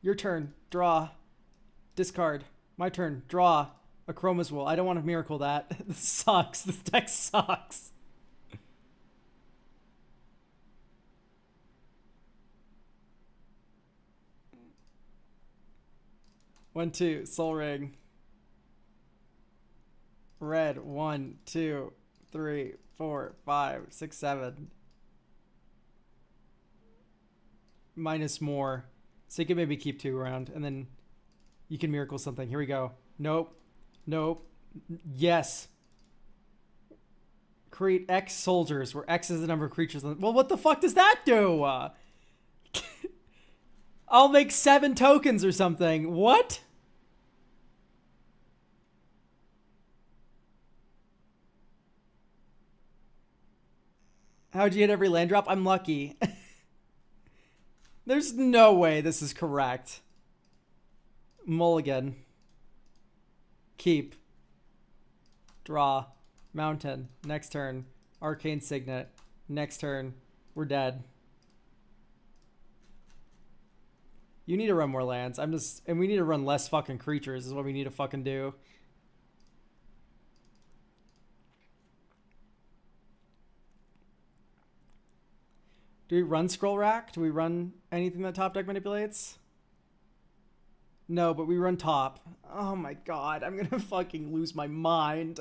Your turn. Draw. Discard. My turn. Draw. A Chroma's Wool. I don't want to miracle that. This sucks. This deck sucks. One, two. Soul Ring. Red. 1, 2, 3, 4, 5, 6, 7. Minus more. So you can maybe keep 2 around, and then you can miracle something. Here we go. Nope. Nope. Yes. Create X soldiers, where X is the number of creatures. Well, what the fuck does that do? I'll make 7 tokens or something. What? How'd you hit every land drop? I'm lucky. There's no way this is correct. Mulligan. Keep. Draw. Mountain. Next turn. Arcane Signet. Next turn. We're dead. You need to run more lands. And we need to run less fucking creatures is what we need to fucking do. Do we run Scroll Rack? Do we run anything that top deck manipulates? No, but we run top. Oh my god, I'm gonna fucking lose my mind.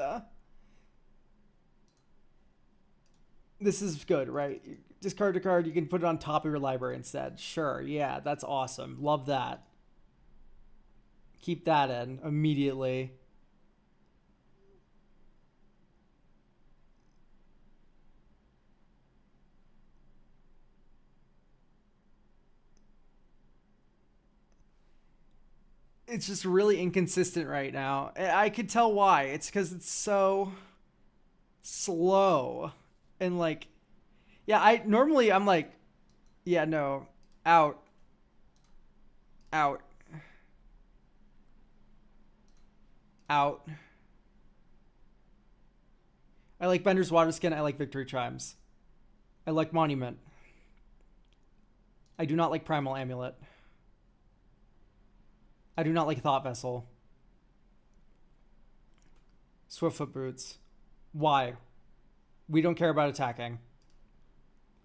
This is good, right? Discard a card, you can put it on top of your library instead. Sure, yeah, that's awesome. Love that. Keep that in immediately. It's just really inconsistent right now. I could tell why. It's because it's so slow. And like, yeah, I'm like, yeah, no, out. I like Bender's Waterskin. I like Victory Chimes. I like Monument. I do not like Primal Amulet. I do not like Thought Vessel. Swiftfoot Boots. Why? We don't care about attacking.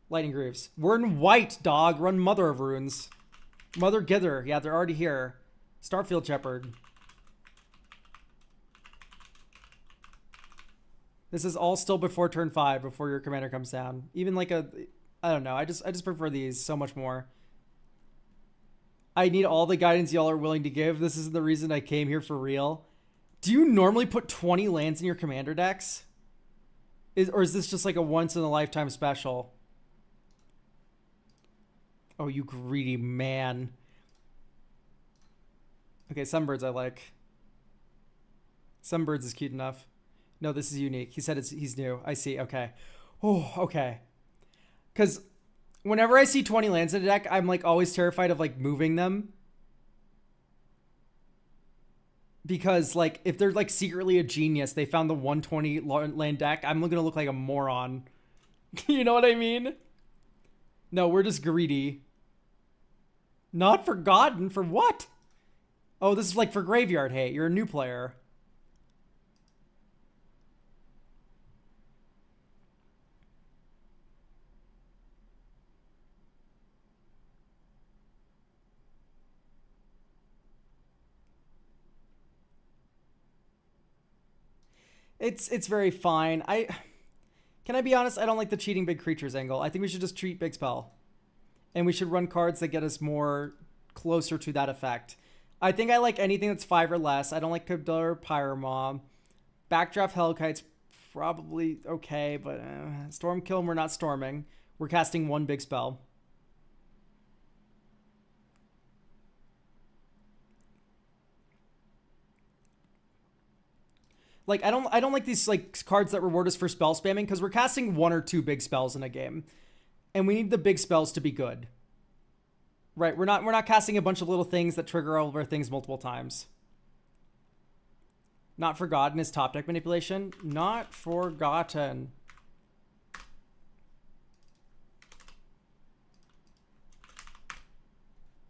Lightning Greaves. We're in white, dog. Run Mother of Runes. Mother Gither. Yeah, they're already here. Starfield Shepherd. This is all still before turn 5, before your commander comes down. Even like I don't know. I just prefer these so much more. I need all the guidance y'all are willing to give. This is the reason I came here for real. Do you normally put 20 lands in your commander decks? Or is this just like a once in a lifetime special? Oh, you greedy man. Okay, Sunbirds I like. Sunbirds is cute enough. No, this is unique. He said he's new. I see. Okay. Oh, okay. Because whenever I see 20 lands in a deck, I'm like always terrified of like moving them. Because like if they're like secretly a genius, they found the 120 land deck, I'm gonna look like a moron. You know what I mean? No, we're just greedy. Not Forgotten? For what? Oh, this is like for Graveyard Hate. You're a new player. It's very fine. Can I be honest? I don't like the cheating big creatures angle. I think we should just treat Big Spell. And we should run cards that get us more closer to that effect. I think I like anything that's 5 or less. I don't like Kabdar Pyromob. Backdraft Hellkite's probably okay, but Stormkill, we're not storming. We're casting one big spell. Like I don't like these like cards that reward us for spell spamming because we're casting 1 or 2 big spells in a game. And we need the big spells to be good. Right, we're not casting a bunch of little things that trigger all of our things multiple times. Not Forgotten is top deck manipulation. Not Forgotten.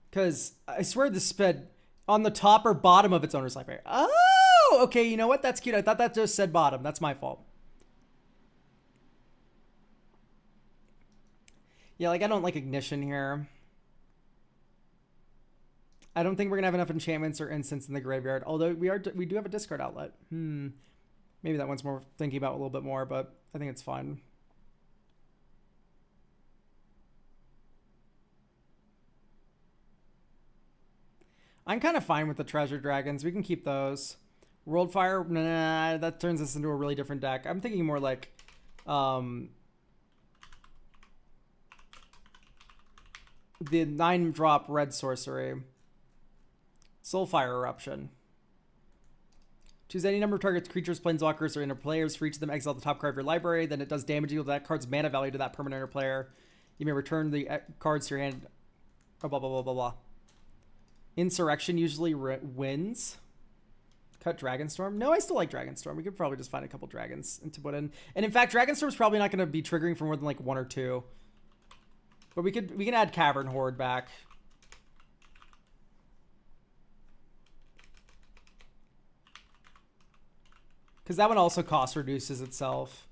Because I swear this sped on the top or bottom of its owner's library. Oh, okay, you know what? That's cute. I thought that just said bottom. That's my fault. Yeah, like I don't like Ignition here. I don't think we're gonna have enough enchantments or instants in the graveyard. Although we do have a discard outlet. Maybe that one's more thinking about a little bit more, but I think it's fine. I'm kind of fine with the treasure dragons. We can keep those. Worldfire, nah, that turns us into a really different deck. I'm thinking more like, the 9-drop red sorcery. Soulfire Eruption. Choose any number of targets, creatures, planeswalkers, or inner players. For each of them, exile the top card of your library. Then it does damage equal to that card's mana value to that permanent or player. You may return the cards to your hand. Blah, blah, blah, blah, blah. Insurrection usually wins. Cut Dragonstorm. No, I still like Dragonstorm. We could probably just find a couple dragons to put in. And in fact, Dragonstorm's probably not going to be triggering for more than like 1 or 2. But we can add Cavern Horde back. Because that one also cost reduces itself.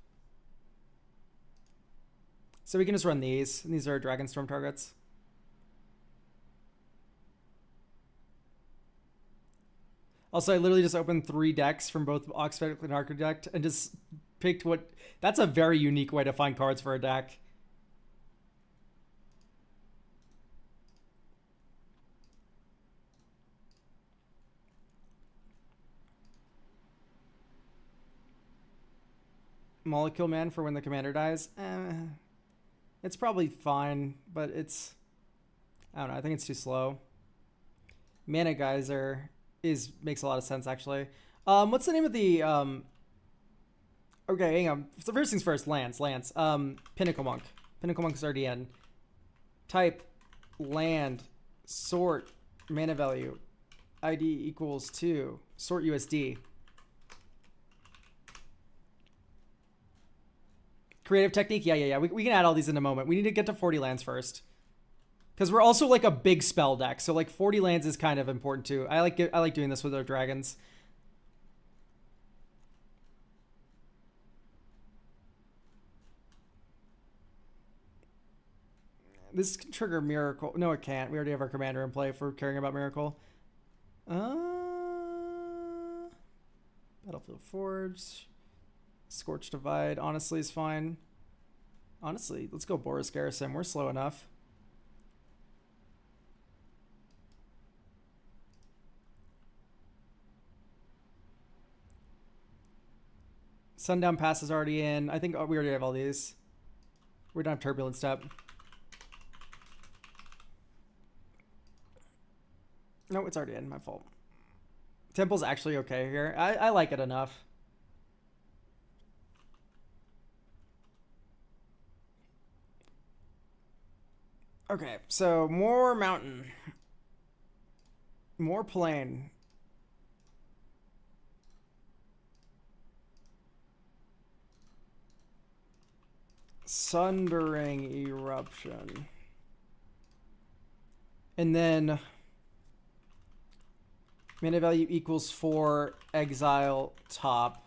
So we can just run these. And these are Dragonstorm targets. Also, I literally just opened 3 decks from both Oxford and Architect and just picked what... That's a very unique way to find cards for a deck. Molecule Man for when the commander dies. It's probably fine, but it's... I don't know. I think it's too slow. Mana Geyser makes a lot of sense, actually. What's the name of the... Okay, hang on. So first things first. Lance. Pinnacle Monk. Pinnacle Monk's already in. Type. Land. Sort. Mana value. ID equals 2. Sort USD. Creative Technique? Yeah. We can add all these in a moment. We need to get to 40 lands first. Because we're also like a big spell deck. So like 40 lands is kind of important too. I like doing this with our dragons. This can trigger Miracle. No, it can't. We already have our commander in play for caring about Miracle. Battlefield Forge. Scorched Divide, honestly, is fine. Honestly, let's go Boros Garrison. We're slow enough. Sundown Pass is already in. I think we already have all these. We don't have Turbulent Step. No, it's already in. My fault. Temple's actually okay here. I like it enough. Okay, so more mountain. More plain. Sundering Eruption. And then mana value equals 4, exile top,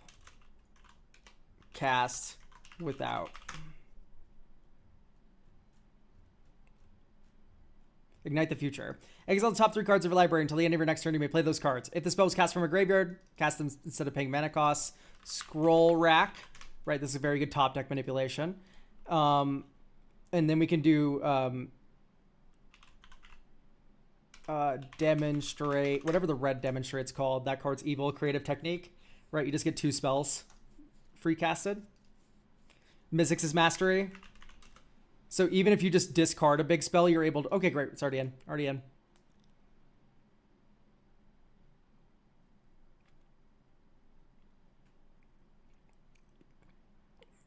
cast without. Ignite the Future. Exile the top 3 cards of your library until the end of your next turn. You may play those cards. If the spell is cast from a graveyard, cast them instead of paying mana costs. Scroll Rack. Right, this is a very good top deck manipulation. And then we can do Demonstrate, whatever the red Demonstrate's called. That card's evil. Creative Technique. Right, you just get 2 spells free casted. Mizzix's Mastery. So even if you just discard a big spell, you're able to... Okay, great. It's already in. Already in.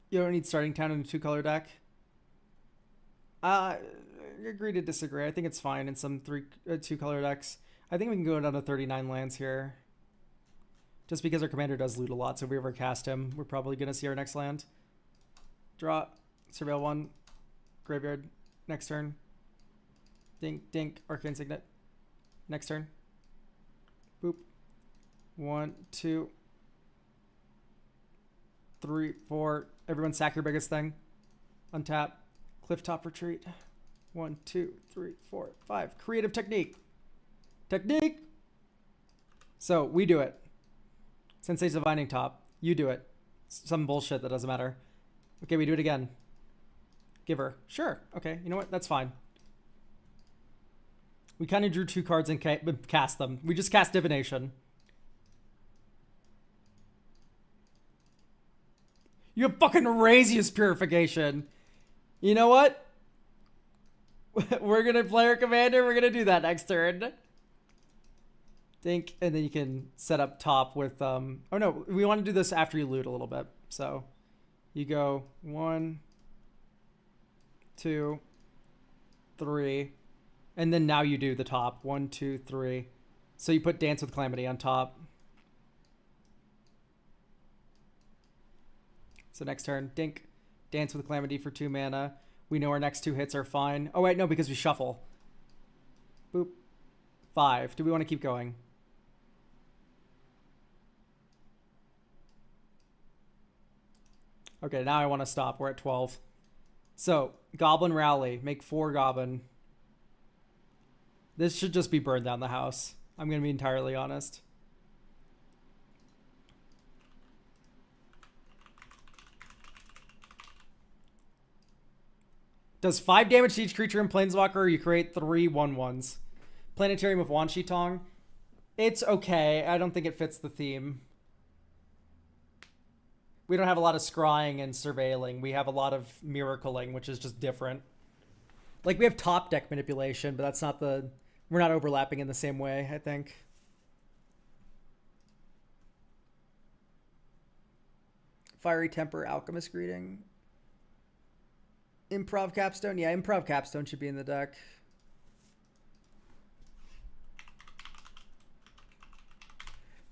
You don't need Starting Town in a 2-color deck. I agree to disagree. I think it's fine in some 2-color decks. I think we can go down to 39 lands here. Just because our commander does loot a lot, so if we ever cast him, we're probably going to see our next land. Draw. Surveil 1. Graveyard. Next turn. Dink, dink. Arcane Signet. Next turn. Boop. 1, 2, 3, 4. Everyone sack your biggest thing. Untap. Clifftop Retreat. 1, 2, 3, 4, 5. Creative Technique. Technique! So, we do it. Sensei's Divining Top. You do it. Some bullshit that doesn't matter. Okay, we do it again. Giver. Sure. Okay, you know what? That's fine. We kind of drew 2 cards and cast them. We just cast Divination. You have fucking Razius Purification. You know what? We're going to play our commander. We're going to do that next turn. Think, and then you can set up top with... Oh, no. We want to do this after you loot a little bit. So, you go 1... 2, 3, and then now you do the top. 1, 2, 3. So you put Dance with Calamity on top. So next turn, dink, Dance with Calamity for 2 mana. We know our next 2 hits are fine. Oh wait, no, because we shuffle. Boop. 5. Do we want to keep going? Okay, now I want to stop. We're at 12. So, Goblin Rally. Make 4 Goblin. This should just be burn down the house. I'm going to be entirely honest. Does 5 damage to each creature in Planeswalker, or you create 3 1/1s. Planetarium of Wan Shi Tong. It's okay. I don't think it fits the theme. We don't have a lot of scrying and surveilling. We have a lot of miracling, which is just different. Like, we have top deck manipulation, but that's not the... We're not overlapping in the same way, I think. Fiery Temper, Alchemist Greeting. Improv Capstone? Yeah, Improv Capstone should be in the deck.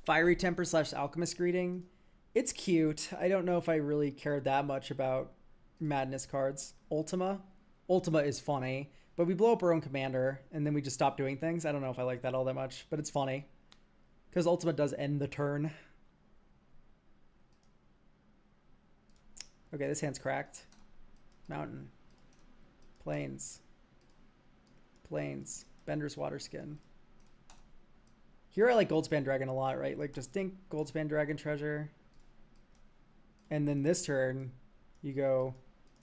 Fiery Temper / Alchemist Greeting. It's cute. I don't know if I really care that much about Madness cards. Ultima. Ultima is funny, but we blow up our own commander, and then we just stop doing things. I don't know if I like that all that much, but it's funny. Because Ultima does end the turn. Okay, this hand's cracked. Mountain. Plains. Plains. Bender's Waterskin. Here I like Goldspan Dragon a lot, right? Like, just think Goldspan Dragon Treasure. And then this turn, you go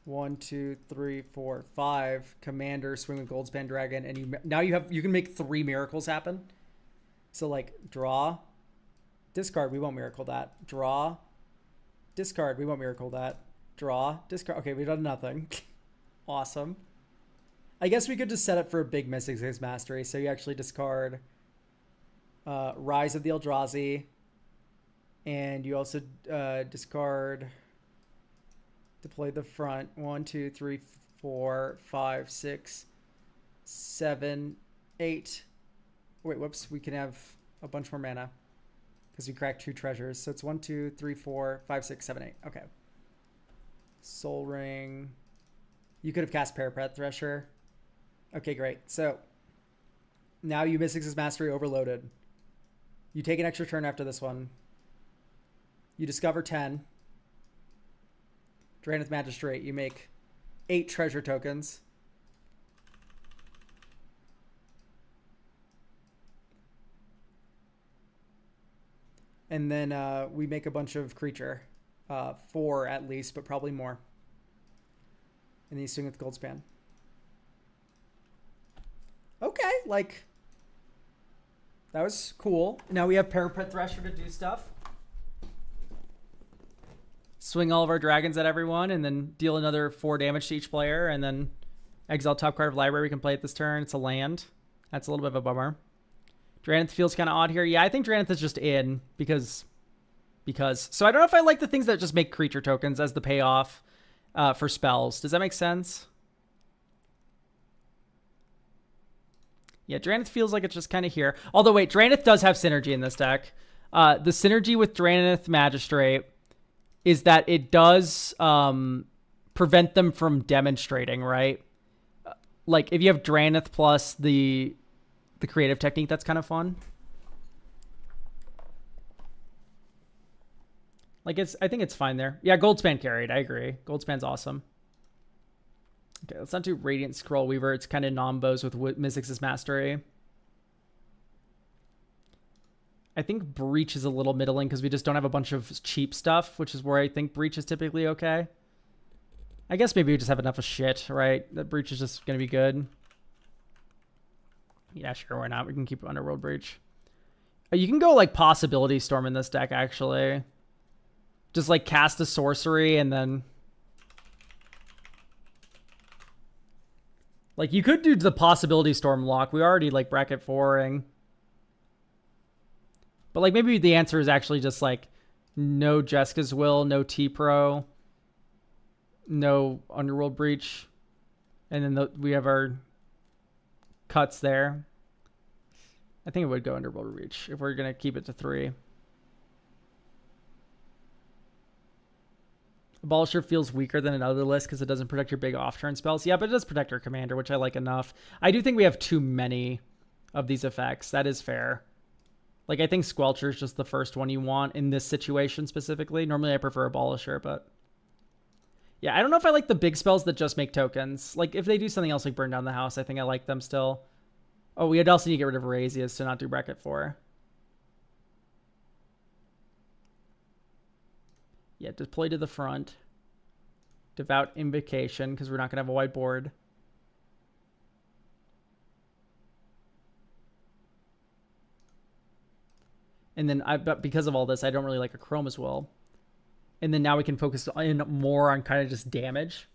1, 2, 3, 4, 5. Commander, swing with Goldspan Dragon, and you can make 3 miracles happen. So like draw, discard. We won't miracle that. Draw, Discard. We won't miracle that. Draw. Discard. Okay, we've done nothing. Awesome. I guess we could just set up for a big Mystic Six Mastery. So you actually discard Rise of the Eldrazi. And you also discard... Deploy the front. 1, 2, 3, 4, 5, 6, 7, 8. Wait, whoops. We can have a bunch more mana because we cracked 2 treasures. So it's 1, 2, 3, 4, 5, 6, 7, 8. Okay. Soul Ring. You could have cast Parapet Thresher. Okay, great. So now you Mystic Six Mastery overloaded. You take an extra turn after this one. You discover 10. Drannith Magistrate. You make 8 treasure tokens. And then we make a bunch of creature. 4 at least, but probably more. And then you swing with Goldspan. Okay, like... That was cool. Now we have Parapet Thresher to do stuff. Swing all of our dragons at everyone, and then deal another 4 damage to each player, and then exile top card of library we can play at this turn. It's a land. That's a little bit of a bummer. Drannith feels kind of odd here. Yeah, I think Drannith is just in because. So I don't know if I like the things that just make creature tokens as the payoff for spells. Does that make sense? Yeah, Drannith feels like it's just kind of here. Although, wait, Drannith does have synergy in this deck. The synergy with Drannith Magistrate is that it does prevent them from demonstrating, right? Like, if you have Drannith plus the creative technique, that's kind of fun. Like, I think it's fine there. Yeah, Goldspan carried. I agree. Goldspan's awesome. Okay, let's not do Radiant Scroll Weaver. It's kind of non-bows with Mystic Six Mastery. I think Breach is a little middling because we just don't have a bunch of cheap stuff, which is where I think Breach is typically okay. I guess maybe we just have enough of shit, right? That Breach is just going to be good. Yeah, sure, why not? We can keep Underworld Breach. You can go, like, Possibility Storm in this deck, actually. Just, like, cast a sorcery and then... Like, you could do the Possibility Storm lock. We already, like, bracket 4-ing. But, like, maybe the answer is actually just, like, no Jeska's Will, no T-Pro, no Underworld Breach. And then we have our cuts there. I think it would go Underworld Breach if we're going to keep it to 3. Abolisher feels weaker than another list because it doesn't protect your big off-turn spells. Yeah, but it does protect our commander, which I like enough. I do think we have too many of these effects. That is fair. Like, I think Squelcher is just the first one you want in this situation specifically. Normally, I prefer Abolisher, but... Yeah, I don't know if I like the big spells that just make tokens. Like, if they do something else like Burn Down the House, I think I like them still. Oh, we also need to get rid of Razias to not do bracket 4. Yeah, deploy to the front. Devout Invocation, because we're not going to have a white board. And then, but because of all this, I don't really like a Chroma's Will. And then now we can focus in more on kind of just damage.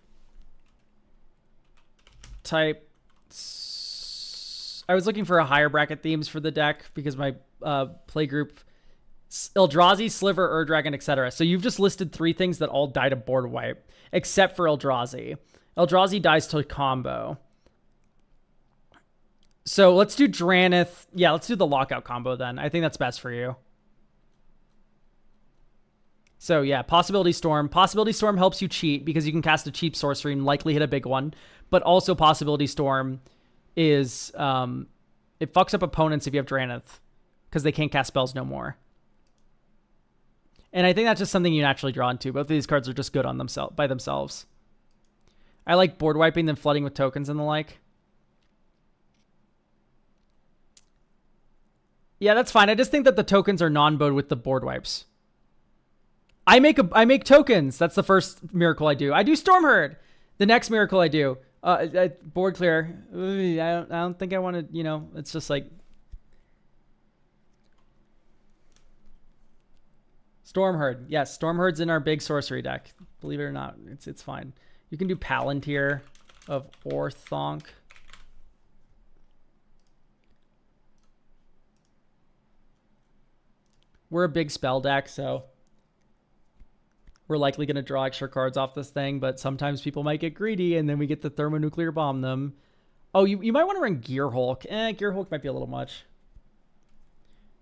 Type. I was looking for a higher bracket themes for the deck because my play group... Eldrazi, Sliver, Ur-Dragon, etc. So you've just listed 3 things that all die to board wipe, except for Eldrazi. Eldrazi dies to combo. So let's do Drannith. Yeah, let's do the lockout combo then. I think that's best for you. So yeah, Possibility Storm. Possibility Storm helps you cheat because you can cast a cheap sorcery and likely hit a big one. But also Possibility Storm is... it fucks up opponents if you have Drannith because they can't cast spells no more. And I think that's just something you naturally draw into. Both of these cards are just good on by themselves. I like board wiping then flooding with tokens and the like. Yeah, that's fine. I just think that the tokens are non-bowed with the board wipes. I make tokens. That's the first miracle I do. I do Stormherd. The next miracle I do. Board clear. I don't think I want to, you know, it's just like... Stormherd. Yes, Stormherd's in our big sorcery deck. Believe it or not, it's fine. You can do Palantir of Orthonk. We're a big spell deck, so we're likely going to draw extra cards off this thing, but sometimes people might get greedy, and then we get to thermonuclear bomb them. Oh, you might want to run Gearhulk. Gearhulk might be a little much.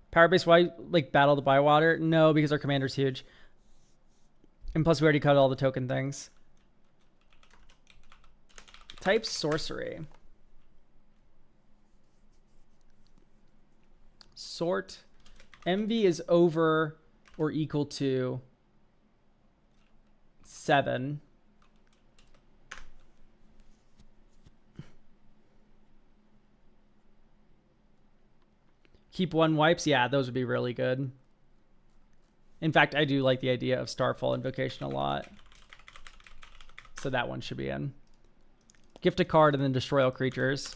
Power base, why like Battle the Bywater? No, because our commander's huge. And plus we already cut all the token things. Type sorcery. Sort. Envy is over or equal to 7. Keep 1 wipes. Yeah, those would be really good. In fact, I do like the idea of Starfall Invocation a lot. So that one should be in. Gift a card and then destroy all creatures.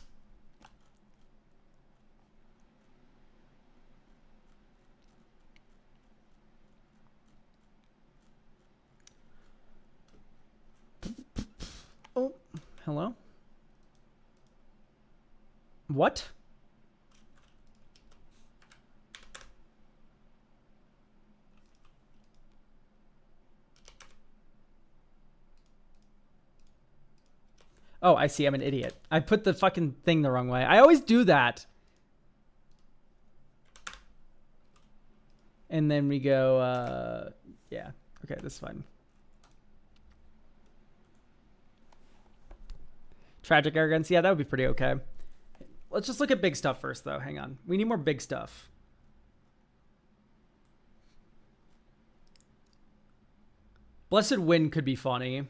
Oh, hello? What? Oh, I see. I'm an idiot. I put the fucking thing the wrong way. I always do that. And then we go, yeah. Okay, that's fine. Tragic Arrogance. Yeah, that would be pretty okay. Let's just look at big stuff first, though. Hang on. We need more big stuff. Blessed Wind could be funny.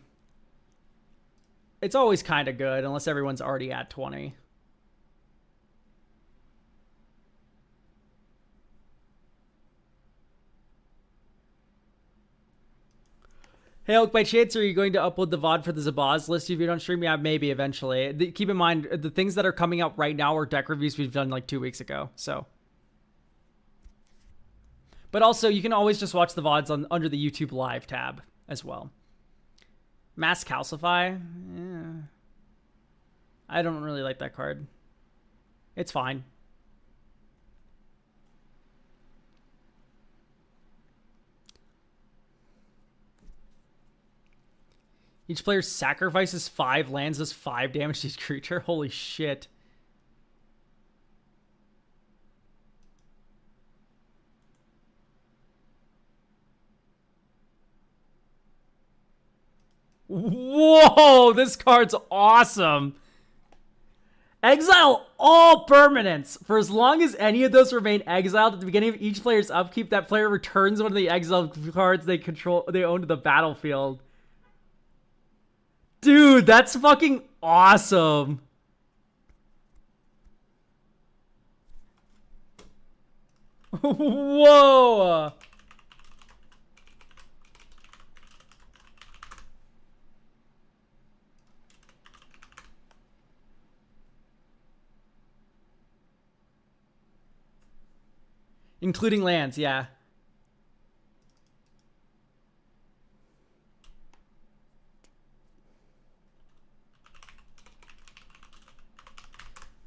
It's always kind of good, unless everyone's already at 20. Hey, Oak by Chance, are you going to upload the VOD for the Zabaz list if you don't stream? Yeah, maybe eventually. Keep in mind, the things that are coming out right now are deck reviews we've done like 2 weeks ago, so. But also, you can always just watch the VODs under the YouTube Live tab as well. Mass Calcify? Yeah. I don't really like that card. It's fine. Each player sacrifices 5 lands, does 5 damage to each creature. Holy shit. Whoa, this card's awesome. Exile all permanents. For as long as any of those remain exiled at the beginning of each player's upkeep, that player returns one of the exiled cards they own to the battlefield. Dude, that's fucking awesome. Whoa. Including lands, yeah.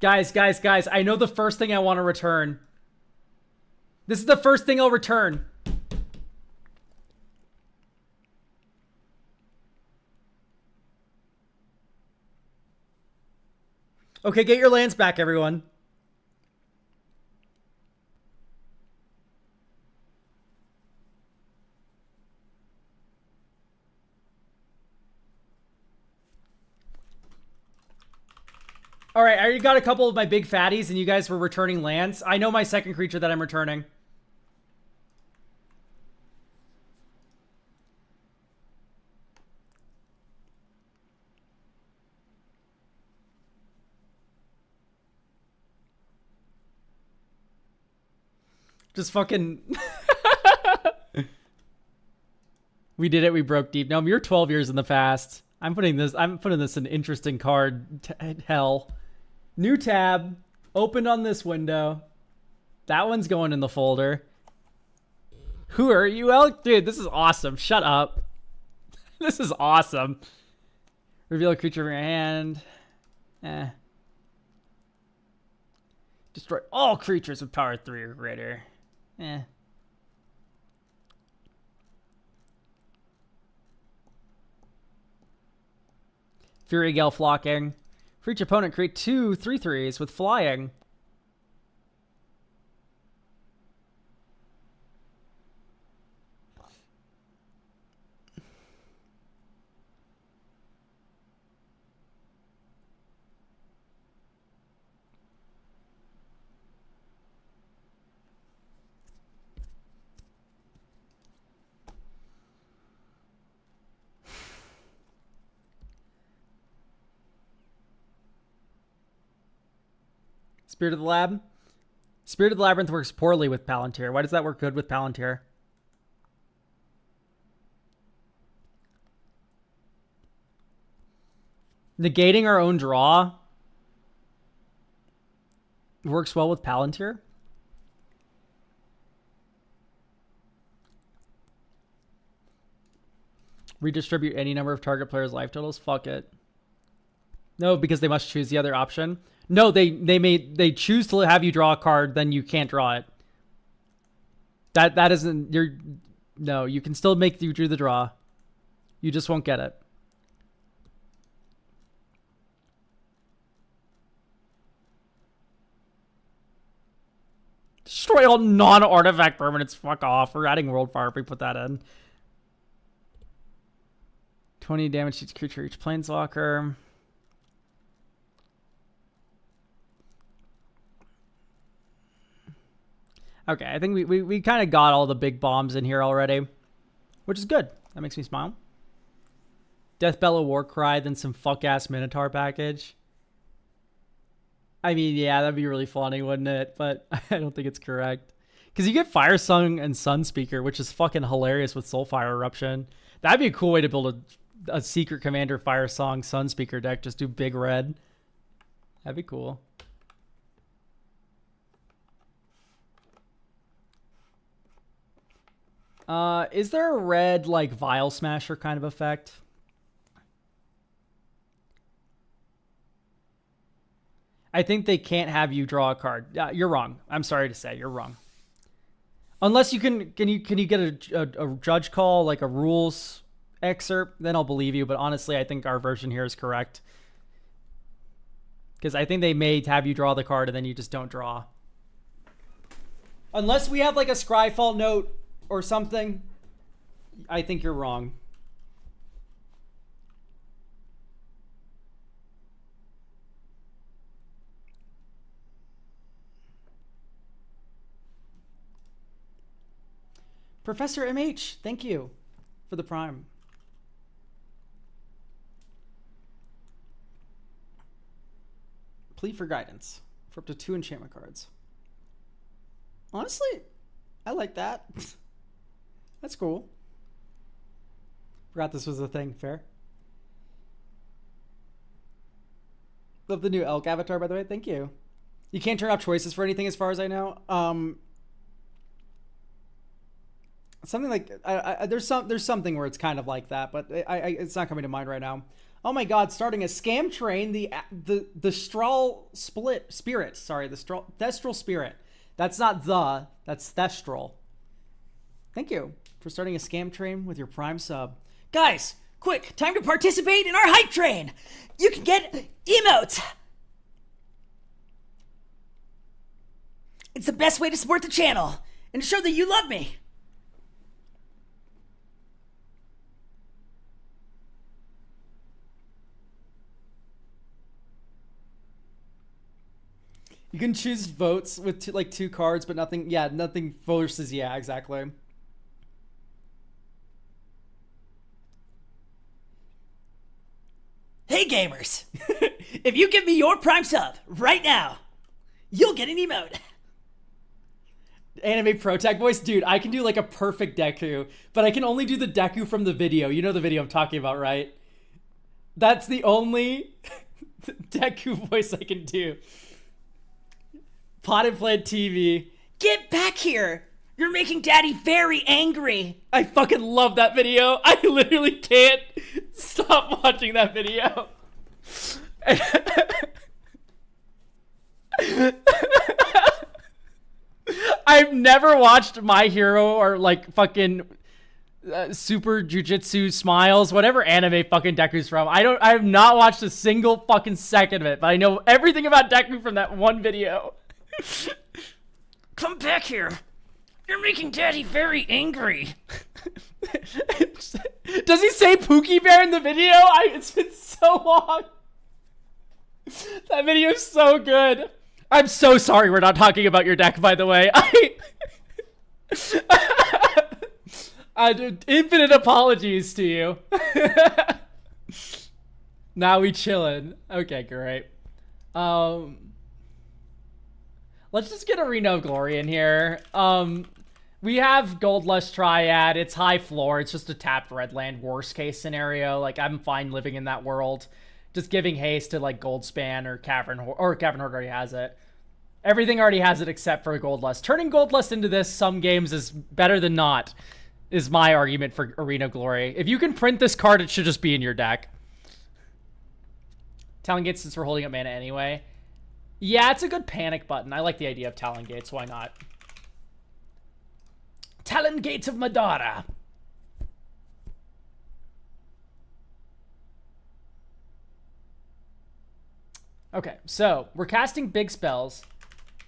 Guys, I know the first thing I want to return. This is the first thing I'll return. Okay, get your lands back, everyone. All right, I already got a couple of my big fatties, and you guys were returning lands. I know my second creature that I'm returning. Just fucking... We did it. We broke deep. No, you're 12 years in the past. I'm putting this in interesting card hell. New tab, opened on this window. That one's going in the folder. Who are you, Elk? Dude, this is awesome. Shut up. This is awesome. Reveal a creature from your hand. Destroy all creatures with power 3 or greater. Fury Gale Flocking. For each opponent, create 2 3/3s with flying. Spirit of the Lab. Spirit of the Labyrinth works poorly with Palantir. Why does that work good with Palantir? Negating our own draw works well with Palantir. Redistribute any number of target players' life totals. Fuck it. No, because they must choose the other option. No, they choose to have you draw a card, then you can't draw it. That isn't no, you can still make you drew the draw. You just won't get it. Destroy all non-artifact permanents. Fuck off. We're adding World Fire if we put that in. 20 damage to each creature, each planeswalker. Okay, I think we kind of got all the big bombs in here already, which is good. That makes me smile. Deathbellow Warcry, then some fuck-ass Minotaur package. I mean, yeah, that'd be really funny, wouldn't it? But I don't think it's correct. Because you get Fire Song and Sunspeaker, which is fucking hilarious with Soulfire Eruption. That'd be a cool way to build a Secret Commander Fire Song Sunspeaker deck. Just do big red. That'd be cool. Is there a red, like, Vial Smasher kind of effect? I think they can't have you draw a card. You're wrong. I'm sorry to say, you're wrong. Unless you can you get a judge call, like a rules excerpt, then I'll believe you. But honestly, I think our version here is correct. Because I think they may have you draw the card and then you just don't draw. Unless we have like a Scryfall note or something, I think you're wrong. Professor MH, thank you for the Prime. Plead for guidance for up to 2 enchantment cards. Honestly, I like that. That's cool. Forgot this was a thing. Fair. Love the new Elk avatar, by the way. Thank you. You can't turn off choices for anything as far as I know. Something like there's something where it's kind of like that, but it's not coming to mind right now. Oh my God! Starting a scam train, the Thestral Spirit. Sorry, the Thestral Spirit. That's not that's Thestral. Thank you for starting a scam train with your Prime sub, guys. Quick, time to participate in our hype train. You can get emotes. It's the best way to support the channel and to show that you love me. You can choose votes with two cards, but nothing. Yeah, nothing forces. Yeah, exactly. Hey gamers, if you give me your Prime sub right now, you'll get an emote. Anime Pro Tech voice, dude. I can do like a perfect Deku, but I can only do the Deku from the video. You know the video I'm talking about, right? That's the only Deku voice I can do. Pot and Plant TV. Get back here! You're making Daddy very angry. I fucking love that video. I literally can't stop watching that video. I've never watched My Hero or like fucking Super Jujutsu Smiles, whatever anime fucking Deku's from. I have not watched a single fucking second of it, but I know everything about Deku from that one video. Come back here. You're making Daddy very angry. Does he say Pookie Bear in the video? It's been so long. That video is so good. I'm so sorry we're not talking about your deck, by the way. Infinite apologies to you. Now we chillin'. Okay, great. Let's just get Arena of Glory in here. We have Gold Lush Triad. It's high floor. It's just a tapped red land worst case scenario. Like, I'm fine living in that world. Just giving haste to like Goldspan or Cavern Horde already has it. Everything already has it except for Gold Lust. Turning Gold Lust into this some games is better than not, is my argument for Arena of Glory. If you can print this card, it should just be in your deck. Talon Gates, since we're holding up mana anyway. Yeah, it's a good panic button. I like the idea of Talon Gates. Why not? Talon Gates of Madara. Okay, so we're casting big spells.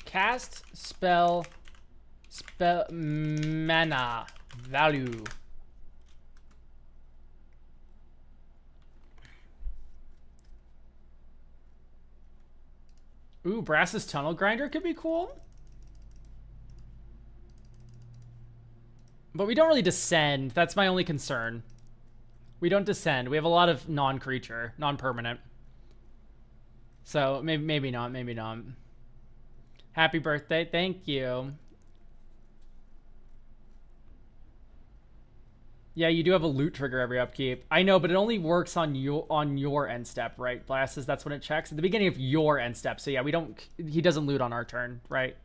Cast spell mana value. Ooh, Brass's Tunnel Grinder could be cool. But we don't really descend. That's my only concern. We don't descend. We have a lot of non-creature, non-permanent. So maybe not, maybe not. Happy birthday, thank you. Yeah, you do have a loot trigger every upkeep. I know, but it only works on your end step, right? Blasses, that's when it checks at the beginning of your end step. So yeah, he doesn't loot on our turn, right?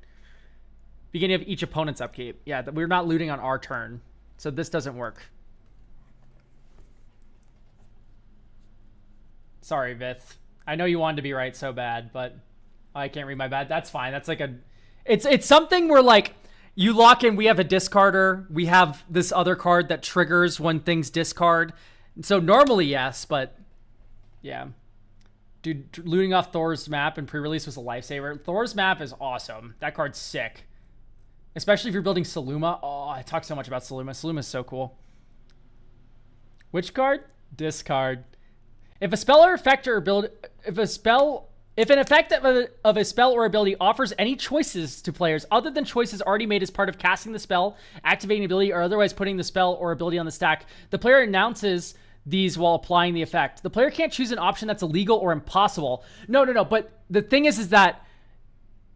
Beginning of each opponent's upkeep. Yeah, we're not looting on our turn. So this doesn't work. Sorry, Vith. I know you wanted to be right so bad, but I can't read my bad. That's fine. That's like it's something where like you lock in, we have a discarder. We have this other card that triggers when things discard. So normally, yes, but yeah. Dude, looting off Thor's map in pre-release was a lifesaver. Thor's map is awesome. That card's sick. Especially if you're building Seluma. Oh, I talk so much about Seluma. Seluma is so cool. Which card? Discard. If a spell or effect or ability, if an effect of a spell or ability offers any choices to players other than choices already made as part of casting the spell, activating the ability, or otherwise putting the spell or ability on the stack, the player announces these while applying the effect. The player can't choose an option that's illegal or impossible. No. But the thing is that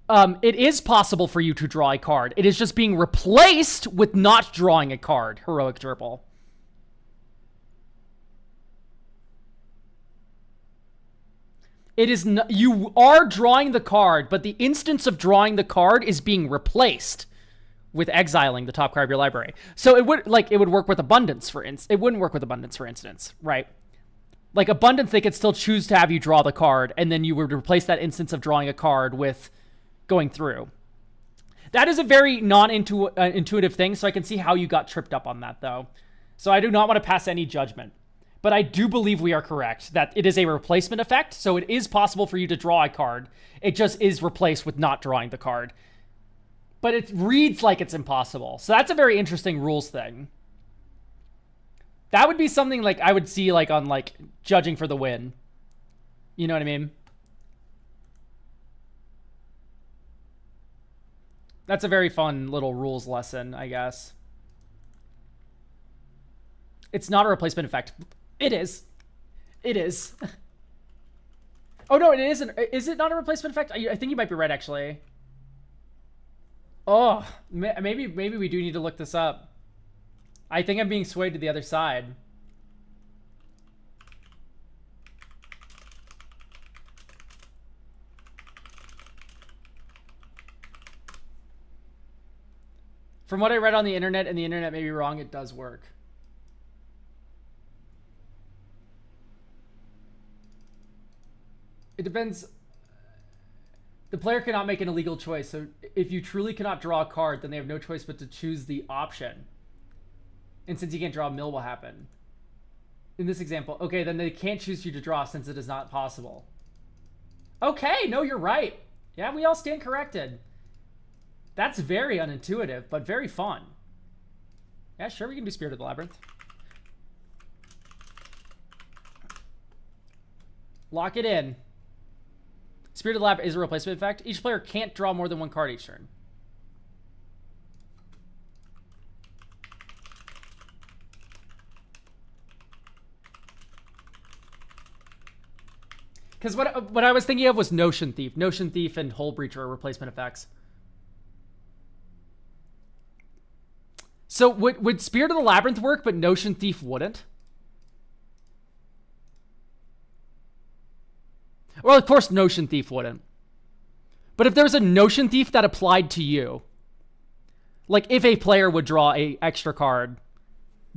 it is possible for you to draw a card. It is just being replaced with not drawing a card. Heroic Dribble. It is not, you are drawing the card, but the instance of drawing the card is being replaced with exiling the top card of your library. So it would work with Abundance, for instance. It wouldn't work with Abundance, for instance, right? Like Abundance, they could still choose to have you draw the card, and then you would replace that instance of drawing a card with going through. That is a very non-intuitive thing, so I can see how you got tripped up on that, though. So I do not want to pass any judgment. But I do believe we are correct that it is a replacement effect, so it is possible for you to draw a card. It just is replaced with not drawing the card. But it reads like it's impossible. So that's a very interesting rules thing. That would be something like I would see like on like Judging for the Win. You know what I mean? That's a very fun little rules lesson, I guess. It's not a replacement effect. It is. It is. Oh, no, it isn't. Is it not a replacement effect? I think you might be right, actually. Oh, maybe we do need to look this up. I think I'm being swayed to the other side. From what I read on the internet, and the internet may be wrong, it does work. It depends. The player cannot make an illegal choice. So if you truly cannot draw a card, then they have no choice but to choose the option. And since you can't draw, a mill will happen. In this example, okay, then they can't choose you to draw since it is not possible. Okay, no, you're right. Yeah, we all stand corrected. That's very unintuitive, but very fun. Yeah, sure, we can do Spirit of the Labyrinth. Lock it in. Spirit of the Labyrinth is a replacement effect. Each player can't draw more than one card each turn. Because what I was thinking of was Notion Thief. Notion Thief and Hull Breacher are replacement effects. So would Spirit of the Labyrinth work, but Notion Thief wouldn't? Well, of course Notion Thief wouldn't. But if there was a Notion Thief that applied to you, like if a player would draw a extra card,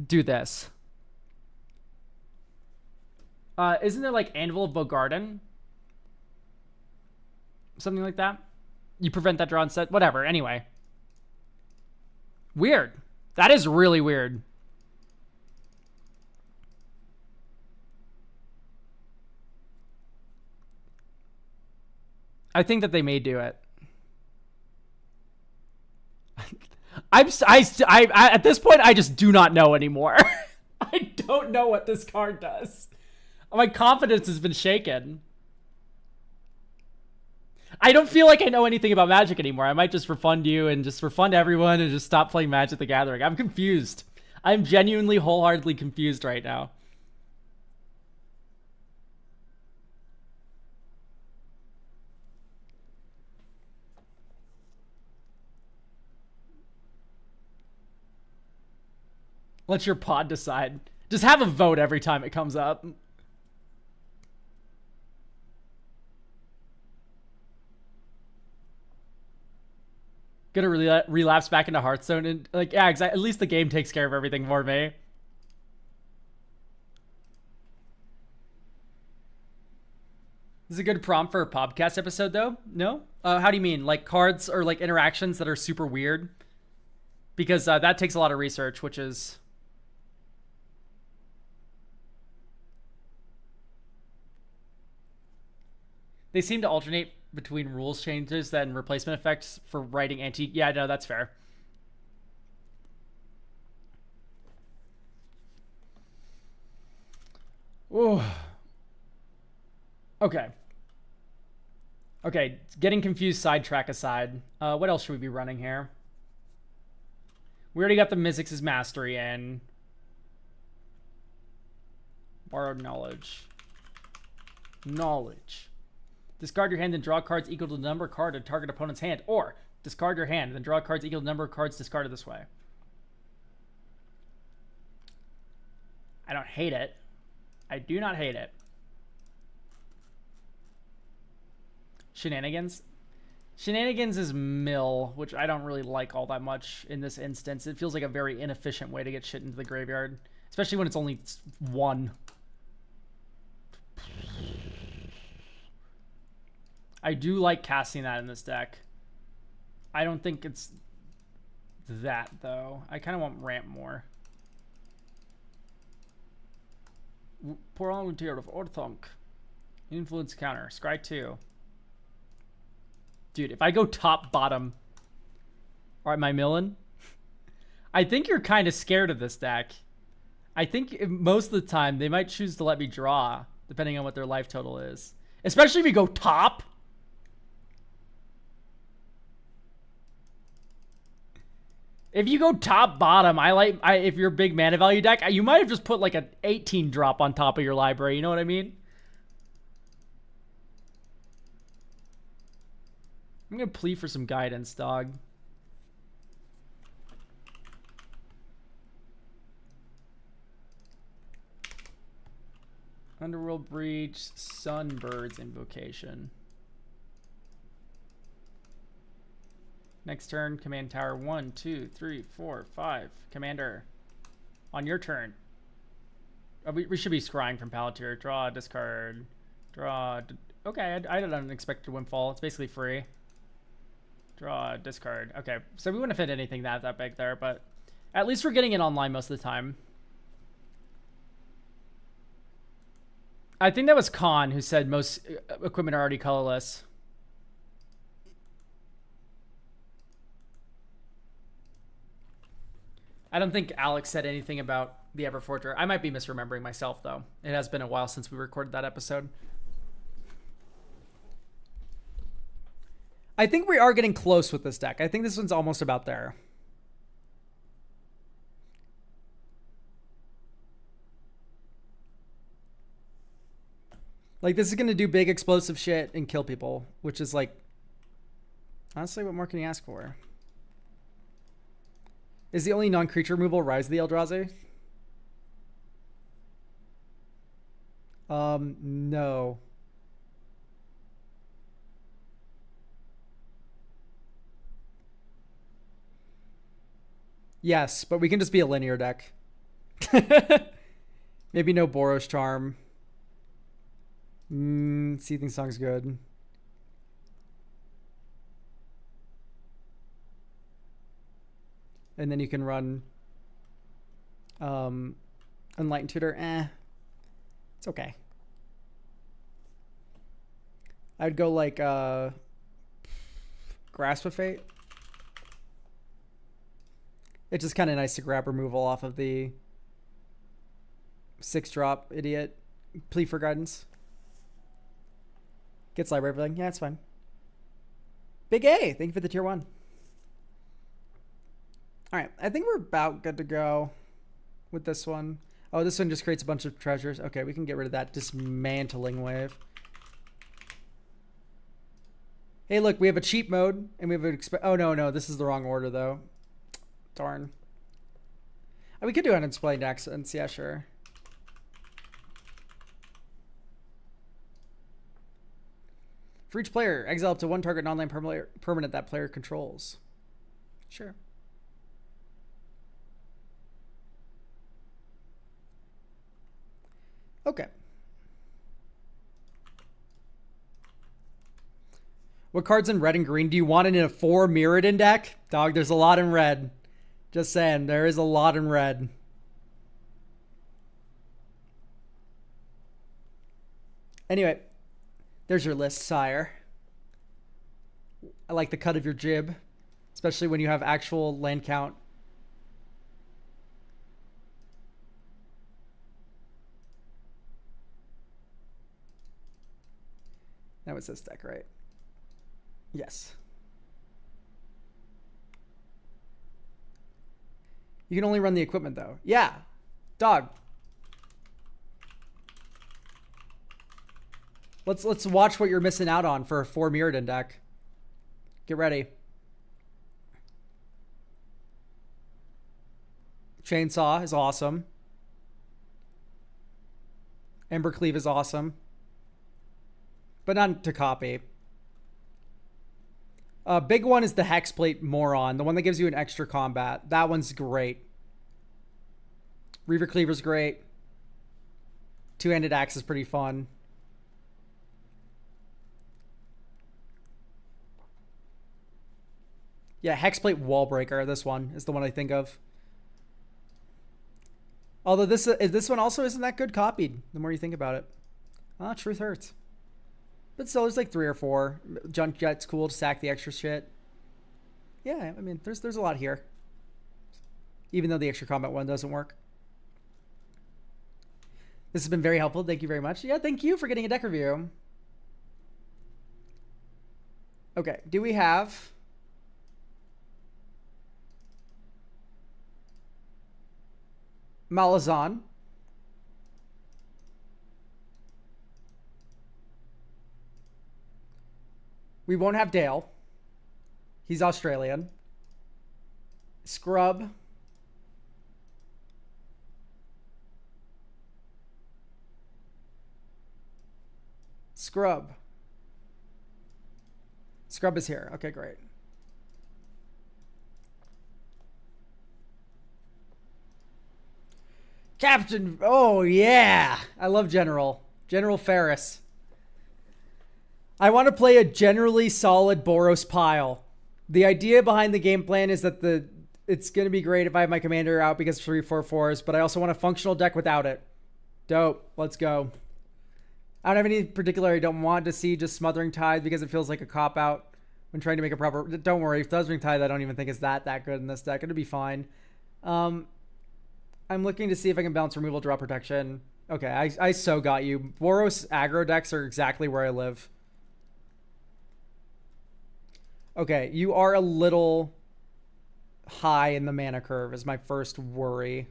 do this. Isn't there like Anvil of Bogarden? Something like that? You prevent that draw instead? Whatever, anyway. Weird. That is really weird. I think that they may do it. At this point, I just do not know anymore. I don't know what this card does. My confidence has been shaken. I don't feel like I know anything about Magic anymore. I might just refund you and just refund everyone and just stop playing Magic the Gathering. I'm confused. I'm genuinely wholeheartedly confused right now. Let your pod decide. Just have a vote every time it comes up. Gonna relapse back into Hearthstone and like, yeah, exactly. At least the game takes care of everything for me. This is a good prompt for a podcast episode, though. No? How do you mean? Like cards or like interactions that are super weird? Because that takes a lot of research, which is... They seem to alternate between rules changes and replacement effects for writing antique. Yeah, no, that's fair. Ooh. Okay. Okay, getting confused sidetrack aside. What else should we be running here? We already got the Mizzix's Mastery in. Borrowed Knowledge. Knowledge. Discard your hand and draw cards equal to the number of cards in target opponent's hand. Or, discard your hand and then draw cards equal to the number of cards discarded this way. I don't hate it. I do not hate it. Shenanigans. Shenanigans is mill, which I don't really like all that much in this instance. It feels like a very inefficient way to get shit into the graveyard. Especially when it's only one. I do like casting that in this deck. I don't think it's that, though. I kind of want ramp more. Pour on Tear of Orthonk. Influence counter. Scry 2. Dude, if I go top, bottom... Alright, my Millen. I think you're kind of scared of this deck. I think most of the time, they might choose to let me draw, depending on what their life total is. Especially if you go top. If you go top bottom, if you're a big mana value deck, you might have just put like an 18 drop on top of your library. You know what I mean? I'm gonna plead for some guidance, dog. Underworld Breach, Sunbird's Invocation. Next turn, command tower 1, 2, 3, 4, 5. Commander, on your turn. We should be scrying from Palantir. Draw, discard, draw. Okay, I had an unexpected windfall. It's basically free. Draw, discard. Okay, so we wouldn't have hit anything that big there, but at least we're getting it online most of the time. I think that was Khan who said most equipment are already colorless. I don't think Alex said anything about the Everforger. I might be misremembering myself, though. It has been a while since we recorded that episode. I think we are getting close with this deck. I think this one's almost about there. Like, this is going to do big explosive shit and kill people, which is like, honestly, what more can you ask for? Is the only non-creature removal Rise of the Eldrazi? No. Yes, but we can just be a linear deck. Maybe no Boros Charm. Seething Song's good. And then you can run Enlightened Tutor. It's okay. I'd go like Grasp of Fate. It's just kind of nice to grab removal off of the 6-drop idiot. Plea for Guidance. Gets Library Building. Yeah, it's fine. Big A, thank you for the tier 1. All right, I think we're about good to go with this one. Oh, this one just creates a bunch of treasures. Okay, we can get rid of that Dismantling Wave. Hey, look, we have a cheap mode, and we have an oh, no, this is the wrong order, though. Darn. Oh, we could do Unexplained Accidents, yeah, sure. For each player, exile up to one target non-land permanent that player controls. Sure. Okay. What cards in red and green do you want in a 4 Mirrodin deck? Dog, there's a lot in red. Just saying, there is a lot in red. Anyway, there's your list, sire. I like the cut of your jib, especially when you have actual land count. That was this deck, right? Yes. You can only run the equipment, though. Yeah. Dog. Let's watch what you're missing out on for a 4 Mirrodin deck. Get ready. Chainsaw is awesome. Embercleave is awesome. But not to copy. Big one is the Hexplate Moron. The one that gives you an extra combat. That one's great. Reaver Cleaver's great. Two-handed axe is pretty fun. Yeah, Hexplate Wallbreaker. This one is the one I think of. Although this one also isn't that good copied, the more you think about it. Ah, truth hurts. But still, there's like 3 or 4. Junk Jet's cool to sack the extra shit. Yeah, I mean, there's a lot here. Even though the extra combat one doesn't work. This has been very helpful. Thank you very much. Yeah, thank you for getting a deck review. Okay, do we have... Malazan. We won't have Dale. He's Australian. Scrub. Scrub. Scrub is here. Okay, great. Captain. Oh, yeah. I love General. General Ferris. I want to play a generally solid Boros pile. The idea behind the game plan is that it's going to be great if I have my commander out because 3/4/4s, but I also want a functional deck without it. Dope. Let's go. I don't have any particular I don't want to see, just Smothering Tithe because it feels like a cop-out when trying to make a proper... Don't worry, Smothering Tithe I don't even think is that good in this deck. It'll be fine. I'm looking to see if I can balance removal, draw protection. Okay, I so got you. Boros aggro decks are exactly where I live. Okay, you are a little high in the mana curve is my first worry.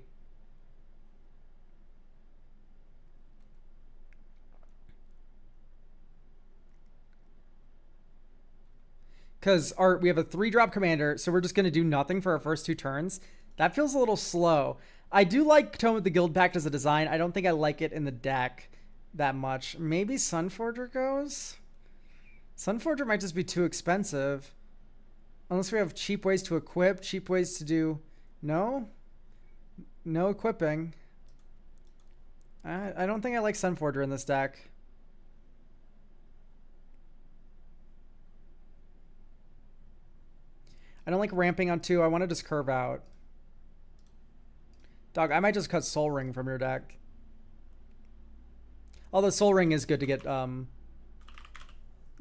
Because we have a 3-drop commander, so we're just going to do nothing for our first 2 turns. That feels a little slow. I do like Tome of the Guild Pact as a design. I don't think I like it in the deck that much. Maybe Sunforger goes? Sunforger might just be too expensive. Unless we have cheap ways to equip, cheap ways to do... No? No equipping. I don't think I like Sunforger in this deck. I don't like ramping on 2. I want to just curve out. Dog, I might just cut Soul Ring from your deck. Although Soul Ring is good to get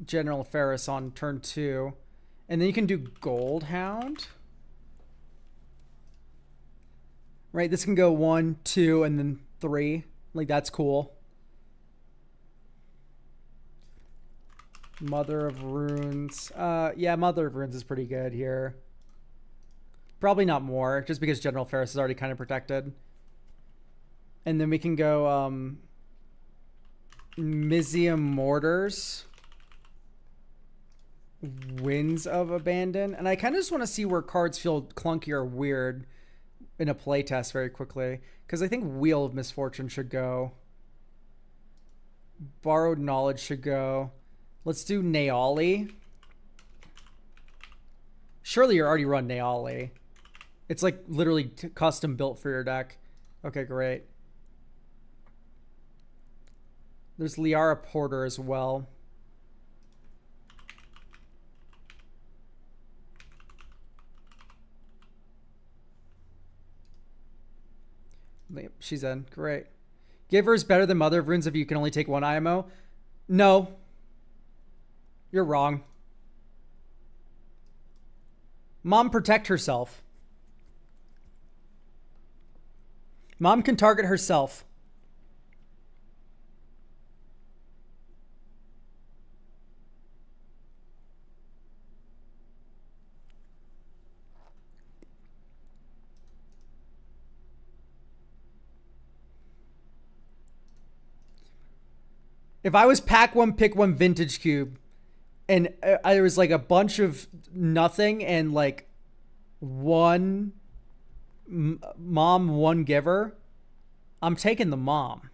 General Ferris on turn 2. And then you can do Gold Hound. Right, this can go 1, 2, and then 3. Like, that's cool. Mother of Runes. Yeah, Mother of Runes is pretty good here. Probably not more, just because General Ferris is already kind of protected. And then we can go Mizium Mortars. Winds of Abandon. And I kind of just want to see where cards feel clunky or weird in a playtest very quickly. Because I think Wheel of Misfortune should go. Borrowed Knowledge should go. Let's do Naali. Surely you already run Naali. It's like literally custom built for your deck. Okay, great. There's Liara Porter as well. She's in. Great. Giver is better than Mother of Runes if you can only take 1 IMO. No. You're wrong. Mom, protect herself. Mom can target herself. If I was pack 1, pick 1 Vintage Cube, and there was like a bunch of nothing and like 1 mom, 1 giver, I'm taking the mom.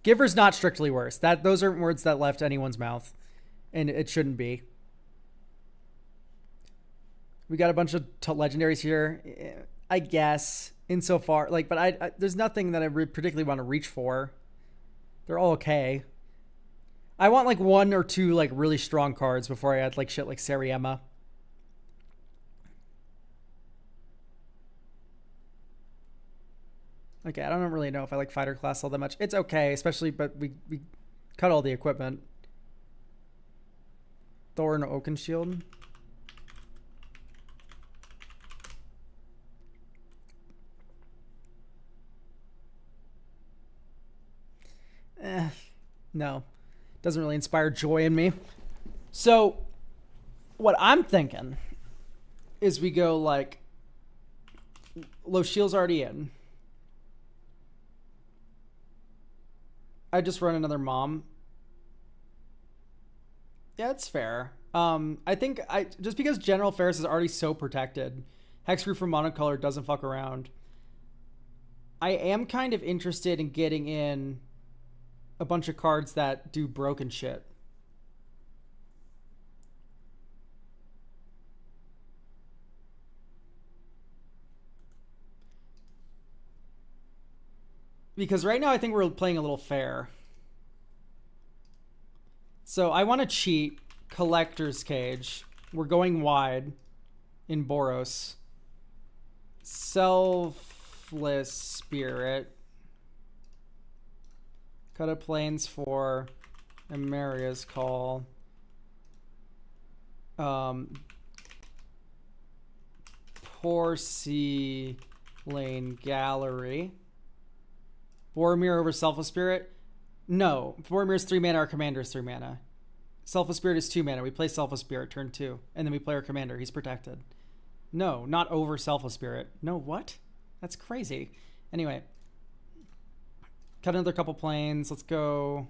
Giver's not strictly worse. Those aren't words that left anyone's mouth, and it shouldn't be. We got a bunch of legendaries here, I guess, insofar like, but I there's nothing that I particularly want to reach for. They're all okay. I want like 1 or 2 like really strong cards before I add like shit like Sariema. Okay, I don't really know if I like fighter class all that much. It's okay, especially, but we cut all the equipment. Thorn Oakenshield. No. Doesn't really inspire joy in me. So, what I'm thinking is we go like... Loshield's already in. I just run another mom. Yeah, it's fair. I think just because General Ferris is already so protected, Hexproof for Monocolor doesn't fuck around. I am kind of interested in getting in a bunch of cards that do broken shit. Because right now I think we're playing a little fair. So I want to cheat Collector's Cage. We're going wide in Boros. Selfless Spirit. Cut a Plains for Emeria's Call. Porcelain Gallery. Boromir over Selfless Spirit? No. Boromir's 3 mana, our commander's 3 mana. Selfless Spirit is 2 mana. We play Selfless Spirit turn 2. And then we play our commander. He's protected. No, not over Selfless Spirit. No, what? That's crazy. Anyway. Cut another couple planes. Let's go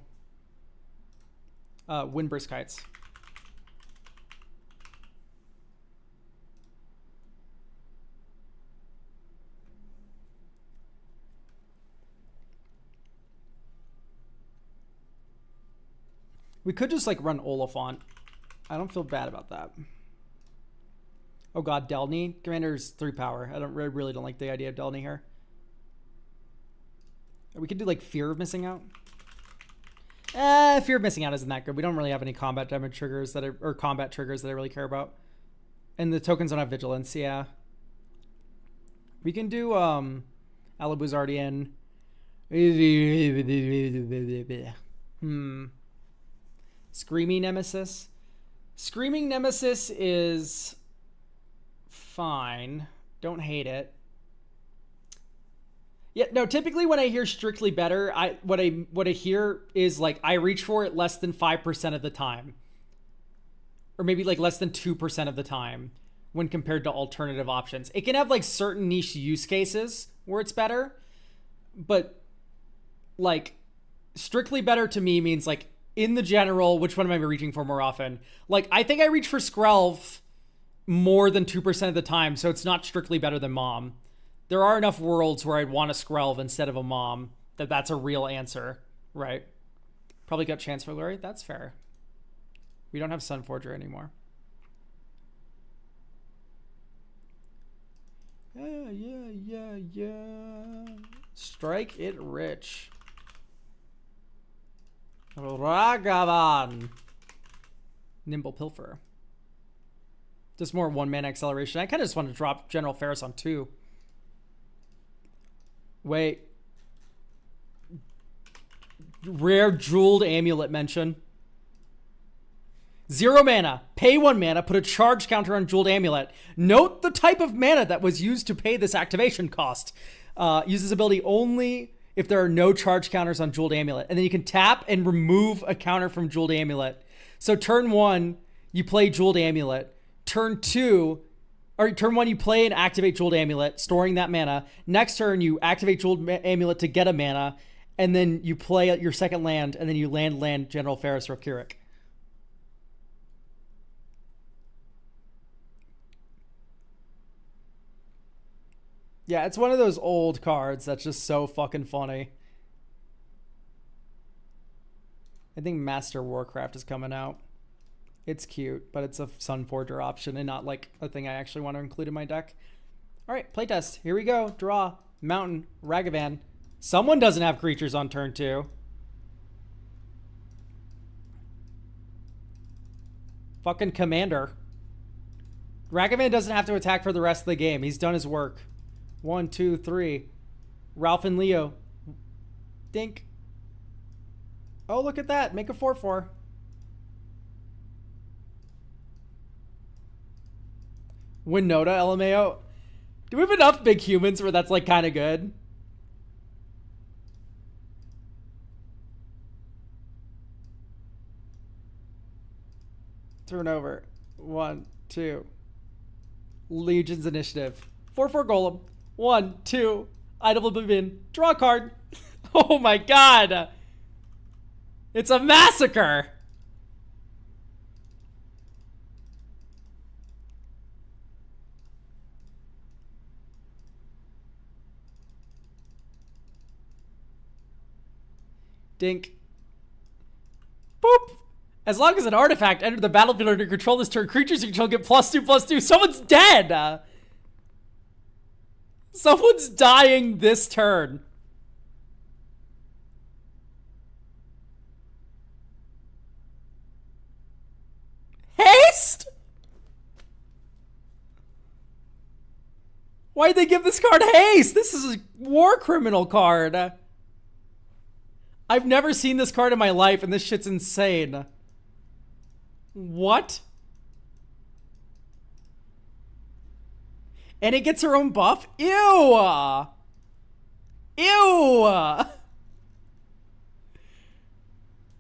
Windburst Kites. We could just like run Oliphant. I don't feel bad about that. Oh god, Delny. Commander's 3 power. I really don't like the idea of Delny here. We could do like Fear of Missing Out. Fear of Missing Out isn't that good. We don't really have any combat damage triggers that are, or combat triggers that I really care about. And the tokens don't have vigilance, yeah. We can do Alabu's already in. Screaming Nemesis. Screaming Nemesis is fine. Don't hate it. Yeah, no, typically when I hear strictly better, what I hear is like I reach for it less than 5% of the time. Or maybe like less than 2% of the time when compared to alternative options. It can have like certain niche use cases where it's better, but like strictly better to me means like in the general, which one am I reaching for more often? Like, I think I reach for Skrelv more than 2% of the time, so it's not strictly better than Mom. There are enough worlds where I'd want a Skrelv instead of a Mom that's a real answer, right? Probably got Chance for Glory. That's fair. We don't have Sunforger anymore. Yeah. Strike it rich. Ragavan. Nimble Pilfer. Just more 1-mana acceleration. I kind of just want to drop General Ferris on 2. Wait. Rare Jeweled Amulet mention. 0 mana. Pay 1 mana. Put a charge counter on Jeweled Amulet. Note the type of mana that was used to pay this activation cost. Uses ability only if there are no charge counters on Jeweled Amulet. And then you can tap and remove a counter from Jeweled Amulet. So turn 1, you play Jeweled Amulet. Turn 2, or turn 1, you play and activate Jeweled Amulet, storing that mana. Next turn, you activate Jeweled Amulet to get a mana. And then you play your second land, and then you land General Ferris Rokirik. Yeah, it's one of those old cards that's just so fucking funny. I think Master Warcraft is coming out. It's cute, but it's a Sunforger option and not like a thing I actually want to include in my deck. All right, playtest. Here we go. Draw. Mountain. Ragavan. Someone doesn't have creatures on turn 2. Fucking Commander. Ragavan doesn't have to attack for the rest of the game. He's done his work. 1, 2, 3. Ralph and Leo. Dink. Oh, look at that. Make a 4/4. Winota, LMAO. Do we have enough big humans where that's like kind of good? Turn over. 1, 2. Legion's Initiative. 4/4 Golem. 1, 2. Idle Oblivion. Draw a card. Oh my god. It's a massacre. Dink. Boop. As long as an artifact entered the battlefield under control this turn, creatures you control get +2/+2. Someone's dead. Someone's dying this turn. Why'd they give this card haste? This is a war criminal card. I've never seen this card in my life, and this shit's insane. What? And it gets her own buff? Ew! Ew!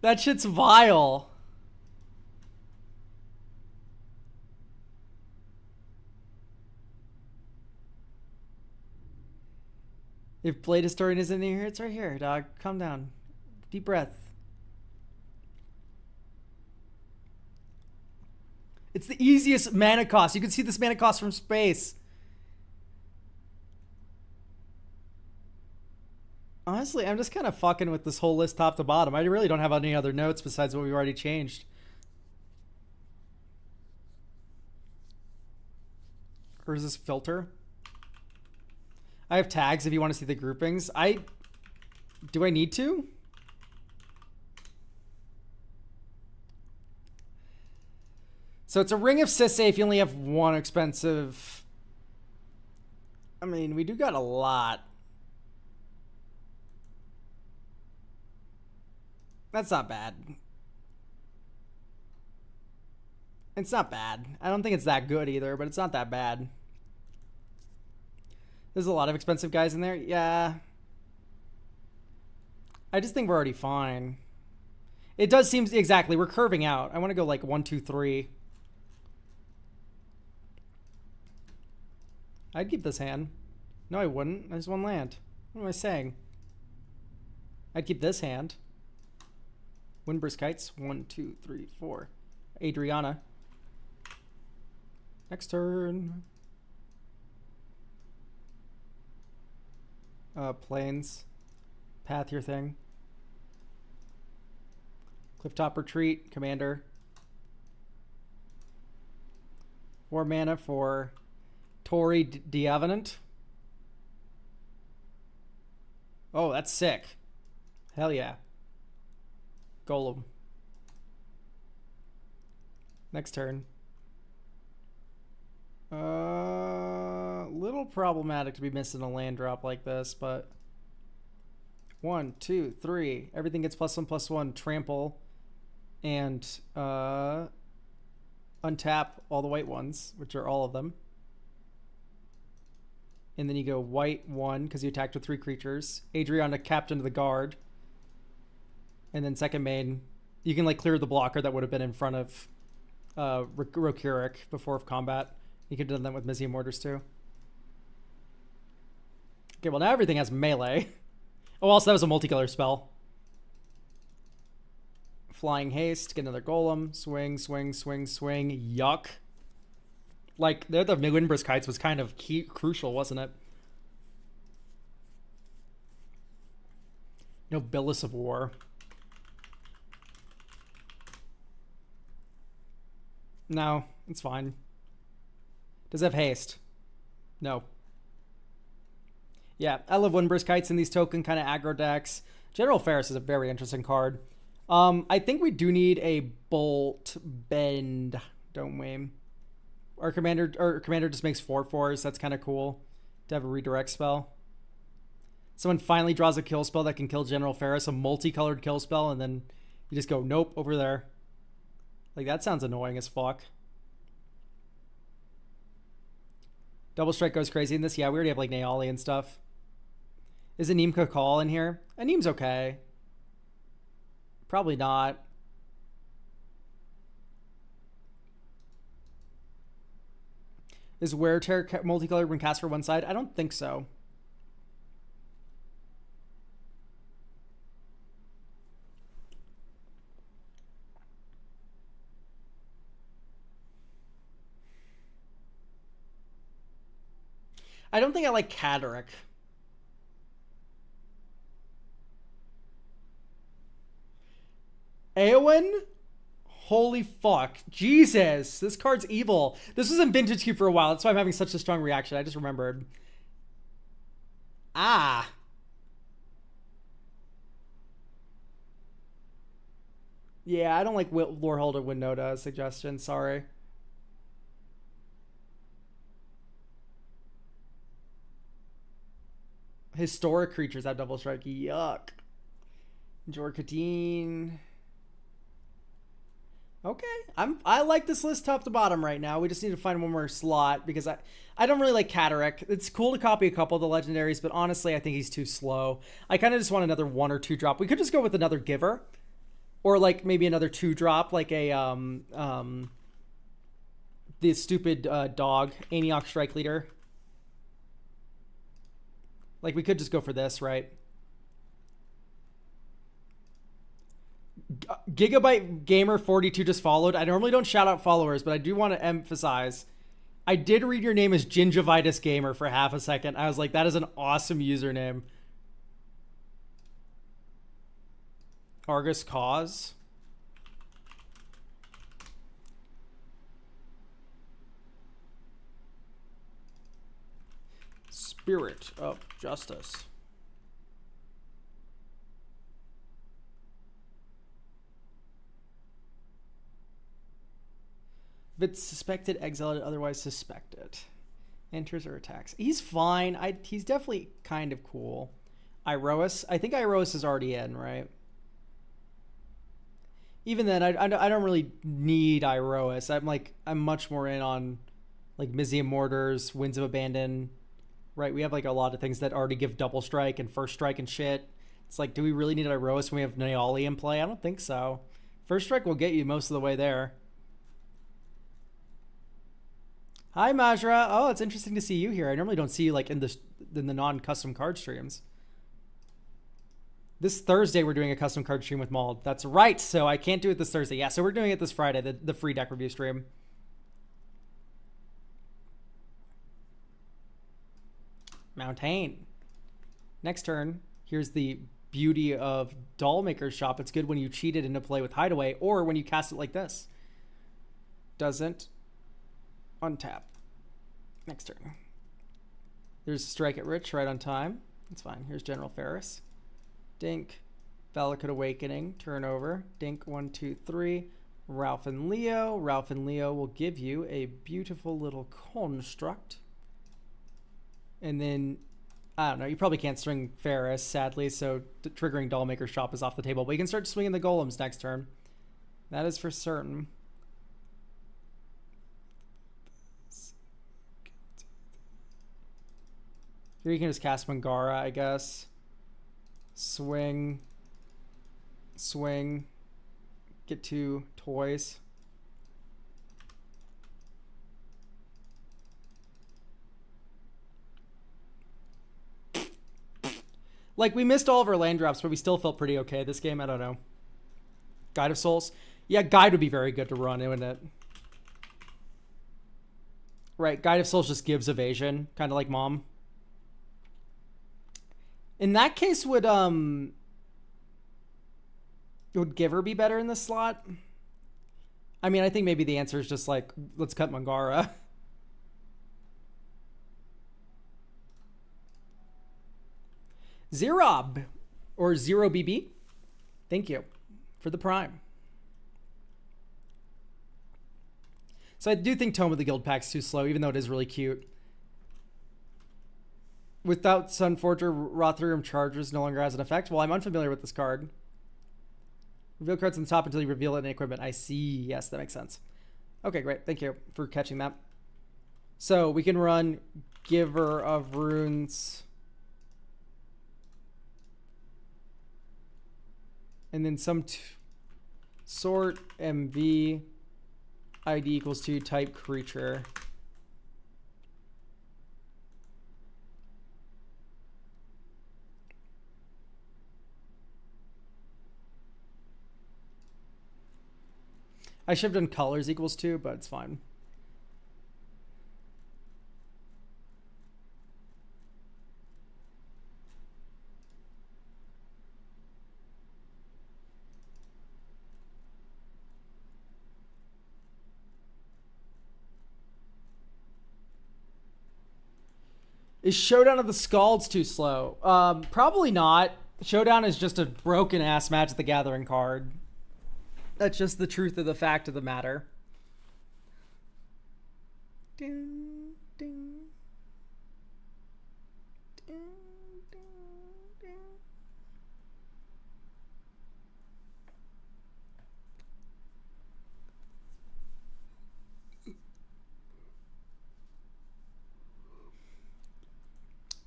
That shit's vile. If Blade Historian isn't here, it's right here, dog. Calm down. Deep breath. It's the easiest mana cost. You can see this mana cost from space. Honestly, I'm just kind of fucking with this whole list top to bottom. I really don't have any other notes besides what we've already changed. Or is this filter? I have tags if you want to see the groupings. Do I need to? So it's a Ring of Sisay if you only have one expensive. I mean, we do got a lot. That's not bad. It's not bad. I don't think it's that good either, but it's not that bad. There's a lot of expensive guys in there. Yeah. I just think we're already fine. It does seem, exactly, we're curving out. I want to go like 1, 2, 3. I'd keep this hand. No, I wouldn't. There's one land. What am I saying? I'd keep this hand. Windburst Kites. 1, 2, 3, 4. Adriana. Next turn. Plains. Path your thing. Clifftop Retreat. Commander. 4 mana for Tori Diavenant. Oh, that's sick. Hell yeah. Golem. Next turn. Little problematic to be missing a land drop like this, but 1, 2, 3. Everything gets +1/+1. Trample and untap all the white ones, which are all of them. And then you go white 1 because you attacked with 3 creatures. Adriana, Captain of the Guard. And then second main, you can like clear the blocker that would have been in front of Rokurik before combat. You could have done that with Mizzy Mortars too. Okay, well now everything has melee. Oh, also that was a multicolor spell. Flying Haste, get another Golem. Swing, swing, swing, swing. Yuck. Like, the Windburst Kites was kind of crucial, wasn't it? No Billis of War. No, it's fine. Does it have haste? No. Yeah, I love Windburst Kites in these token kind of aggro decks. General Ferris is a very interesting card. I think we do need a Bolt Bend, don't we? Our commander just makes 4/4s. That's kind of cool to have a redirect spell. Someone finally draws a kill spell that can kill General Ferris, a multicolored kill spell, and then you just go, nope, over there. Like, that sounds annoying as fuck. Double Strike goes crazy in this. Yeah, we already have, like, Naali and stuff. Is Aneem Kakal in here? Aneem's okay. Probably not. Is Wear Tear multicolored when cast for one side? I don't think so. I don't think I like Cadric. Eowyn? Holy fuck. Jesus. This card's evil. This was in Vintage Cube for a while. That's why I'm having such a strong reaction. I just remembered. Ah. Yeah, I don't like Loreholder Winota suggestion. Sorry. Historic creatures have double strike. Yuck. Jorkadine. Okay, I like this list top to bottom right now. We just need to find one more slot because I don't really like Cataract. It's cool to copy a couple of the legendaries, but honestly, I think he's too slow. I kind of just want another 1 or 2 drop. We could just go with another Giver, or like maybe another 2 drop, like a the stupid dog Aniok Strike Leader. Like we could just go for this, right? Gigabyte Gamer 42 just followed. I normally don't shout out followers, but I do want to emphasize I did read your name as Gingivitis Gamer for half a second. I was like, that is an awesome username. Argus Cause. Spirit of Justice. If it's suspected, exiled, otherwise suspected. Enters or attacks. He's fine. He's definitely kind of cool. Iroas. I think Iroas is already in, right? Even then, I don't really need Iroas. I'm much more in on like Mizium Mortars, Winds of Abandon. Right, we have like a lot of things that already give double strike and first strike and shit. It's like, do we really need Iroas when we have Naali in play? I don't think so. First strike will get you most of the way there. Hi, Majra. Oh, it's interesting to see you here. I normally don't see you like in the non-custom card streams. This Thursday, we're doing a custom card stream with Mauled. That's right. So I can't do it this Thursday. Yeah, so we're doing it this Friday, the free deck review stream. Mountain. Next turn, here's the beauty of Dollmaker's Shop. It's good when you cheat it into play with Hideaway or when you cast it like this. Doesn't untap. Next turn. There's Strike at Rich right on time. That's fine. Here's General Ferris. Dink. Valakut Awakening. Turn over. Dink 1, 2, 3. Ralph and Leo. Ralph and Leo will give you a beautiful little construct. And then, I don't know, you probably can't string Ferris, sadly, so triggering Dollmaker's Shop is off the table. But you can start swinging the Golems next turn. That is for certain. Here you can just cast Mangara, I guess. Swing. Swing. Get 2 toys. Like, we missed all of our land drops, but we still felt pretty okay this game. I don't know. Guide of Souls. Yeah, Guide would be very good to run, wouldn't it? Right, Guide of Souls just gives evasion, kind of like Mom. In that case, would Giver be better in this slot? I mean, I think maybe the answer is just like, let's cut Mangara. Zerob, or Zero BB, thank you for the Prime. So I do think Tome of the Guild Pack's too slow, even though it is really cute. Without Sunforger, Rotharium Chargers no longer has an effect. Well, I'm unfamiliar with this card. Reveal cards on the top until you reveal it in equipment. I see. Yes, that makes sense. Okay, great. Thank you for catching that. So we can run Giver of Runes. And then some sort MV ID equals 2 type creature. I should have done colors equals 2, but it's fine. Is Showdown of the Scalds too slow? Probably not. Showdown is just a broken ass Magic the Gathering card. That's just the truth of the fact of the matter. Ding, ding, ding, ding.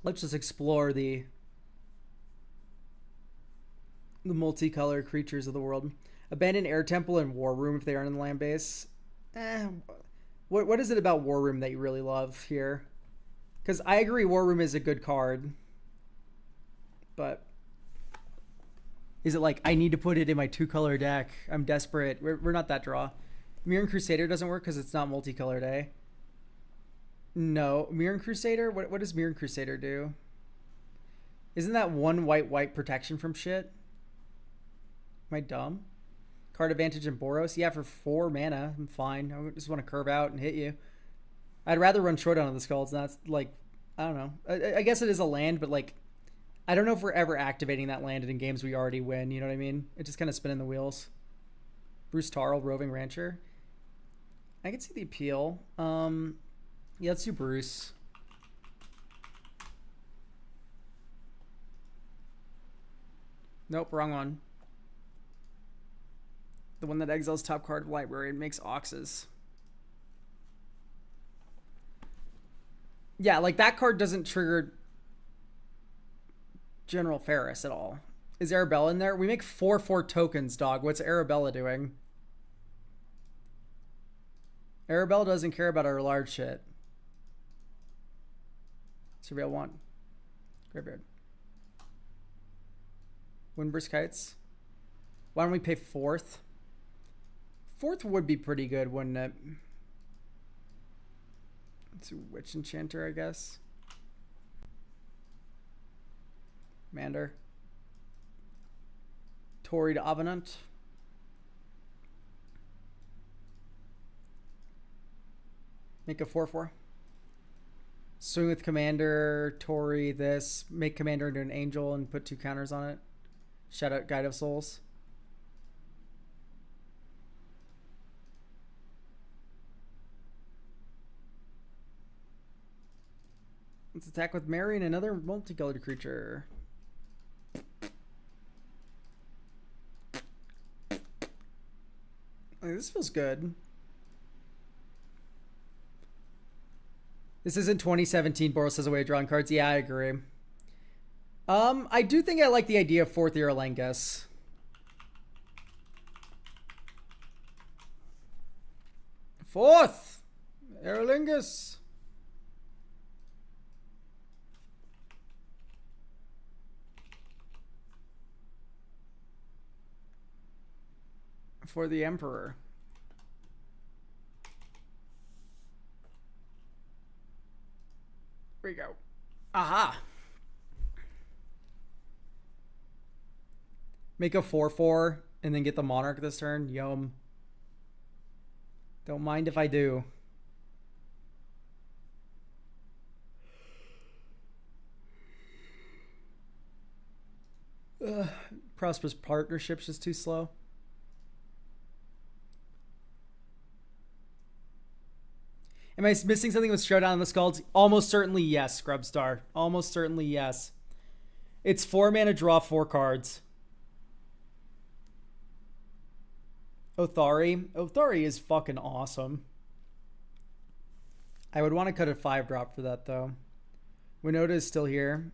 Let's just explore the multicolor creatures of the world. Abandoned Air Temple and War Room if they aren't in the land base. What is it about War Room that you really love here? Because I agree War Room is a good card. But is it like, I need to put it in my 2-color deck? I'm desperate. We're not that draw. Mirran Crusader doesn't work because it's not multicolored, eh? No. Mirran Crusader? What does Mirran Crusader do? Isn't that 1 white protection from shit? Am I dumb? Card advantage in Boros? Yeah, for 4 mana. I'm fine. I just want to curve out and hit you. I'd rather run Showdown on the Skulls. And that's like, I don't know. I guess it is a land, but like, I don't know if we're ever activating that land in games we already win. You know what I mean? It just kind of spinning the wheels. Bruce Tarl, Roving Rancher. I can see the appeal. Yeah, let's do Bruce. Nope, wrong one. The one that exiles top card of library and makes Oxes. Yeah, like that card doesn't trigger General Ferris at all. Is Arabella in there? We make 4/4 tokens, dog. What's Arabella doing? Arabella doesn't care about our large shit. Surveil 1. Graveyard. Windburst Kites. Why don't we pay 4th? 4th would be pretty good, wouldn't it? Let's do Witch Enchanter, I guess. Mander. Tori to Avenant. Make a 4/4. Swing with Commander, Tori, this. Make Commander into an Angel and put 2 counters on it. Shout out Guide of Souls. Let's attack with Mary and another multicolored creature. This feels good. This isn't 2017. Boros has a way of drawing cards. Yeah, I agree. I do think I like the idea of 4th Aerlingus. Fourth Aerlingus. For the Emperor. There we go. Aha. Make a 4/4 and then get the Monarch this turn. Yum. Don't mind if I do. Prosperous Partnership's just too slow. Am I missing something with Showdown on the Skulls? Almost certainly yes, Scrubstar. Almost certainly yes. It's 4 mana, draw 4 cards. Othari. Othari is fucking awesome. I would want to cut a 5-drop for that, though. Winota is still here.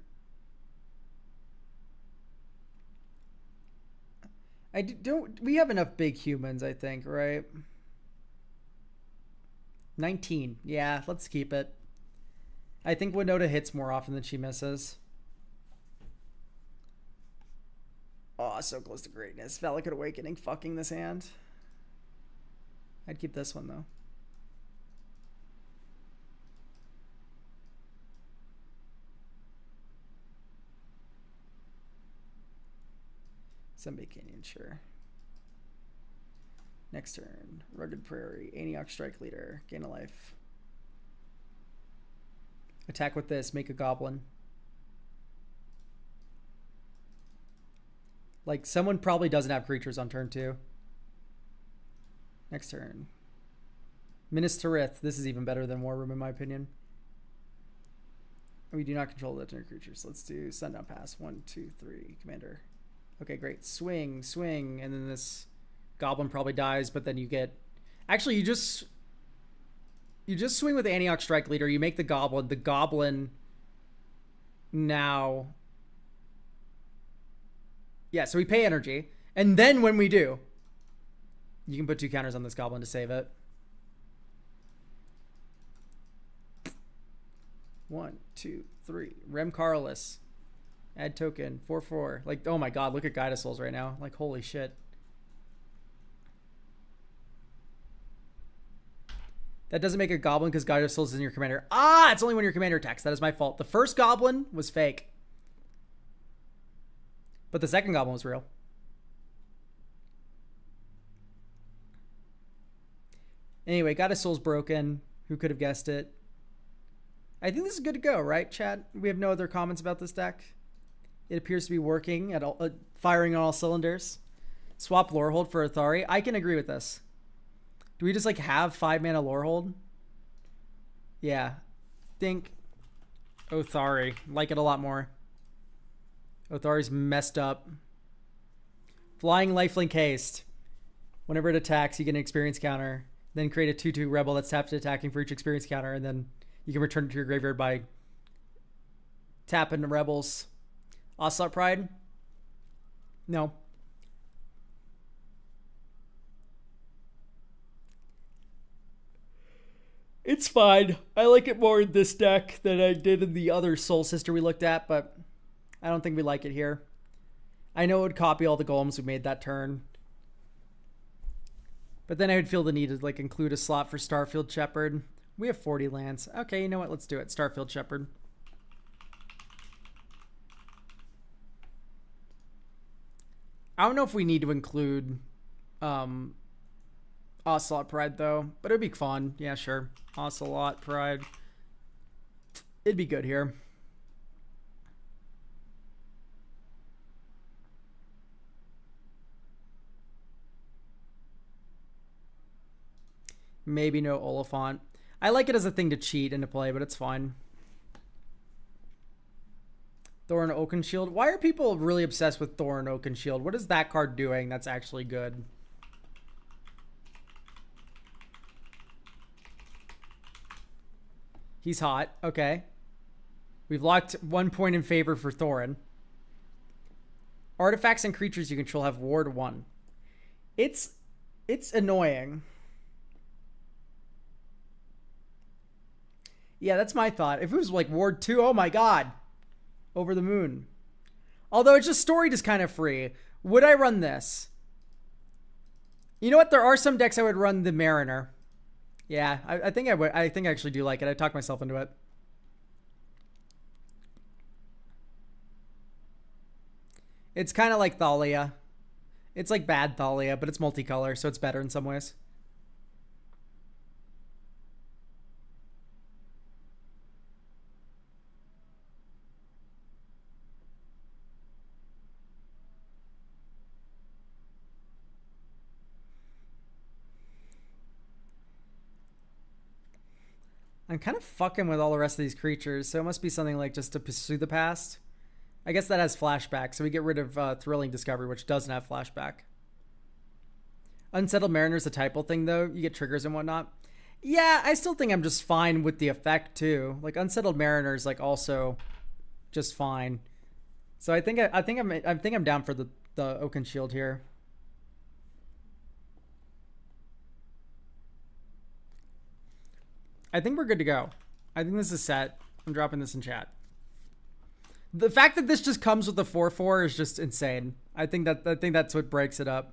We have enough big humans, I think, right? 19. Yeah, let's keep it. I think Winota hits more often than she misses. Oh, so close to greatness. Valakut Awakening fucking this hand. I'd keep this one, though. Sunbay Canyon, sure. Next turn, Rugged Prairie, Aniok Strike Leader, gain a life. Attack with this, make a goblin. Like, someone probably doesn't have creatures on turn 2. Next turn. Minas Tirith, this is even better than War Room in my opinion. We do not control legendary creatures. Let's do Sundown Pass. 1, 2, 3, Commander. Okay, great. Swing, swing, and then this goblin probably dies, but then you get... Actually, you just swing with Aniok Strike Leader. You make the goblin. The goblin now. Yeah, so we pay energy. And then when we do, you can put 2 counters on this goblin to save it. 1, 2, 3. Rem Carolus. Add token. 4/4. Like, oh my god, look at Guide of Souls right now. Like, holy shit. That doesn't make a goblin because Guide of Souls is in your commander. Ah, it's only when your commander attacks. That is my fault. The first goblin was fake. But the second goblin was real. Anyway, Guide of Souls broken. Who could have guessed it? I think this is good to go, right, chat? We have no other comments about this deck. It appears to be working at all, firing on all cylinders. Swap Lorehold for Athari. I can agree with this. Do we just like have 5-mana Lorehold? Yeah. Think Othari. Like it a lot more. Othari's messed up. Flying Lifelink Haste. Whenever it attacks, you get an experience counter. Then create a 2/2 rebel that's tapped to attacking for each experience counter, and then you can return it to your graveyard by tapping the rebels. Ocelot Pride? No. It's fine. I like it more in this deck than I did in the other Soul Sister we looked at, but I don't think we like it here. I know it would copy all the golems we made that turn. But then I would feel the need to like include a slot for Starfield Shepherd. We have 40 lands. Okay, you know what? Let's do it. Starfield Shepherd. I don't know if we need to include Ocelot Pride, though. But it'd be fun. Yeah, sure. Ocelot Pride. It'd be good here. Maybe no Oliphant. I like it as a thing to cheat into play, but it's fine. Thorn Oakenshield. Why are people really obsessed with Thorn Oakenshield? What is that card doing that's actually good? He's hot. Okay. We've locked 1 point in favor for Thorin. Artifacts and creatures you control have Ward 1. It's annoying. Yeah, that's my thought. If it was like Ward 2, oh my god. Over the moon. Although it's just story just kind of free. Would I run this? You know what? There are some decks I would run the Mariner. Yeah, I think I would. I think I actually do like it. I talked myself into it. It's kind of like Thalia. It's like bad Thalia, but it's multicolor, so it's better in some ways. I'm kind of fucking with all the rest of these creatures, so it must be something like just to pursue the past. I guess that has flashback, so we get rid of Thrilling Discovery, which doesn't have flashback. Unsettled Mariner's a typo thing, though. You get triggers and whatnot. Yeah, I still think I'm just fine with the effect, too. Like, Unsettled Mariner's, like, also just fine. So I think I'm down for the Oakenshield here. I think we're good to go. I think this is set. I'm dropping this in chat. The fact that this just comes with a 4/4 is just insane. I think that's what breaks it up.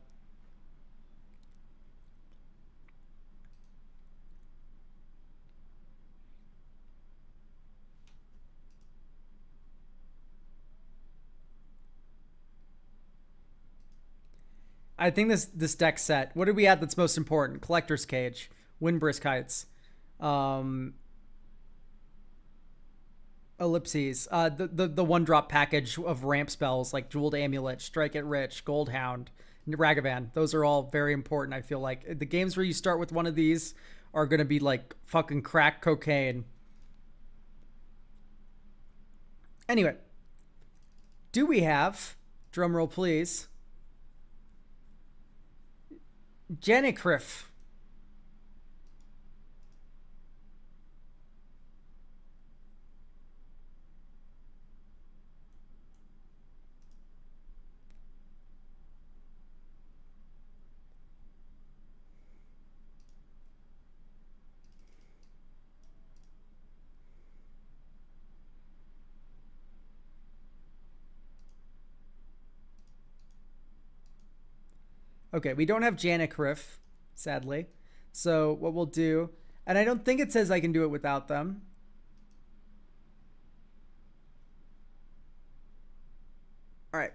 I think this deck set. What did we add that's most important? Collector's Cage, Windbrisk Heights. Ellipses. The 1-drop package of ramp spells like Jeweled Amulet, Strike It Rich, Goldhound, Ragavan. Those are all very important, I feel like. The games where you start with one of these are going to be like fucking crack cocaine. Anyway. Do we have, drumroll please, Jennicriff? Okay, we don't have Janik Riff, sadly. So what we'll do, and I don't think it says I can do it without them. All right,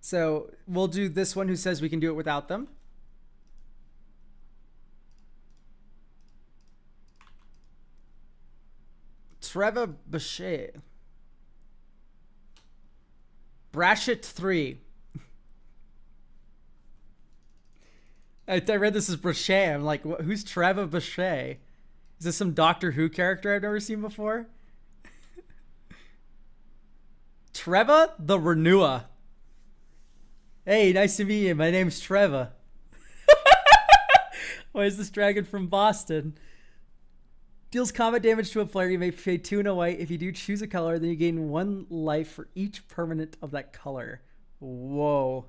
so we'll do this one who says we can do it without them. Trevor Boucher. Brashit 3. I read this as Brochet. I'm like, who's Trevor Boucher? Is this some Doctor Who character I've never seen before? Trevor the Renewer. Hey, nice to meet you. My name's Trevor. Why is this dragon from Boston? Deals combat damage to a player. You may pay 2 and a white. If you do choose a color, then you gain 1 life for each permanent of that color. Whoa.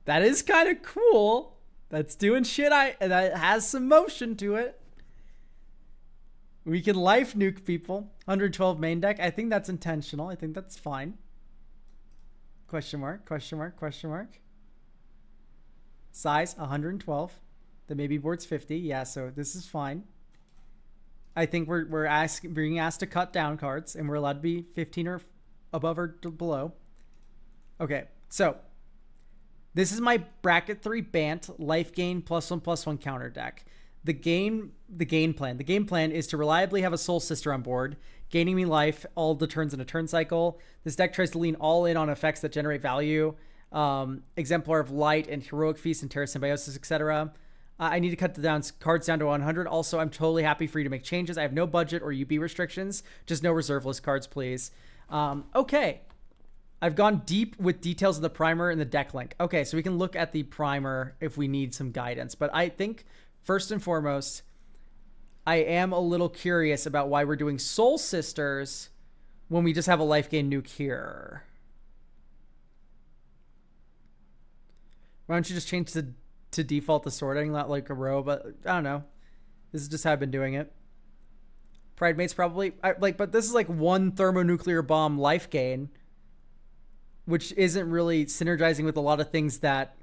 That is kind of cool. That's doing shit. That has some motion to it. We can life nuke people. 112 main deck. I think that's intentional. I think that's fine. Question mark, question mark, question mark. Size 112. The maybe board's 50. Yeah, so this is fine. I think we're being asked to cut down cards, and we're allowed to be 15 or above or below. Okay, so this is my bracket 3 Bant life gain +1/+1 counter deck. The game plan is to reliably have a Soul Sister on board, gaining me life all the turns in a turn cycle. This deck tries to lean all in on effects that generate value, Exemplar of Light and Heroic Feast and Terra Symbiosis, etc. I need to cut the cards down to 100. Also, I'm totally happy for you to make changes. I have no budget or UB restrictions. Just no reserve list cards, please. Okay. I've gone deep with details of the primer and the deck link. Okay, so we can look at the primer if we need some guidance. But I think, first and foremost, I am a little curious about why we're doing Soul Sisters when we just have a life gain nuke here. Why don't you just change to default the sorting, not like a row, but I don't know. This is just how I've been doing it. Pridemate's probably but this is like 1 thermonuclear bomb life gain, which isn't really synergizing with a lot of things that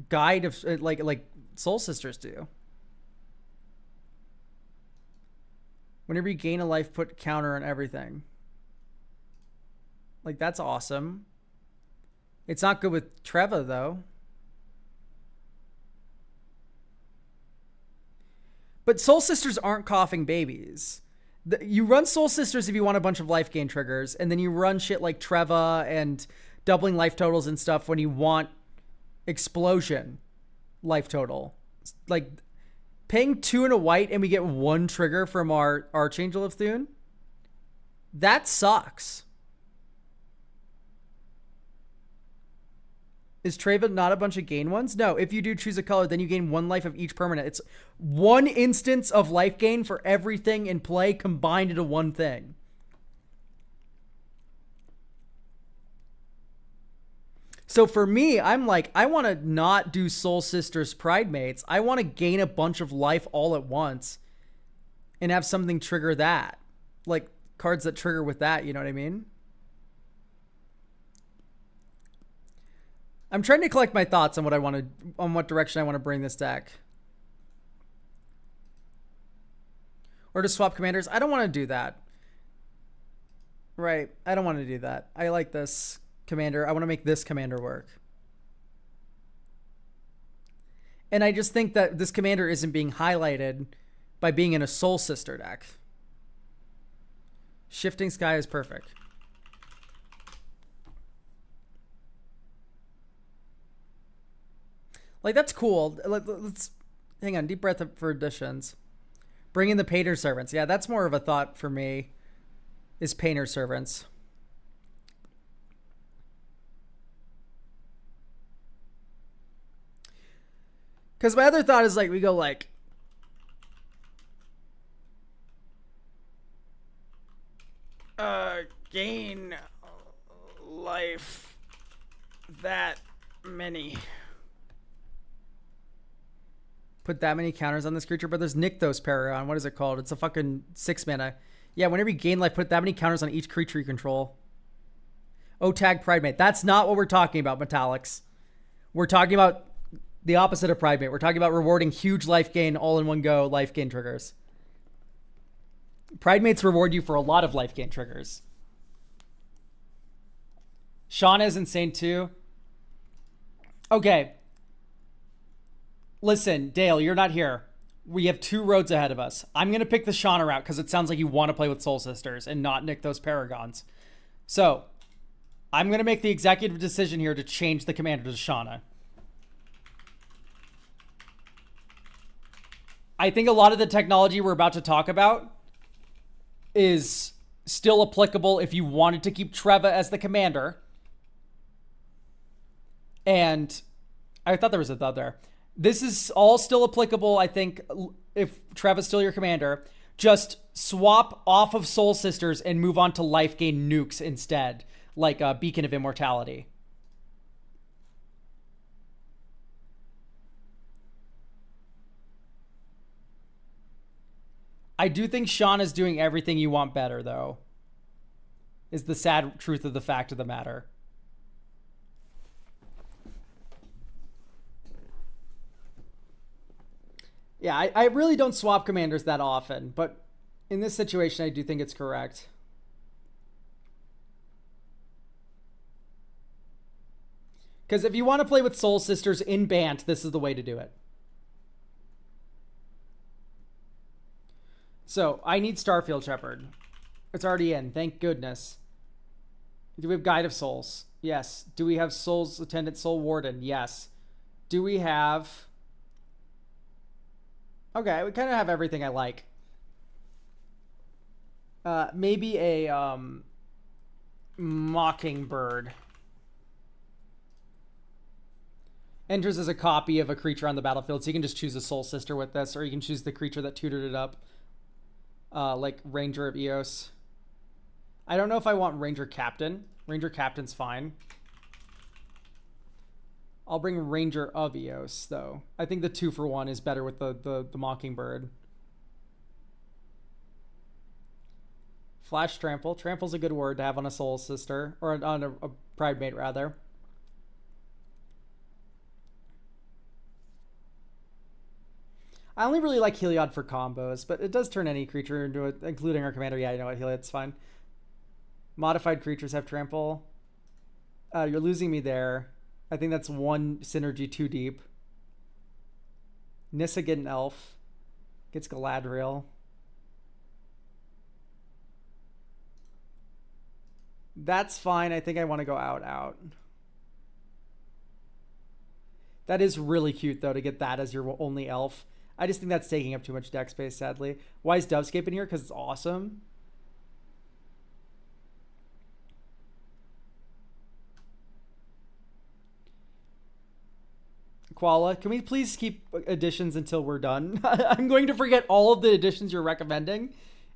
Guide of like Soul Sisters do. Whenever you gain a life, put counter on everything. Like, that's awesome. It's not good with Treva though. But Soul Sisters aren't coughing babies. You run Soul Sisters if you want a bunch of life gain triggers, and then you run shit like Treva and doubling life totals and stuff when you want explosion life total. Like, paying 2 and a white and we get 1 trigger from our Archangel of Thune? That sucks. Is Treva not a bunch of gain ones? No, if you do choose a color, then you gain 1 life of each permanent. It's 1 instance of life gain for everything in play combined into 1 thing. So for me, I'm like, I want to not do Soul Sisters Pridemates. I want to gain a bunch of life all at once and have something trigger that. Like cards that trigger with that, you know what I mean? I'm trying to collect my thoughts on what direction I want to bring this deck. Or to swap commanders. I don't want to do that. Right. I don't want to do that. I like this commander. I want to make this commander work. And I just think that this commander isn't being highlighted by being in a Soul Sister deck. Shifting Sky is perfect. Like, that's cool. Let's hang on. Deep breath for additions. Bring in the Painter Servants. Yeah, that's more of a thought for me, is Painter Servants. Because my other thought is, like, we go, like, gain life that many. Put that many counters on this creature, but there's Nykthos Paragon. What is it called? It's a fucking 6 mana. Yeah, whenever you gain life, put that many counters on each creature you control. Otag Pridemate. That's not what we're talking about, Metallics. We're talking about The opposite of Pride Mate. We're talking about rewarding huge life gain, all in one go life gain triggers. Pride Mates reward you for a lot of life gain triggers. Shauna is insane too. Okay. Listen, Dale, you're not here. We have 2 roads ahead of us. I'm going to pick the Shauna route because it sounds like you want to play with Soul Sisters and not nick those Paragons. So, I'm going to make the executive decision here to change the commander to Shauna. I think a lot of the technology we're about to talk about is still applicable if you wanted to keep Treva as the commander. And I thought there was a thought there. This is all still applicable, I think, if Treva's still your commander. Just swap off of Soul Sisters and move on to life gain nukes instead, like a Beacon of Immortality. I do think Shauna's doing everything you want better, though, is the sad truth of the fact of the matter. Yeah, I really don't swap commanders that often, but in this situation, I do think it's correct. Because if you want to play with Soul Sisters in Bant, this is the way to do it. So, I need Starfield Shepherd. It's already in, thank goodness. Do we have Guide of Souls? Yes. Do we have Soul's Attendant Soul Warden? Yes. Do we have... Okay, we kind of have everything I like. Maybe a Mockingbird. Enters as a copy of a creature on the battlefield, so you can just choose a Soul Sister with this, or you can choose the creature that tutored it up. Like Ranger of Eos. I don't know if I want Ranger Captain. Ranger Captain's fine. I'll bring Ranger of Eos, though. I think the 2-for-1 is better with the Mockingbird. Flash Trample. Trample's a good word to have on a Soul Sister. Or on a Pride Mate, rather. I only really like Heliod for combos, but it does turn any creature into it, including our commander. Yeah, you know what? Heliod's fine. Modified creatures have trample. You're losing me there. I think that's 1 synergy too deep. Nissa get an elf. Gets Galadriel. That's fine. I think I want to go out. That is really cute, though, to get that as your only elf. I just think that's taking up too much deck space, sadly. Why is Dovescape in here? Because it's awesome. Koala, can we please keep additions until we're done? I'm going to forget all of the additions you're recommending,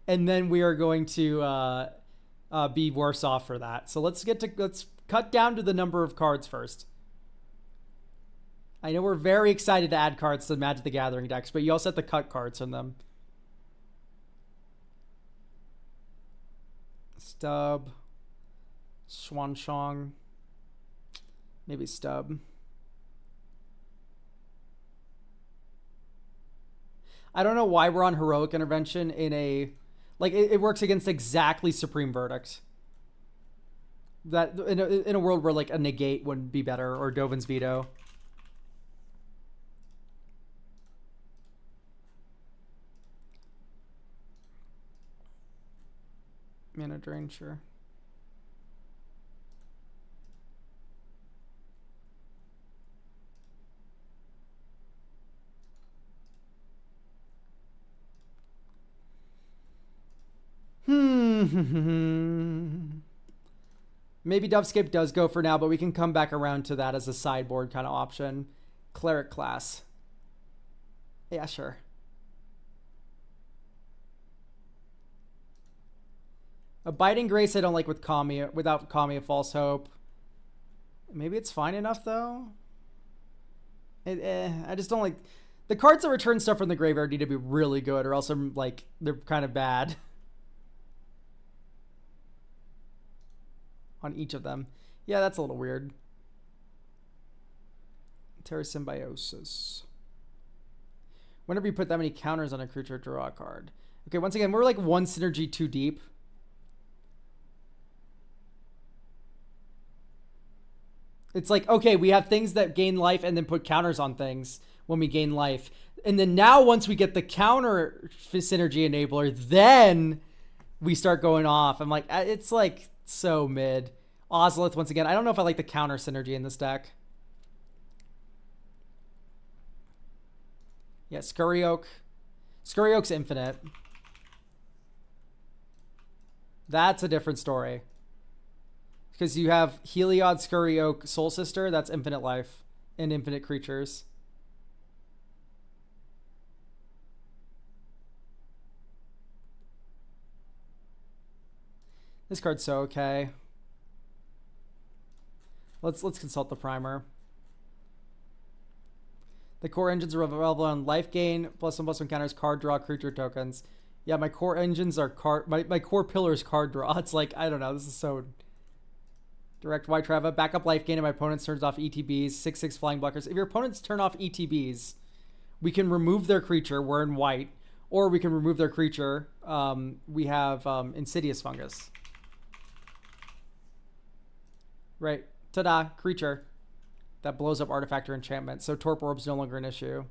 and then we are going to be worse off for that. So let's cut down to the number of cards first. I know we're very excited to add cards to Magic the Gathering decks, but you also have to cut cards from them. Stub. Swanshong. Maybe Stub. I don't know why we're on Heroic Intervention in a... Like, it works against exactly Supreme Verdict. That in a world where, like, a Negate would be better, or Dovin's Veto. Mana Drain, sure. Maybe Dovescape does go for now, but we can come back around to that as a sideboard kind of option. Cleric class. Yeah, sure. A Biting Grace I don't like with Kami, without Kami of False Hope. Maybe it's fine enough, though. I just don't like... The cards that return stuff from the graveyard need to be really good, or else I'm like, they're kind of bad. On each of them. Yeah, that's a little weird. Terra Symbiosis. Whenever you put that many counters on a creature, draw a card. Okay, once again, we're like one synergy too deep. It's like, okay, we have things that gain life and then put counters on things when we gain life. And then now once we get the counter synergy enabler, then we start going off. I'm like, it's like so mid. Ozolith, once again, I don't know if I like the counter synergy in this deck. Yeah, Scurry Oak. Scurry Oak's infinite. That's a different story. Because you have Heliod, Scurry Oak, Soul Sister. That's infinite life and infinite creatures. This card's so okay. Let's consult the primer. The core engines are available on life gain, +1/+1 counters, card draw, creature tokens. Yeah, my core engines are card. My core pillar is card draw. It's like, I don't know. This is so direct. White Treva, backup life gain, and my opponent turns off ETBs. 6/6 flying blockers. If your opponents turn off ETBs, we can remove their creature. We're in white, or we can remove their creature. We have Insidious Fungus. Right. Ta-da! Creature that blows up artifact or enchantment. So Torpor Orb's no longer an issue.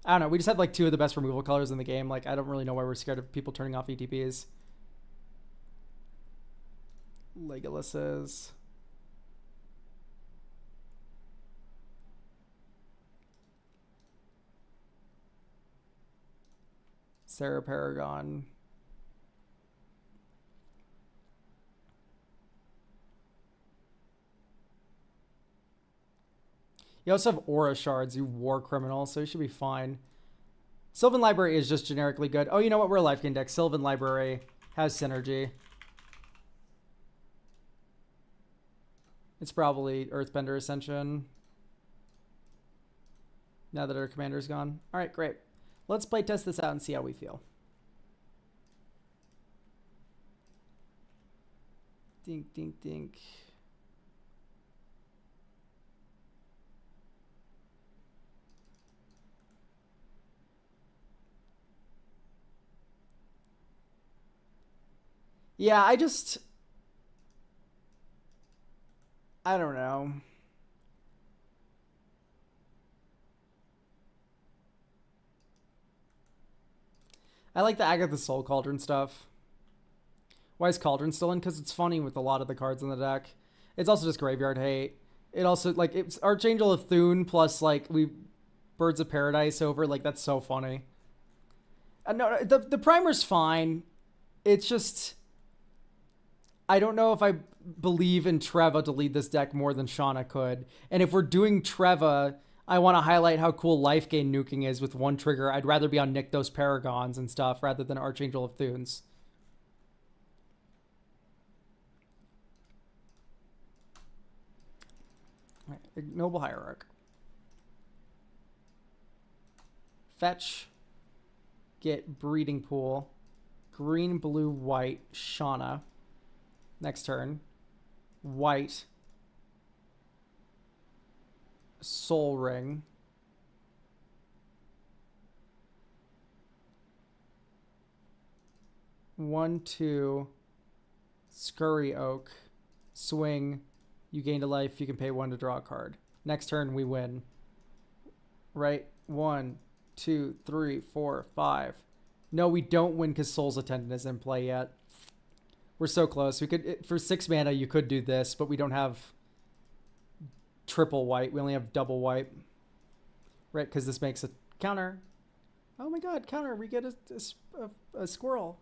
I don't know. We just have like two of the best removal colors in the game. Like, I don't really know why we're scared of people turning off ETBs. Legolas's. Sarah Paragon. You also have Aura Shards, you war criminal, so you should be fine. Sylvan Library is just generically good. Oh, you know what? We're a life gain deck. Sylvan Library has synergy. It's probably Earthbender Ascension. Now that our commander's gone. All right, great. Let's play test this out and see how we feel. Dink, dink, dink. Yeah, I don't know. I like the Agatha Soul Cauldron stuff. Why is Cauldron still in? Because it's funny with a lot of the cards in the deck. It's also just graveyard hate. It also, like, it's Archangel of Thune plus, like, Birds of Paradise over. Like, that's so funny. No, the primer's fine. It's just, I don't know if I believe in Treva to lead this deck more than Shauna could. And if we're doing Treva, I want to highlight how cool life gain nuking is with one trigger. I'd rather be on Nykthos Paragons and stuff rather than Archangel of Thunes. All right, Ignoble Hierarch. Fetch. Get Breeding Pool. Green, blue, white, Shauna. Next turn. White. Soul Ring. One, two. Scurry Oak. Swing. You gained a life. You can pay one to draw a card. Next turn, we win. Right? 1, 2, 3, 4, 5. No, we don't win because Soul's Attendant is in play yet. We're so close. We could, for 6 mana, you could do this, but we don't have triple white. We only have double white. Right, because this makes a counter. Oh my god, counter. We get a squirrel.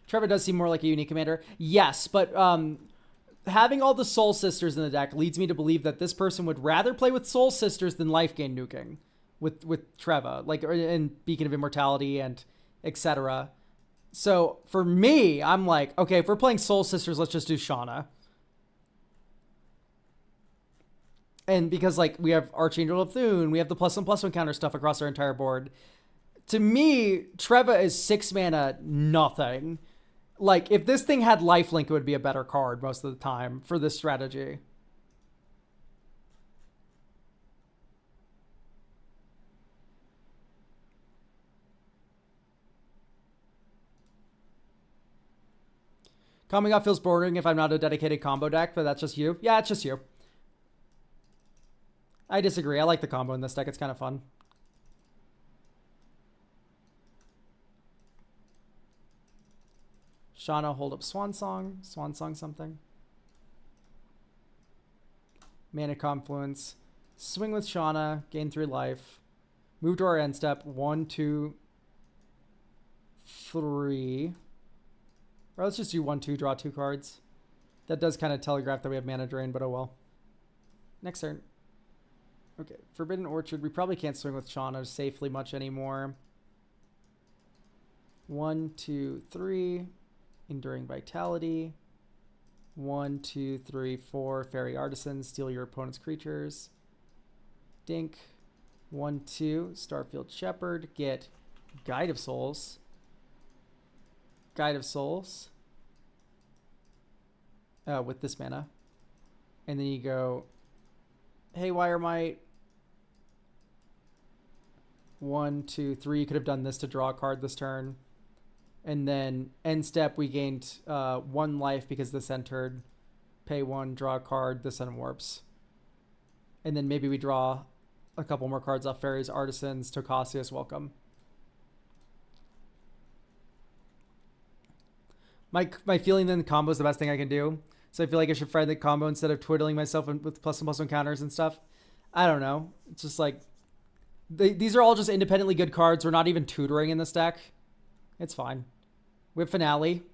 Trevor does seem more like a unique commander. Yes, but having all the Soul Sisters in the deck leads me to believe that this person would rather play with Soul Sisters than life gain nuking with Treva, like, and Beacon of Immortality and etc. So for me, I'm like, okay, if we're playing Soul Sisters, let's just do Shauna. And because, like, we have Archangel of Thune, we have the +1/+1 counter stuff across our entire board. To me, Treva is 6 mana nothing. Like, if this thing had lifelink, it would be a better card most of the time for this strategy. Kamigawa feels boring if I'm not a dedicated combo deck, but that's just you. Yeah, it's just you. I disagree. I like the combo in this deck. It's kind of fun. Shauna, hold up Swan Song something. Mana Confluence. Swing with Shauna, gain 3 life. Move to our end step. 1, 2, 3. Or let's just do 1, 2, draw 2 cards. That does kind of telegraph that we have mana drain, but oh well. Next turn. Okay, Forbidden Orchard. We probably can't swing with Shauna safely much anymore. 1, 2, 3. Enduring Vitality. 1, 2, 3, 4. Fairy Artisan. Steal your opponent's creatures. Dink. 1, 2. Starfield Shepherd. Get Guide of Souls. Guide of Souls. With this mana. And then you go Haywire Might. 1, 2, 3. You could have done this to draw a card this turn. And then end step, we gained 1 life because this entered. Pay 1, draw a card, this unwarps. And then maybe we draw a couple more cards off Fairies, Artisans, Tocasius, welcome. My feeling then the combo is the best thing I can do. So I feel like I should find the combo instead of twiddling myself with +1/+1 counters and stuff. I don't know. It's just like, these are all just independently good cards. We're not even tutoring in this deck. It's fine. We have Finale.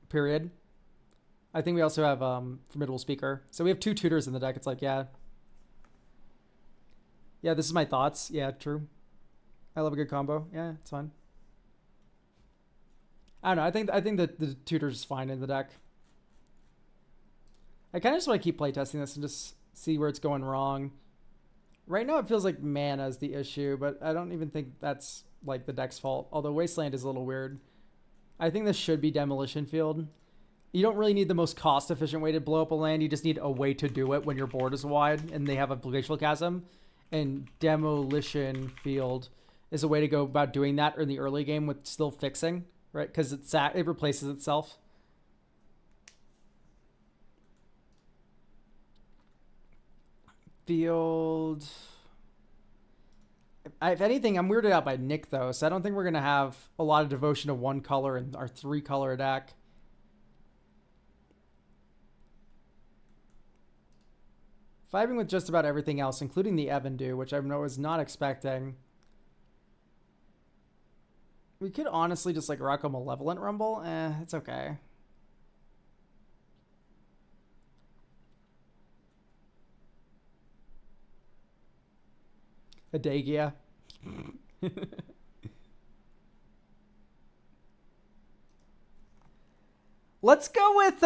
Period. I think we also have Formidable Speaker. So we have 2 tutors in the deck. It's like, yeah. Yeah, this is my thoughts. Yeah, true. I love a good combo. Yeah, it's fine. I don't know. I think that the tutor's fine in the deck. I kind of just want to keep playtesting this and just see where it's going wrong. Right now it feels like mana is the issue, but I don't even think that's like the deck's fault. Although Wasteland is a little weird. I think this should be Demolition Field. You don't really need the most cost-efficient way to blow up a land. You just need a way to do it when your board is wide and they have a Glacial Chasm. And Demolition Field is a way to go about doing that in the early game with still fixing, right? Because it replaces itself. Field. If anything, I'm weirded out by Nick, though, so I don't think we're going to have a lot of devotion to 1 color in our 3-color deck. Vibing with just about everything else, including the Evandu, which I was not expecting. We could honestly just like rock a Malevolent Rumble. It's okay. Adagia. Let's go with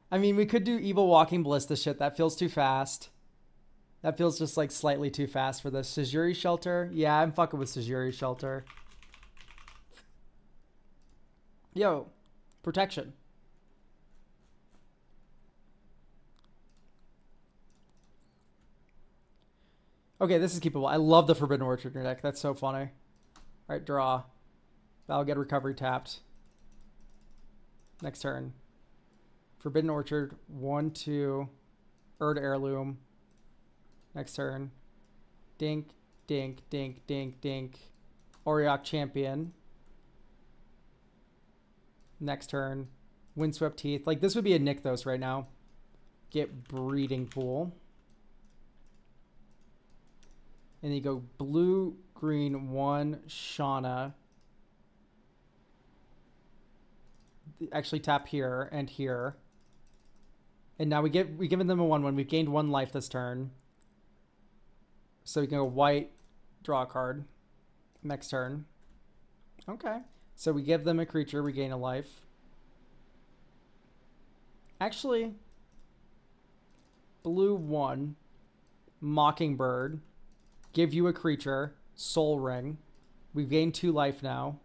I mean, we could do Evil Walking Ballista shit. That feels too fast. That feels just like slightly too fast for this. Sejuri Shelter. Yeah, I'm fucking with Sejuri Shelter. Yo, protection. Okay, this is keepable. I love the Forbidden Orchard in your deck. That's so funny. Alright, draw. That'll get recovery tapped. Next turn. Forbidden Orchard. 1, 2. Erd Heirloom. Next turn. Dink, dink, dink, dink, dink. Auriok Champion. Next turn. Windswept Teeth. Like, this would be a Nykthos right now. Get Breeding Pool. And then you go blue, green, 1, Shauna. Actually tap here and here. And now we've given them a 1/1. We've gained 1 life this turn. So we can go white, draw a card. Next turn. Okay. So we give them a creature, we gain a life. Actually, blue 1, Mockingbird. Give you a creature, Soul Ring. We've gained 2 life now.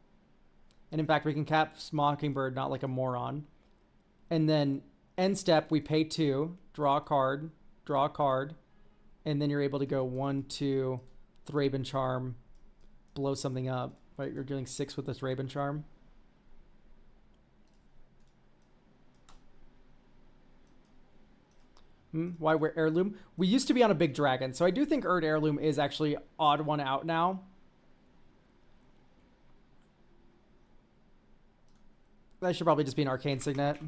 And in fact, we can cast Mockingbird, not like a moron. And then end step, we pay 2, draw a card, and then you're able to go 1, 2, Thraben Charm, blow something up. Right, you're doing 6 with this Raven Charm. Why we're Heirloom? We used to be on a big dragon, so I do think Erd Heirloom is actually odd one out now. That should probably just be an Arcane Signet.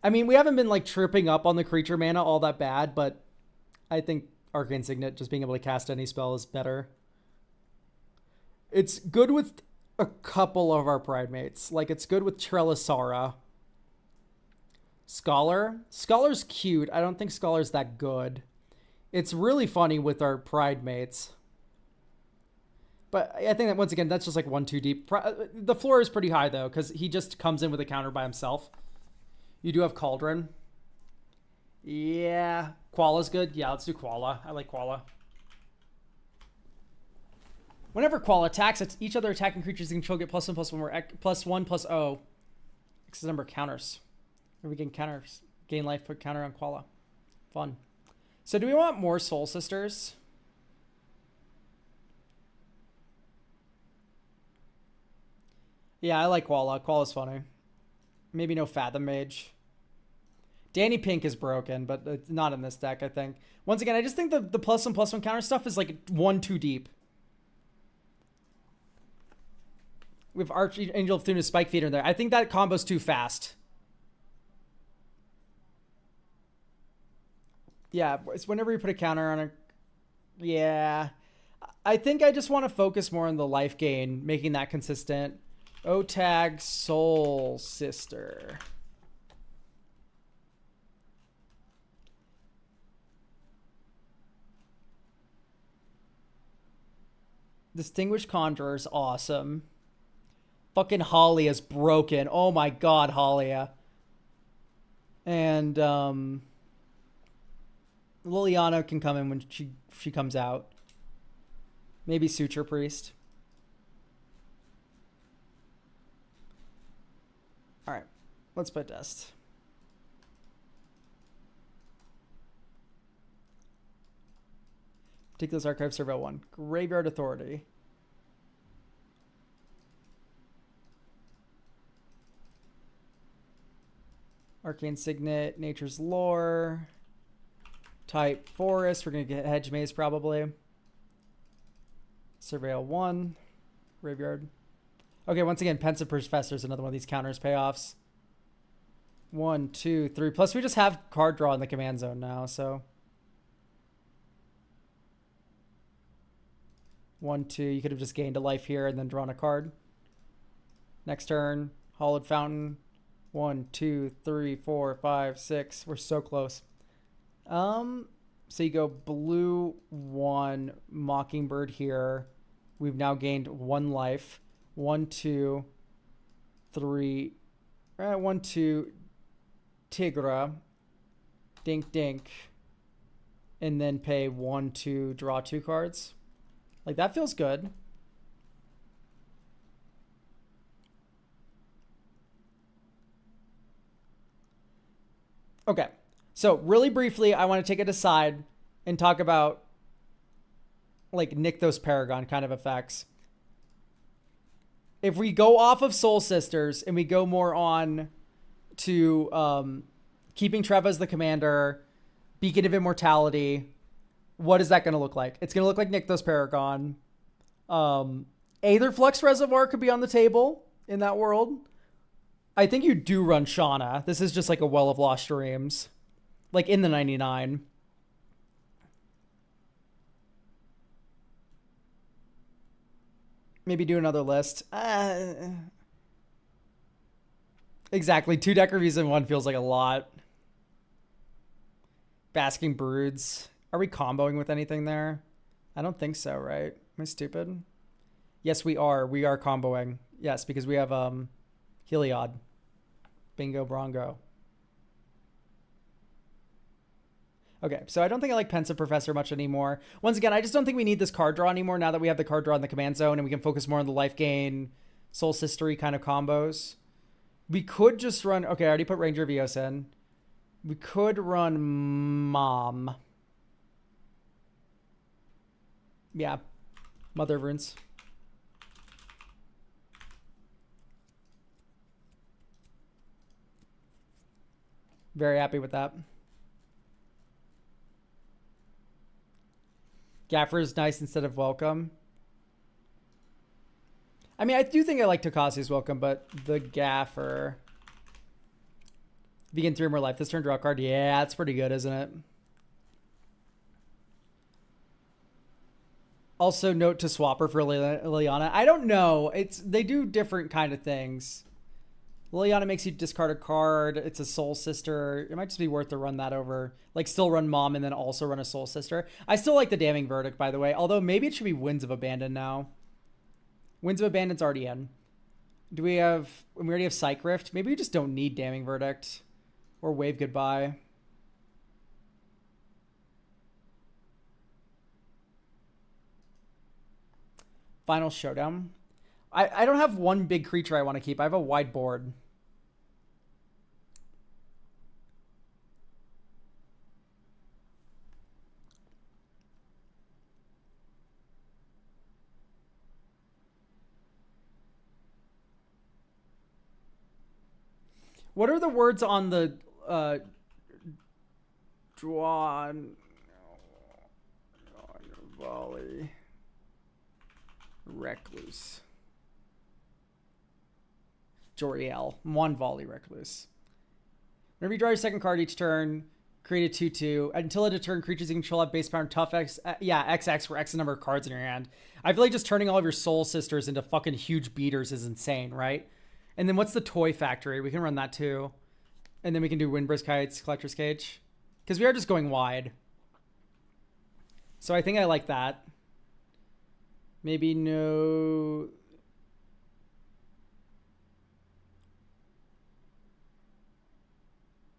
I mean, we haven't been like tripping up on the creature mana all that bad, but I think Arcane Signet, just being able to cast any spell, is better. It's good with a couple of our Pridemates. Like, it's good with Trelisara. Scholar? Scholar's cute. I don't think Scholar's that good. It's really funny with our Pridemates. But I think that, once again, that's just like 1-2 deep. The floor is pretty high, though, because he just comes in with a counter by himself. You do have Cauldron. Yeah. Koala's good. Yeah, let's do Koala. I like Koala. Whenever Koala attacks, it's each other attacking creatures you control get +1/+1 more +1/+0. X is the number of counters. We gain counters. Gain life, put counter on Koala. Fun. So do we want more Soul Sisters? Yeah, I like Koala. Koala's funny. Maybe no Fathom Mage. Danny Pink is broken, but it's not in this deck, I think. Once again, I just think the +1/+1 counter stuff is like 1-2 deep. We have Archangel of Thuna's Spike Feeder in there. I think that combo's too fast. Yeah, it's whenever you put a counter on a... Yeah. I think I just want to focus more on the life gain, making that consistent. Otag Soul Sister. Distinguished Conjurer is awesome. Fucking Halia is broken. Oh my god, Halia. And Liliana can come in when she comes out. Maybe Suture Priest. Alright. Let's put Dust. Ridiculous Archive Surveil 1. Graveyard Authority. Arcane Signet, Nature's Lore. Type Forest. We're going to get Hedge Maze probably. Surveil 1. Graveyard. Okay, once again, Pensive Professor is another one of these counters payoffs. 1, 2, 3. Plus, we just have card draw in the command zone now, so. 1, 2. You could have just gained a life here and then drawn a card. Next turn, Hollowed Fountain. 1, 2, 3, 4, 5, 6. We're so close. So you go blue 1, Mockingbird here. We've now gained 1 life. 1, 2, 3. 1, 2. Tigra. Dink, dink. And then pay 1, 2, draw 2 cards. Like, that feels good. Okay. So, really briefly, I want to take it aside and talk about, like, Nykthos Paragon kind of effects. If we go off of Soul Sisters and we go more on to keeping Trev as the commander, Beacon of Immortality, what is that going to look like? It's going to look like Nykthos Paragon. Aetherflux Reservoir could be on the table in that world. I think you do run Shauna. This is just like a Well of Lost Dreams. Like in the 99. Maybe do another list. Exactly. 2 deck reviews in 1 feels like a lot. Basking Broods. Are we comboing with anything there? I don't think so, right? Am I stupid? Yes, we are. We are comboing. Yes, because we have Heliod. Bingo Brongo. Okay, so I don't think I like Pensive Professor much anymore. Once again, I just don't think we need this card draw anymore now that we have the card draw in the command zone and we can focus more on the life gain, Soul Sistery kind of combos. We could just run... Okay, I already put Ranger Vios in. We could run Mom. Yeah. Mother of Runes. Very happy with that. Gaffer is nice instead of welcome. I mean, I do think I like Tokasi's welcome, but the Gaffer. Begin 3 more life. This turn draw a card. Yeah, that's pretty good, isn't it? Also, note to Swapper for Liliana. I don't know. They do different kind of things. Liliana makes you discard a card. It's a Soul Sister. It might just be worth to run that over. Like, still run Mom and then also run a Soul Sister. I still like the Damning Verdict, by the way. Although, maybe it should be Winds of Abandon now. Winds of Abandon's already in. Do we have... We already have Psych Rift. Maybe we just don't need Damning Verdict. Or Wave Goodbye. Final Showdown. I don't have one big creature I want to keep. I have a wide board. What are the words on the Drawn Volley Recluse? Joriel. One Volley Recluse. Whenever you draw your second card each turn, create a 2/2. Until end of turn, creatures you control have base power and tough X. XX for X number of cards in your hand. I feel like just turning all of your Soul Sisters into fucking huge beaters is insane, right? And then what's the Toy Factory? We can run that too. And then we can do Windbrisk Heights, Collector's Cage. Because we are just going wide. So I think I like that. Maybe no...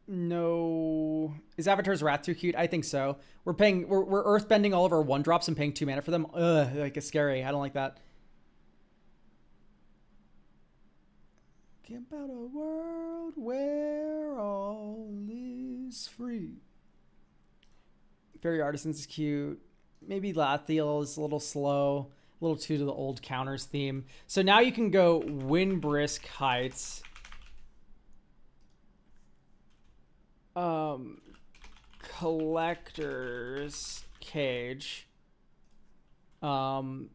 No... Is Avatar's Wrath too cute? I think so. We're earthbending all of our 1-drops and paying 2 mana for them. Ugh, like it's scary. I don't like that. About a world where all is free. Fairy Artisans is cute. Maybe Lathiel is a little slow. A little too to the old counters theme. So now you can go Windbrisk Heights. Collector's Cage. And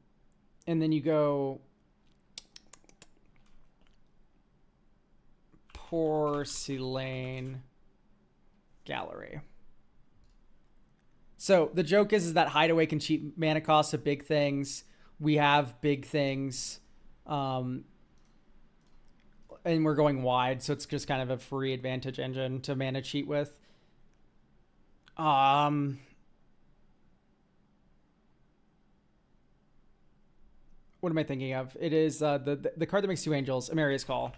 then you go... Porcelain Gallery. So the joke is that Hideaway can cheat mana costs of big things. We have big things. And we're going wide, so it's just kind of a free advantage engine to mana cheat with. What am I thinking of? It is the card that makes 2 angels, Amaria's Call.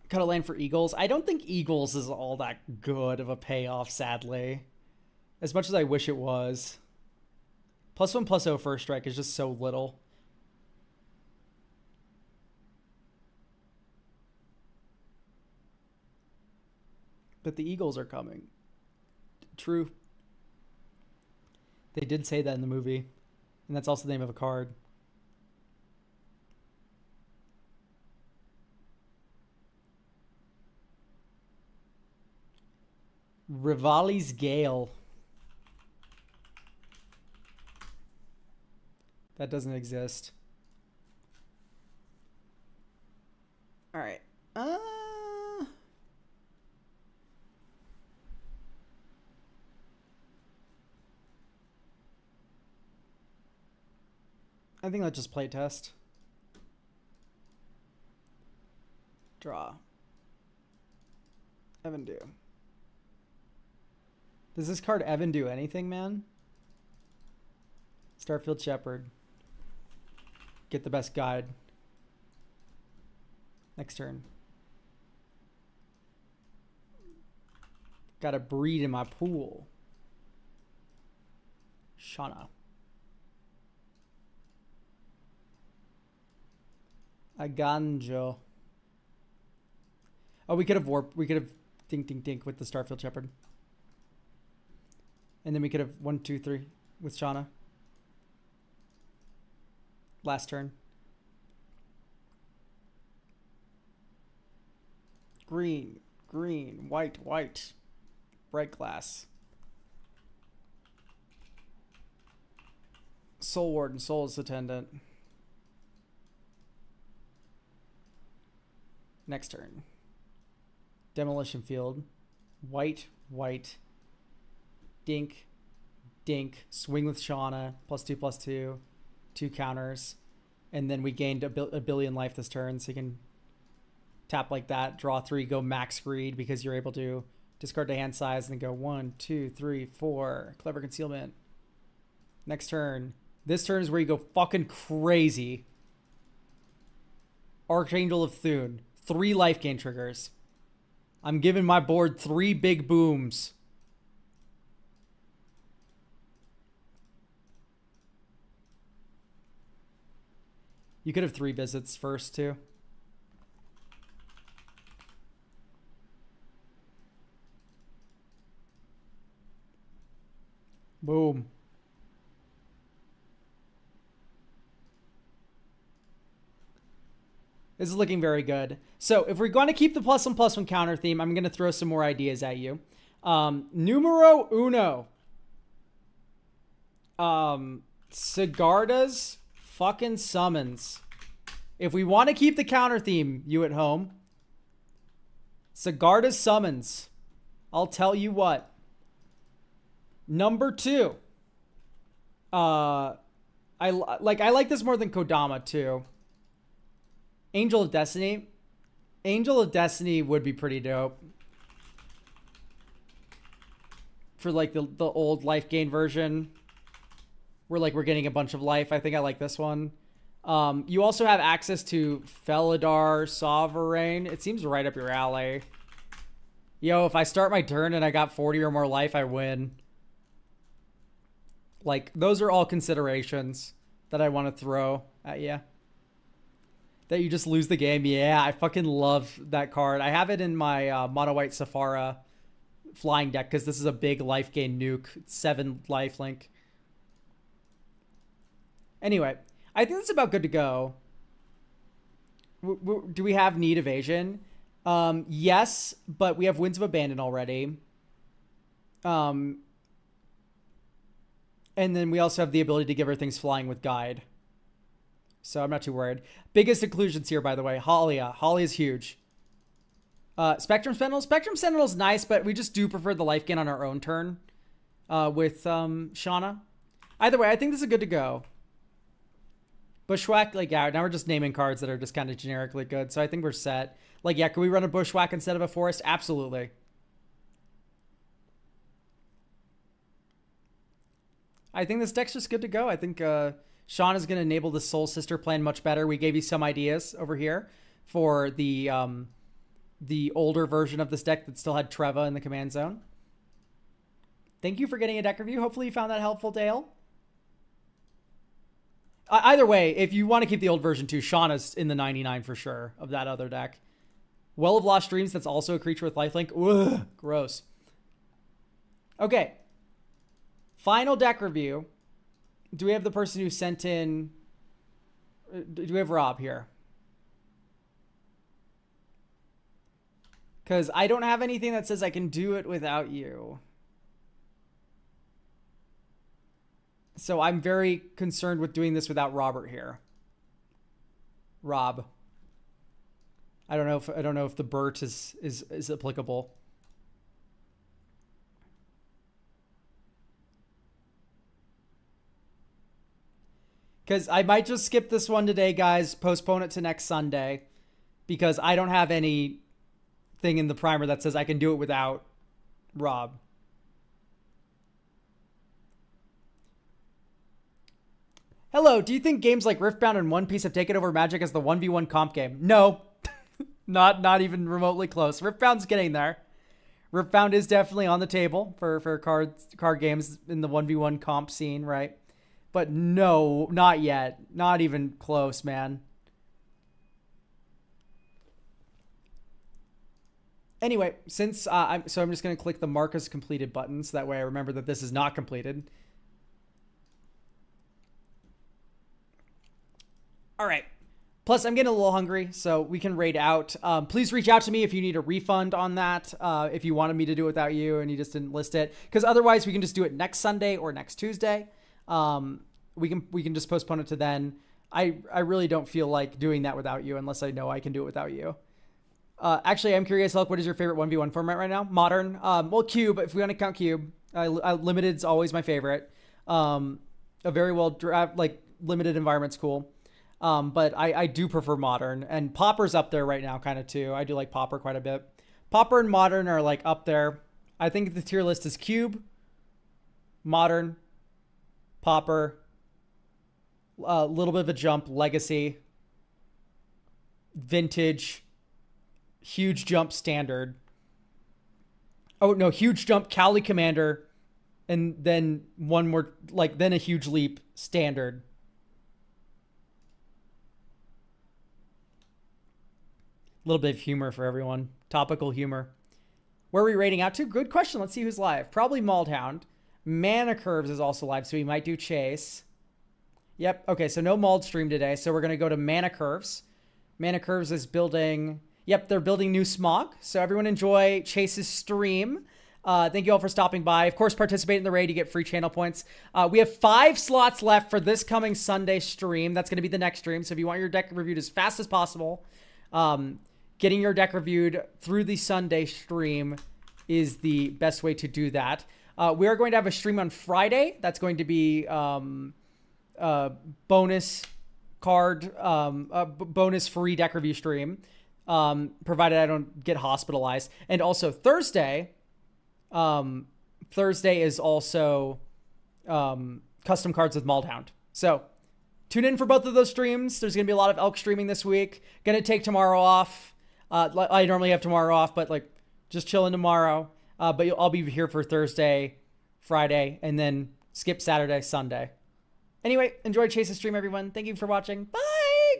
Cut a land for Eagles. I don't think Eagles is all that good of a payoff, sadly. As much as I wish it was. +1/+0 first strike is just so little. But the Eagles are coming. True. They did say that in the movie. And that's also the name of a card. Rivali's Gale. That doesn't exist. All right. I think let's just play test. Draw. Evan do. Does this card Evan do anything, man? Starfield Shepherd. Get the best guide. Next turn. Got a breed in my pool. Shauna. A Ganjo. Oh, we could have warped. We could have dink dink dink with the Starfield Shepherd. And then we could have 1, 2, 3 with Shauna. Last turn. Green, green, white, white. Bright glass. Soul Warden, Soulless Attendant. Next turn. Demolition Field. White, white. Dink, dink. Swing with Shauna. +2/+2. 2 counters. And then we gained a billion life this turn, so you can tap like that, draw 3, go max greed because you're able to discard the hand size and then go 1, 2, 3, 4. Clever Concealment. Next turn. This turn is where you go fucking crazy. Archangel of Thune. 3 life gain triggers. I'm giving my board 3 big booms. You could have 3 visits first, too. Boom. This is looking very good. So if we're going to keep the +1/+1 counter theme, I'm going to throw some more ideas at you. Numero uno. Sigarda's fucking summons. If we want to keep the counter theme, you at home, Sigarda's summons. I'll tell you what. Number 2. I like this more than Kodama too. Angel of Destiny. Angel of Destiny would be pretty dope. For like the old life gain version. Where like we're getting a bunch of life. I think I like this one. You also have access to Felidar Sovereign. It seems right up your alley. Yo, if I start my turn and I got 40 or more life, I win. Like, those are all considerations that I want to throw at you. That you just lose the game. Yeah, I fucking love that card. I have it in my Mono White Safara flying deck because this is a big life gain nuke. It's 7 life link. Anyway, I think that's about good to go. Do we have need evasion? Yes, but we have Winds of Abandon already. And then we also have the ability to give her things flying with Guide. So I'm not too worried. Biggest inclusions here, by the way. Halia. Halia is huge. Spectrum Sentinel. Spectrum Sentinel's nice, but we just do prefer the life gain on our own turn with Shauna. Either way, I think this is good to go. Bushwhack, like, yeah, now we're just naming cards that are just kind of generically good. So I think we're set. Like, yeah, can we run a Bushwhack instead of a Forest? Absolutely. I think this deck's just good to go. I think Sean is going to enable the Soul Sister plan much better. We gave you some ideas over here for the older version of this deck that still had Treva in the command zone. Thank you for getting a deck review. Hopefully you found that helpful, Dale. Either way, if you want to keep the old version too, Shauna's in the 99 for sure of that other deck. Well of Lost Dreams, that's also a creature with lifelink. Ugh, gross. Okay. Final deck review. Do we have the person who sent in... Do we have Rob here? Because I don't have anything that says I can do it without you. So I'm very concerned with doing this without Robert here. Rob. I don't know if the Bert is applicable. Because I might just skip this one today, guys. Postpone it to next Sunday. Because I don't have anything in the primer that says I can do it without Rob. Hello, do you think games like Riftbound and One Piece have taken over Magic as the 1v1 comp game? No. not even remotely close. Riftbound's getting there. Riftbound is definitely on the table for card games in the 1v1 comp scene, right? But no, not yet. Not even close, man. Anyway, since I'm just going to click the mark as completed button so that way I remember that this is not completed. All right. Plus, I'm getting a little hungry, so we can raid out. Please reach out to me if you need a refund on that, if you wanted me to do it without you and you just didn't list it. Because otherwise, we can just do it next Sunday or next Tuesday. We can just postpone it to then. I really don't feel like doing that without you unless I know I can do it without you. Actually, I'm curious, Hulk, what is your favorite 1v1 format right now? Modern. Well, Cube, if we want to count Cube. Limited's always my favorite. A very well limited environment's cool. But I do prefer Modern, and Popper's up there right now kind of too. I do like Popper quite a bit. Popper and Modern are like up there. I think the tier list is Cube, Modern, Popper, a little bit of a jump, Legacy, Vintage, huge jump, Standard. Oh no, huge jump, Cali Commander, and then one more, then a huge leap, Standard. A little bit of humor for everyone. Topical humor. Where are we rating out to? Good question. Let's see who's live. Probably Mauled. Mana Curves is also live, so we might do Chase. Yep. Okay, so no Mauled stream today, so we're going to go to Mana Curves. Mana Curves is building... Yep, they're building new Smog. So everyone enjoy Chase's stream. Thank you all for stopping by. Of course, participate in the raid. You get free channel points. We have 5 slots left for this coming Sunday stream. That's going to be the next stream. So if you want your deck reviewed as fast as possible... getting your deck reviewed through the Sunday stream is the best way to do that. We are going to have a stream on Friday. That's going to be bonus card, bonus free deck review stream, provided I don't get hospitalized. And also Thursday is also custom cards with Mauled. So tune in for both of those streams. There's going to be a lot of Elk streaming this week. Going to take tomorrow off. I normally have tomorrow off, but just chilling tomorrow. But I'll be here for Thursday, Friday, and then skip Saturday, Sunday. Anyway, enjoy Chase's stream, everyone. Thank you for watching. Bye!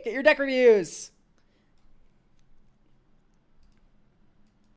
Get your deck reviews!